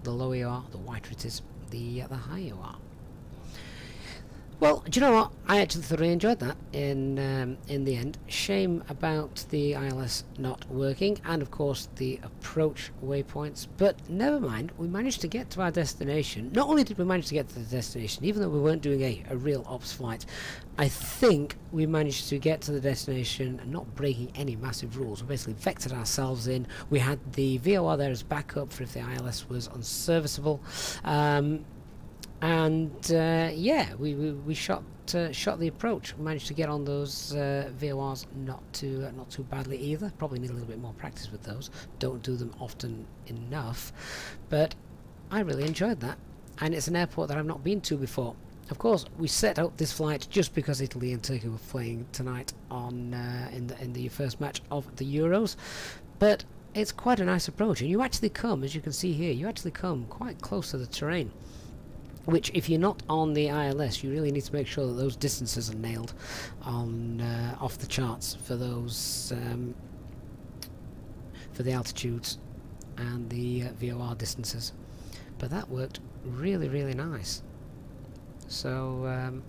the lower you are. The whiter it is, the higher you are. Well, do you know what? I actually thoroughly enjoyed that in the end. Shame about the ILS not working, and of course the approach waypoints. But never mind, we managed to get to our destination. Not only did we manage to get to the destination, even though we weren't doing a real ops flight, I think we managed to get to the destination not breaking any massive rules. We basically vectored ourselves in. We had the VOR there as backup for if the ILS was unserviceable. Yeah, we shot the approach. We managed to get on those VORs not too badly either. Probably need a little bit more practice with those. Don't do them often enough, but I really enjoyed that, and it's an airport that I've not been to before. Of course, we set up this flight just because Italy and Turkey were playing tonight on in the first match of the Euros, but it's quite a nice approach, and you actually come, as you can see here, you actually come quite close to the terrain. Which, if you're not on the ILS, you really need to make sure that those distances are nailed on off the charts for those for the altitudes and the VOR distances. But that worked really, really nice. So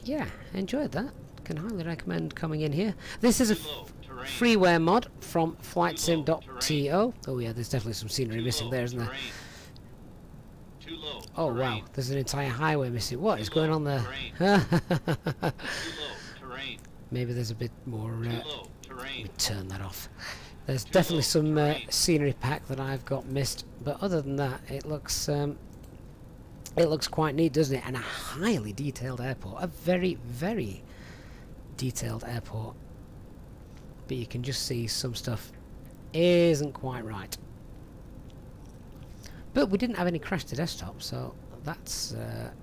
yeah, enjoyed that. Can highly recommend coming in here. This is a freeware mod from flightsim.to. Oh yeah, there's definitely some scenery missing there, isn't there? Oh wow, there's an entire highway missing. What is going on there? Maybe there's a bit more. Let me turn that off. There's definitely some scenery pack that I've got missed, but other than that, it looks quite neat, doesn't it? And a highly detailed airport, a very, very detailed airport. But you can just see some stuff isn't quite right. But we didn't have any crash to desktop, so that's a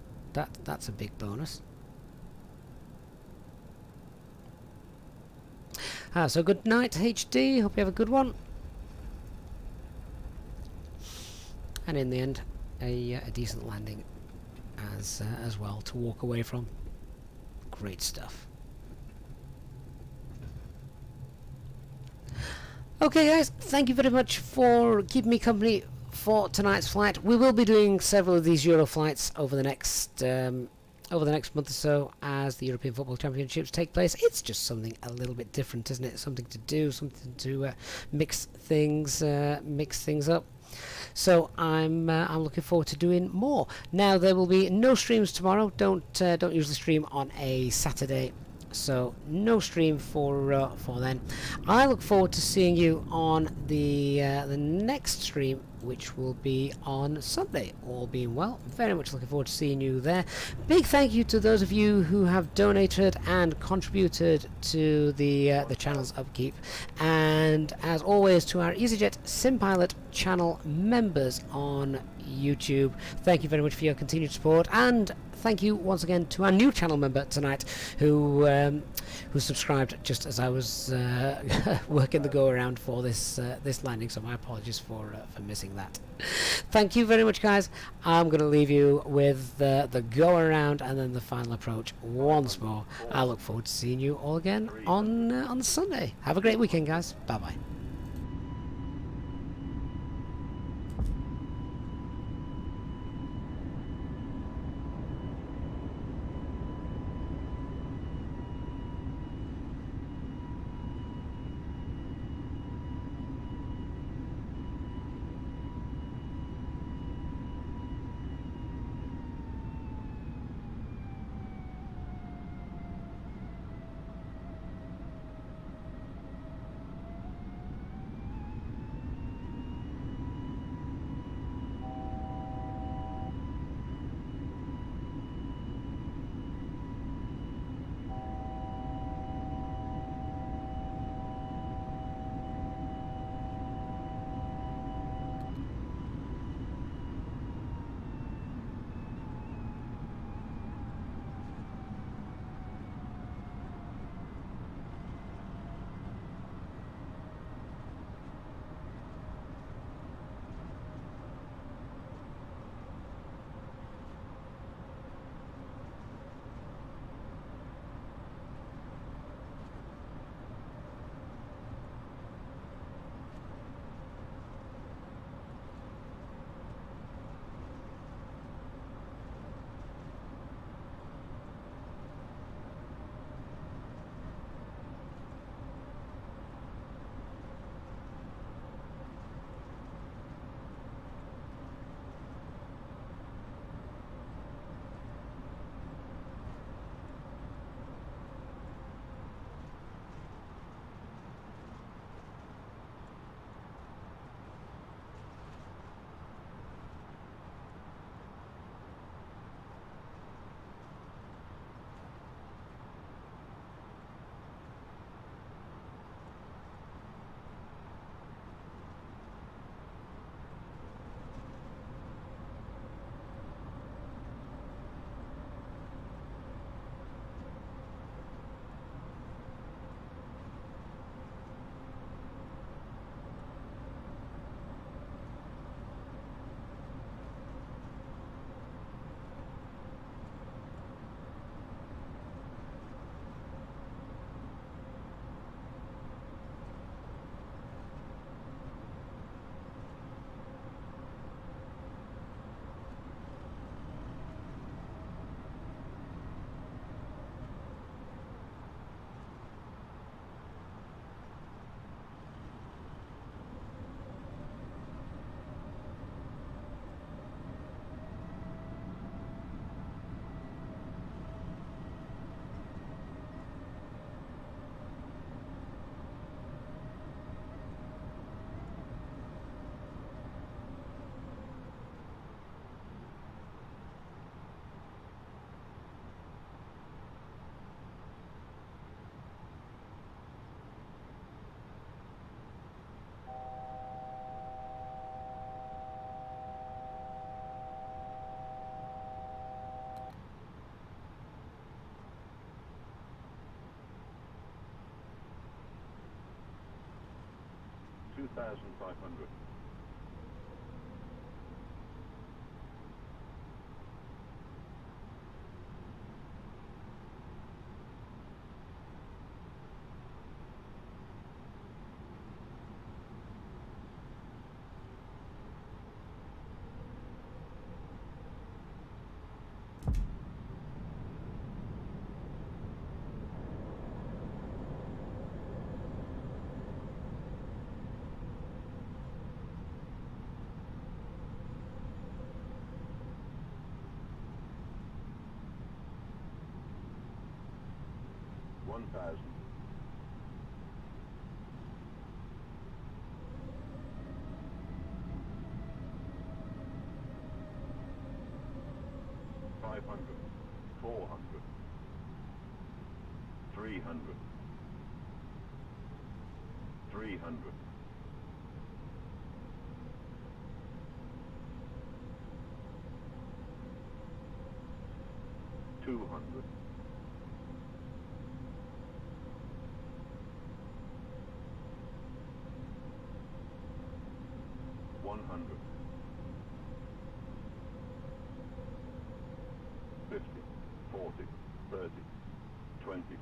big bonus. So good night, HD. Hope you have a good one. And in the end, a decent landing as well to walk away from. Great stuff. Okay, guys. Thank you very much for keeping me company for tonight's flight. We will be doing several of these Euro flights over the next month or so as the European Football Championships take place. It's just something a little bit different, isn't it? Something to do, something to mix things up. So I'm looking forward to doing more. Now there will be no streams tomorrow. Don't usually stream on a Saturday. So no stream for then. I look forward to seeing you on the next stream, which will be on Sunday, all being well. Very much looking forward to seeing you there. Big thank you to those of you who have donated and contributed to the channel's upkeep, and as always to our Easyjetsimpilot channel members on YouTube. Thank you very much for your continued support, and thank you once again to our new channel member tonight who subscribed just as I was working the go around for this landing, so my apologies for missing that. Thank you very much, guys. I'm going to leave you with the go around and then the final approach once more. I look forward to seeing you all again on Sunday. Have a great weekend, guys. Bye bye. 6,500. 1,000. 500, 400, 300, 300, 200, 100, 50, 40, 30, 20,